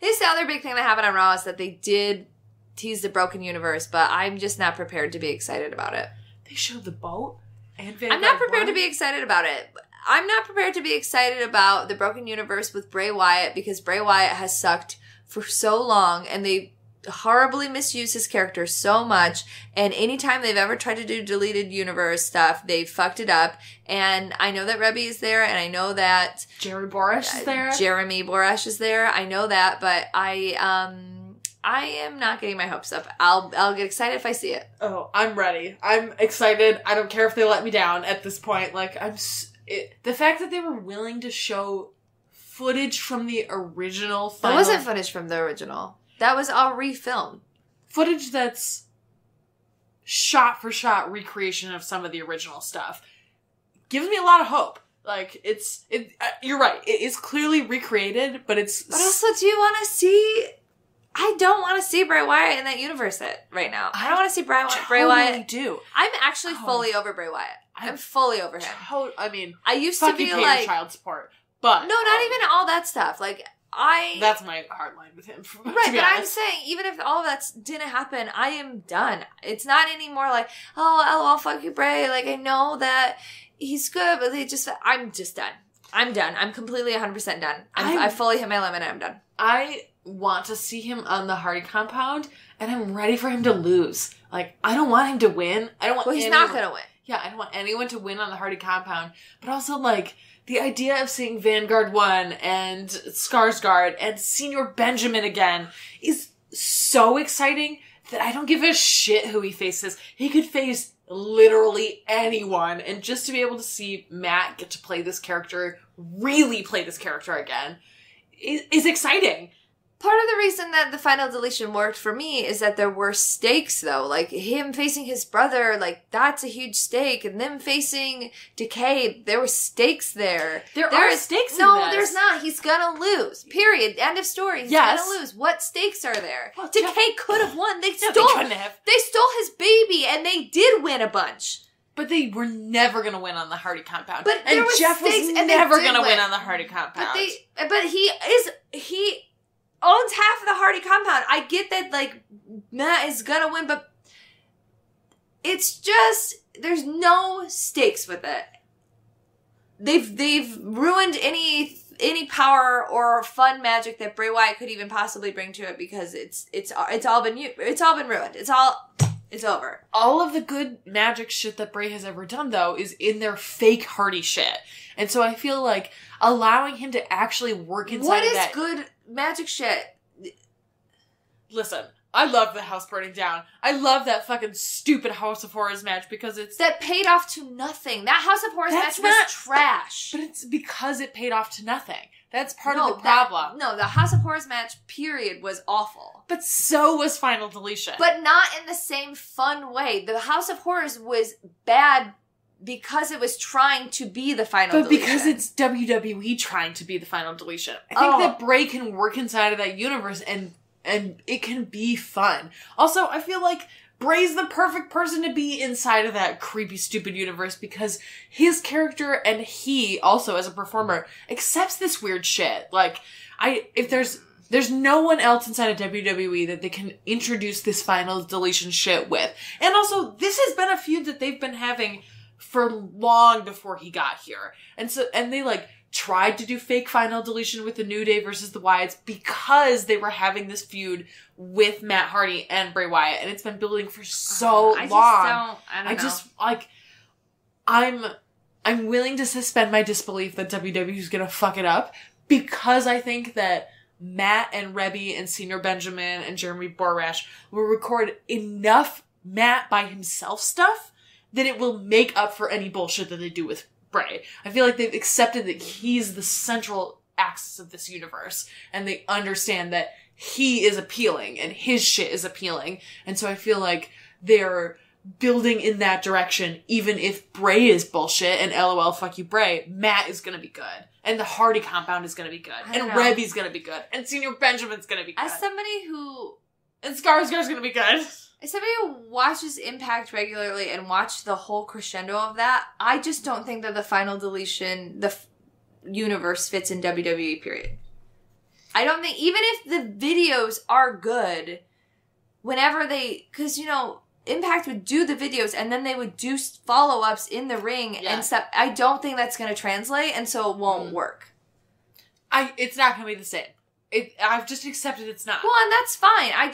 This the other big thing that happened on Raw is that they did tease the broken universe, but I'm just not prepared to be excited about it. They showed the boat and I'm not prepared to be excited about it. I'm not prepared to be excited about the Broken Universe with Bray Wyatt because Bray Wyatt has sucked for so long and they horribly misuse his character so much. And anytime they've ever tried to do deleted universe stuff, they've fucked it up. And I know that Rebby is there and I know that Jeremy Borash is there. Jeremy Borash is there. I know that, but I am not getting my hopes up. I'll get excited if I see it. Oh, I'm ready. I'm excited. I don't care if they let me down at this point. Like, the fact that they were willing to show footage from the original final... That wasn't footage from the original. That was all refilmed. Footage that's shot-for-shot recreation of some of the original stuff gives me a lot of hope. Like, you're right. It is clearly recreated, but it's... But also, do you want to see... I don't want to see Bray Wyatt in that universe right now. I don't want to see Bray Wyatt. I do. I'm actually fully over Bray Wyatt. I'm fully over him. I mean, I used to be like child support, but no, not even all that stuff. Like that's my hard line with him. Right, but I'm saying even if all of that didn't happen, I am done. It's not anymore like, oh, LOL, fuck you, Bray. Like I know that he's good, but I'm just done. I'm done. I'm completely 100% done. I fully hit my limit and I'm done. I want to see him on the Hardy compound, and I'm ready for him to lose. Like, I don't want him to win. I don't want he's not going to win. Yeah, I don't want anyone to win on the Hardy compound. But also, like, the idea of seeing Vanguard 1 and Skarsgård and Senior Benjamin again is so exciting that I don't give a shit who he faces. He could face literally anyone. And just to be able to see Matt get to play this character, really play this character again, is exciting. Part of the reason that the final deletion worked for me is that there were stakes, though. Like, him facing his brother, like, that's a huge stake. And them facing Decay, there were stakes there. There are stakes in this. No, there's not. He's gonna lose. Period. End of story. He's gonna lose. What stakes are there? Well, Decay could have won. They stole his baby, and they did win a bunch. But they were never going to win on the Hardy compound. But and Jeff was never going to win on the Hardy compound. But he owns half of the Hardy compound. I get that, like, Matt is gonna win, but it's just, there's no stakes with it. They've ruined any power or fun magic that Bray Wyatt could even possibly bring to it because it's all been ruined. It's over. All of the good magic shit that Bray has ever done, though, is in their fake Hardy shit. And so I feel like allowing him to actually work inside of that... What is good magic shit? Listen, I love the house burning down. I love that fucking stupid House of Horrors match because it's... That paid off to nothing. That House of Horrors match was trash. But it's because it paid off to nothing. That's part of the problem. The House of Horrors match, period, was awful. But so was Final Deletion. But not in the same fun way. The House of Horrors was bad because it was trying to be the Final Deletion. But because it's WWE trying to be the Final Deletion. I think that Bray can work inside of that universe and it can be fun. Also, I feel like Bray's the perfect person to be inside of that creepy, stupid universe because his character and he, also as a performer, accepts this weird shit. Like, if there's no one else inside of WWE that they can introduce this Final Deletion shit with. And also, this has been a feud that they've been having for long before he got here. And they, like, tried to do fake Final Deletion with the New Day versus the Wyatts because they were having this feud with Matt Hardy and Bray Wyatt, and it's been building for so long. I just I'm willing to suspend my disbelief that WWE is gonna fuck it up because I think that Matt and Rebby and Senior Benjamin and Jeremy Borash will record enough Matt by himself stuff that it will make up for any bullshit that they do with Bray. I feel like they've accepted that he's the central axis of this universe, and they understand that he is appealing, and his shit is appealing, and so I feel like they're building in that direction, even if Bray is bullshit, and LOL, fuck you, Bray, Matt is gonna be good. And the Hardy compound is gonna be good. And Rebby's gonna be good. And Senior Benjamin's gonna be good. As somebody who... And Skarsgård's gonna be good. As somebody who watches Impact regularly and watched the whole crescendo of that, I just don't think that the Final Deletion, universe fits in WWE, period. I don't think, even if the videos are good, whenever they... Because, Impact would do the videos and then they would do follow-ups in the ring and stuff. I don't think that's going to translate, and so it won't work. It's not going to be the same. I've just accepted it's not. Well, and that's fine. I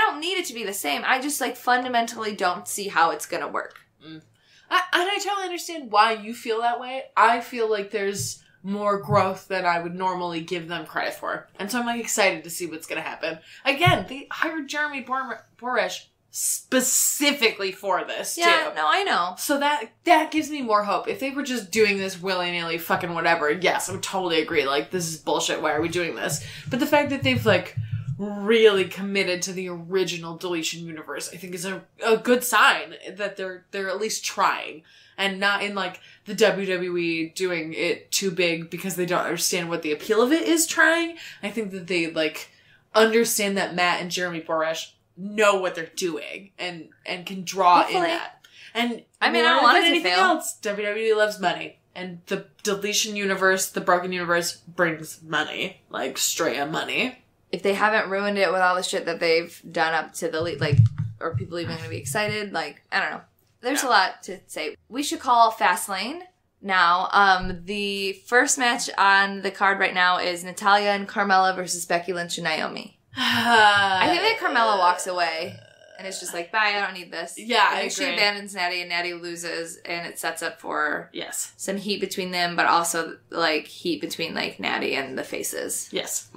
don't need it to be the same. I just, like, fundamentally don't see how it's going to work. And I totally understand why you feel that way. I feel like there's more growth than I would normally give them credit for. And so I'm, like, excited to see what's going to happen. Again, they hired Jeremy Borash specifically for this, too. Yeah, no, I know. So that gives me more hope. If they were just doing this willy-nilly fucking whatever, yes, I would totally agree. Like, this is bullshit. Why are we doing this? But the fact that they've, like, really committed to the original Deletion universe, I think is a good sign that they're at least trying. And not in, like, the WWE doing it too big because they don't understand what the appeal of it is trying. I think that they, like, understand that Matt and Jeremy Borash know what they're doing and can draw in that. And I mean, I don't want it to anything fail. Else, WWE loves money. And the Deletion universe, the Broken universe, brings money. Like, straight up money. If they haven't ruined it with all the shit that they've done up to the, like, are people even going to be excited? Like, I don't know. There's a lot to say. We should call Fastlane now. The first match on the card right now is Natalya and Carmella versus Becky Lynch and Naomi. I think that Carmella walks away and it's just like, bye, I don't need this. Yeah, I agree. She abandons Natty and Natty loses, and it sets up for some heat between them, but also, like, heat between, like, Natty and the faces. Yes.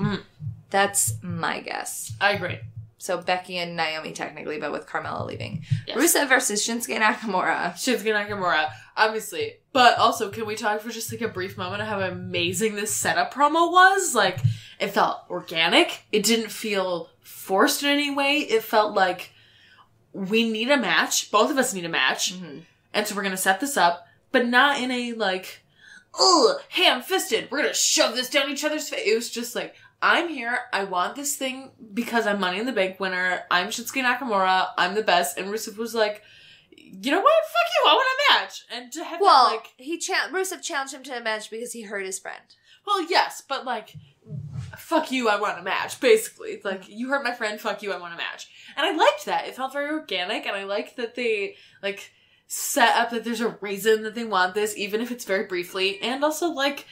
That's my guess. I agree. So Becky and Naomi technically, but with Carmella leaving. Yes. Rusev versus Shinsuke Nakamura. Shinsuke Nakamura, obviously. But also, can we talk for just, like, a brief moment of how amazing this setup promo was? Like, it felt organic. It didn't feel forced in any way. It felt like we need a match. Both of us need a match. Mm-hmm. And so we're going to set this up, but not in a, like, ham-fisted, we're going to shove this down each other's face. It was just like, I'm here. I want this thing because I'm Money in the Bank winner. I'm Shinsuke Nakamura. I'm the best. And Rusev was like, you know what? Fuck you. I want a match. And to have that, like... Rusev challenged him to a match because he hurt his friend. Well, yes, but, like, fuck you, I want a match, basically. Like, you hurt my friend, fuck you, I want a match. And I liked that. It felt very organic, and I liked that they, like, set up that there's a reason that they want this, even if it's very briefly. And also, like...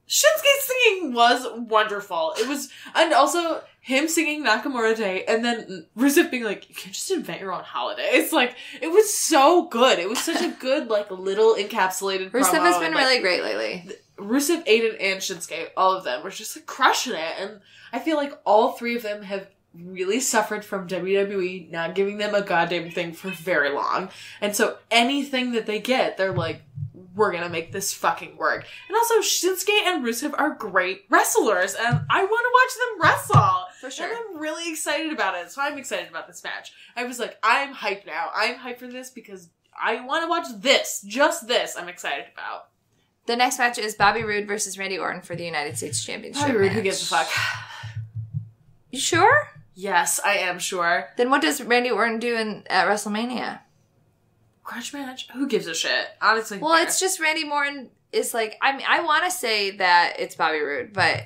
Shinsuke's singing was wonderful. It was, and also him singing Nakamura Day, and then Rusev being like, you can't just invent your own holidays. Like, it was so good. It was such a good, like, little encapsulated promo. Rusev has been really great lately. Rusev, Aiden, and Shinsuke, all of them, were just, like, crushing it. And I feel like all three of them have really suffered from WWE not giving them a goddamn thing for very long. And so anything that they get, they're like, we're gonna make this fucking work. And also, Shinsuke and Rusev are great wrestlers, and I want to watch them wrestle. For sure. And I'm really excited about it, so I'm excited about this match. I was like, I'm hyped now. I'm hyped for this because I want to watch this. Just this I'm excited about. The next match is Bobby Roode versus Randy Orton for the United States Championship Bobby Roode, who gives a fuck? You sure? Yes, I am sure. Then what does Randy Orton do at WrestleMania? Grudge match? Who gives a shit? Honestly. Well, it's just Randy Orton is like, I mean, I want to say that it's Bobby Roode, but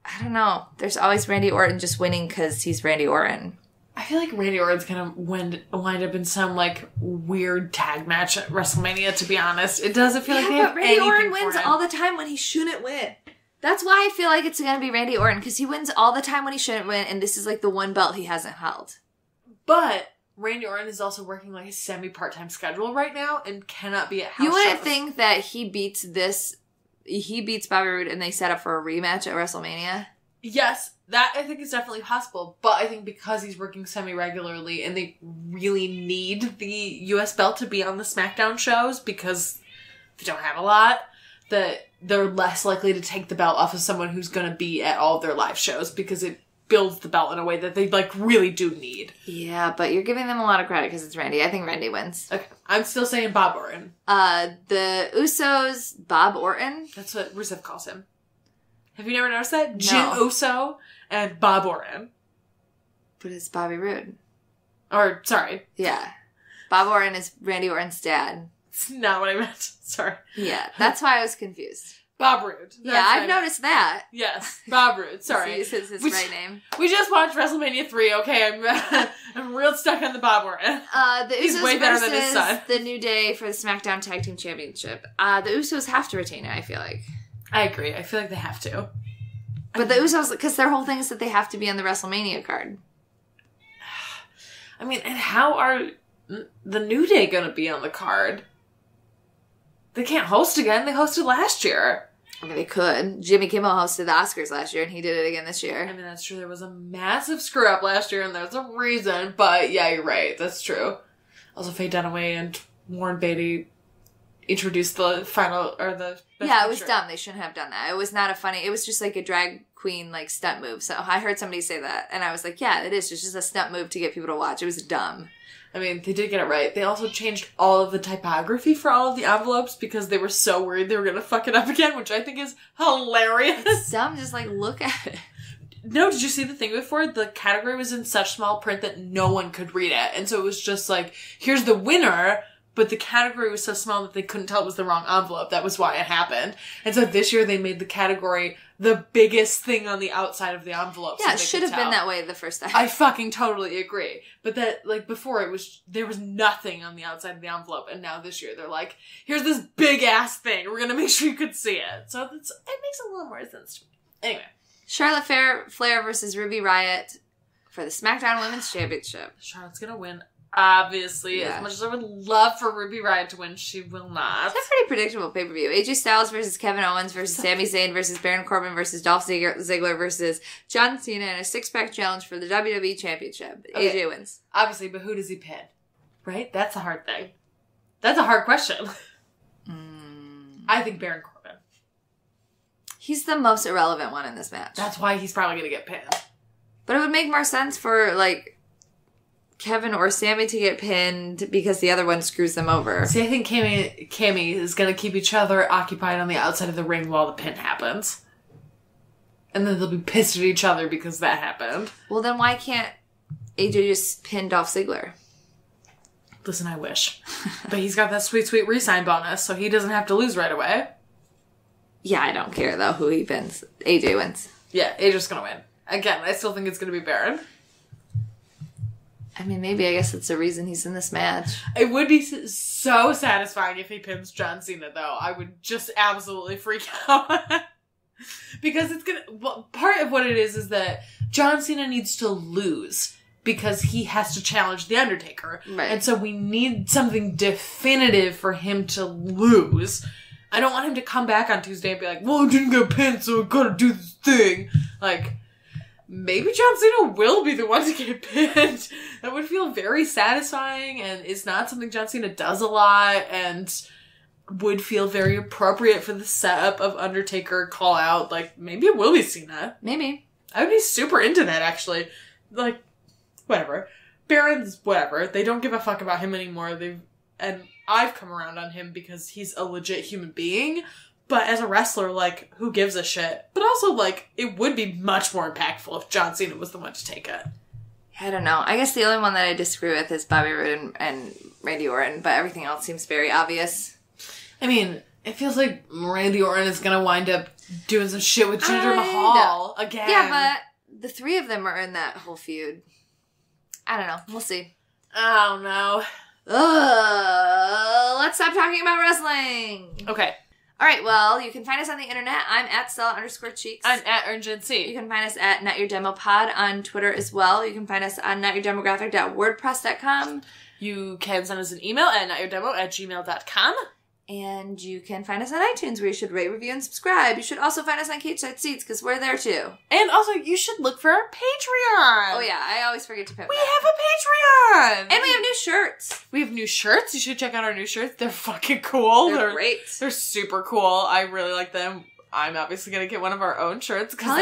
I don't know. There's always Randy Orton just winning because he's Randy Orton. I feel like Randy Orton's gonna wind up in some, like, weird tag match at WrestleMania, to be honest. It doesn't feel like they have anything Randy Orton for wins him. all the time when he shouldn't win. That's why I feel like it's gonna be Randy Orton, because he wins all the time when he shouldn't win, and this is, like, the one belt he hasn't held. But Randy Orton is also working, like, a semi-part-time schedule right now and cannot be at house You wouldn't shows. think that he beats Bobby Roode and they set up for a rematch at WrestleMania? Yes, that I think is definitely possible. But I think because he's working semi-regularly and they really need the US belt to be on the SmackDown shows because they don't have a lot, that they're less likely to take the belt off of someone who's going to be at all of their live shows because it builds the belt in a way that they, like, really do need. Yeah, but you're giving them a lot of credit because it's Randy. I think Randy wins. Okay, I'm still saying Bob Orton. The Usos, Bob Orton. That's what Rusev calls him. Have you never noticed that? No. Jim Uso and Bob Orton. But it's Bobby Roode. Or, sorry. Yeah. Bob Orton is Randy Orton's dad. It's not what I meant. Sorry. Yeah, that's why I was confused. Bob Roode. Yeah, I've noticed that. Yes, Bob Roode. Sorry. This is his right name. We just watched WrestleMania 3, okay? I'm real stuck on the Bob Orton. The Usos He's way better than his son. The New Day for the SmackDown Tag Team Championship. The Usos have to retain it, I feel like. I agree. I feel like they have to. But the Usos, because their whole thing is that they have to be on the WrestleMania card. I mean, and how are the New Day going to be on the card? They can't host again. They hosted last year. I mean, they could. Jimmy Kimmel hosted the Oscars last year, and he did it again this year. I mean, that's true. There was a massive screw-up last year, and there's a reason. But, yeah, you're right. That's true. Also, Faye Dunaway and Warren Beatty introduced the final, or the... Yeah, it was dumb. They shouldn't have done that. It was not a funny... It was just like a drag queen, like, stunt move. So I heard somebody say that, and I was like, yeah, it is. It's just a stunt move to get people to watch. It was dumb. I mean, they did get it right. They also changed all of the typography for all of the envelopes because they were so worried they were going to fuck it up again, which I think is hilarious. It's dumb. Just, like, look at it. No, did you see the thing before? The category was in such small print that no one could read it. And so it was just like, here's the winner, but the category was so small that they couldn't tell it was the wrong envelope. That was why it happened. And so this year they made the category the biggest thing on the outside of the envelope. Yeah, it should have been that way the first time. I fucking totally agree. But that, like, before there was nothing on the outside of the envelope. And now this year they're like, here's this big ass thing. We're going to make sure you could see it. So it makes a little more sense to me. Anyway. Charlotte Flair versus Ruby Riott for the SmackDown Women's Championship. Charlotte's going to win. Obviously, yeah. As much as I would love for Ruby Riott to win, she will not. It's a pretty predictable pay-per-view. AJ Styles versus Kevin Owens versus Sami Zayn versus Baron Corbin versus Dolph Ziggler versus John Cena in a six-pack challenge for the WWE Championship. Okay. AJ wins. Obviously, but who does he pin? Right? That's a hard thing. That's a hard question. I think Baron Corbin. He's the most irrelevant one in this match. That's why he's probably going to get pinned. But it would make more sense for, like, Kevin or Sami to get pinned because the other one screws them over. See, I think Cammy is going to keep each other occupied on the outside of the ring while the pin happens. And then they'll be pissed at each other because that happened. Well, then why can't AJ just pin Dolph Ziggler? Listen, I wish. But he's got that sweet, sweet re-sign bonus, so he doesn't have to lose right away. Yeah, I don't care, though, who he pins. AJ wins. Yeah, AJ's going to win. Again, I still think it's going to be Baron. I mean, maybe I guess it's the reason he's in this match. It would be so satisfying if he pins John Cena, though. I would just absolutely freak out. Because it's gonna... Well, part of what it is that John Cena needs to lose because he has to challenge The Undertaker. Right. And so we need something definitive for him to lose. I don't want him to come back on Tuesday and be like, well, I didn't get pinned, so I gotta do this thing. Like... Maybe John Cena will be the one to get pinned. That would feel very satisfying, and it's not something John Cena does a lot, and would feel very appropriate for the setup of Undertaker call out. Like, maybe it will be Cena. Maybe. I would be super into that, actually. Like, whatever. Baron's whatever. They don't give a fuck about him anymore. And I've come around on him because he's a legit human being. But as a wrestler, like, who gives a shit? But also, like, it would be much more impactful if John Cena was the one to take it. I don't know. I guess the only one that I disagree with is Bobby Roode and Randy Orton, but everything else seems very obvious. I mean, it feels like Randy Orton is going to wind up doing some shit with Jinder Mahal again. Yeah, but the three of them are in that whole feud. I don't know. We'll see. I don't know. Let's stop talking about wrestling. Okay. All right, well, you can find us on the internet. I'm at Stella_Cheeks. I'm at Urgency. You can find us at NotYourDemoPod on Twitter as well. You can find us on NotYourDemographic.wordpress.com. You can send us an email at notyourdemo@gmail.com. And you can find us on iTunes, where you should rate, review, and subscribe. You should also find us on Cage Side Seats, because we're there too. And also, you should look for our Patreon. Oh yeah, I always forget to put We have a Patreon! And we have new shirts. We have new shirts. You should check out our new shirts. They're fucking cool. They're great. They're super cool. I really like them. I'm obviously going to get one of our own shirts, because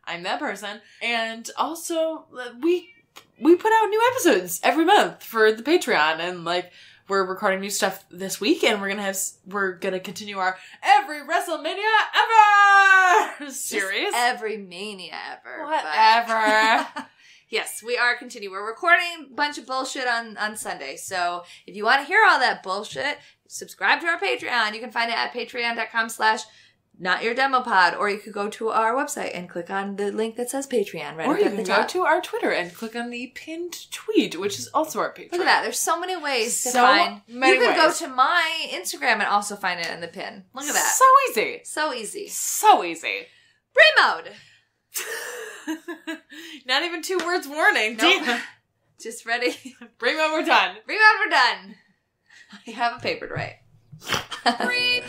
I'm that person. And also, we put out new episodes every month for the Patreon, and like... We're recording new stuff this week, and we're gonna continue our Every WrestleMania Ever series. Just every Mania ever. Whatever. Yes, we are continuing. We're recording a bunch of bullshit on Sunday, so if you want to hear all that bullshit, subscribe to our Patreon. You can find it at patreon.com/, Not Your Demo Pod, or you could go to our website and click on the link that says Patreon right Or up you at the can top. go to our Twitter and click on the pinned tweet, which is also our Patreon. Look at that. There's so many ways to So find. many You could go ways. to my Instagram and also find it in the pin. Look at that. So easy. So easy. So easy. Brain mode. Not even 2 words warning. Nope. Damn. Just ready. Bring on, we're done. Brain mode, we're done. I have it papered right. Brain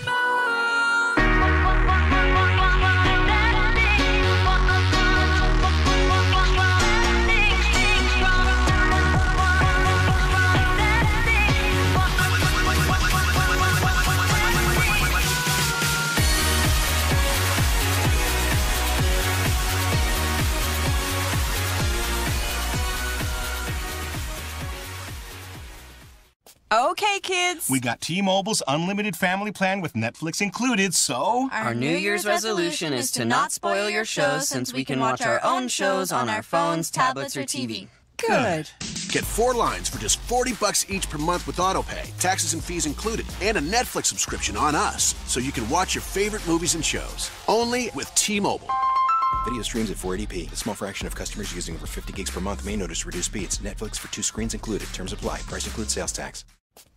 Okay, kids. We got T-Mobile's unlimited family plan with Netflix included, so... Our New Year's resolution is to not spoil your shows since we can watch our own shows on our phones, tablets, or TV. Good. Get 4 lines for just $40 each per month with AutoPay, taxes and fees included, and a Netflix subscription on us, so you can watch your favorite movies and shows. Only with T-Mobile. Video streams at 480p. A small fraction of customers using over 50 gigs per month may notice reduced speeds. Netflix for 2 screens included. Terms apply. Price includes sales tax.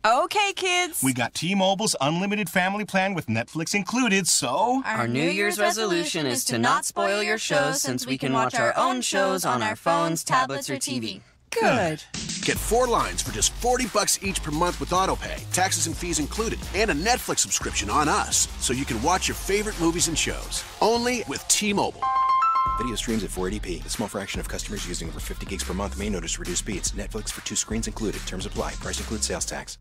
Okay, kids. We got T-Mobile's unlimited family plan with Netflix included, so... Our New Year's resolution is to not spoil your shows since we can watch our own shows on our phones, tablets, or TV. Good. Get 4 lines for just $40 each per month with AutoPay, taxes and fees included, and a Netflix subscription on us, so you can watch your favorite movies and shows. Only with T-Mobile. Video streams at 480p. A small fraction of customers using over 50 gigs per month may notice reduced speeds. Netflix for 2 screens included. Terms apply. Price includes sales tax.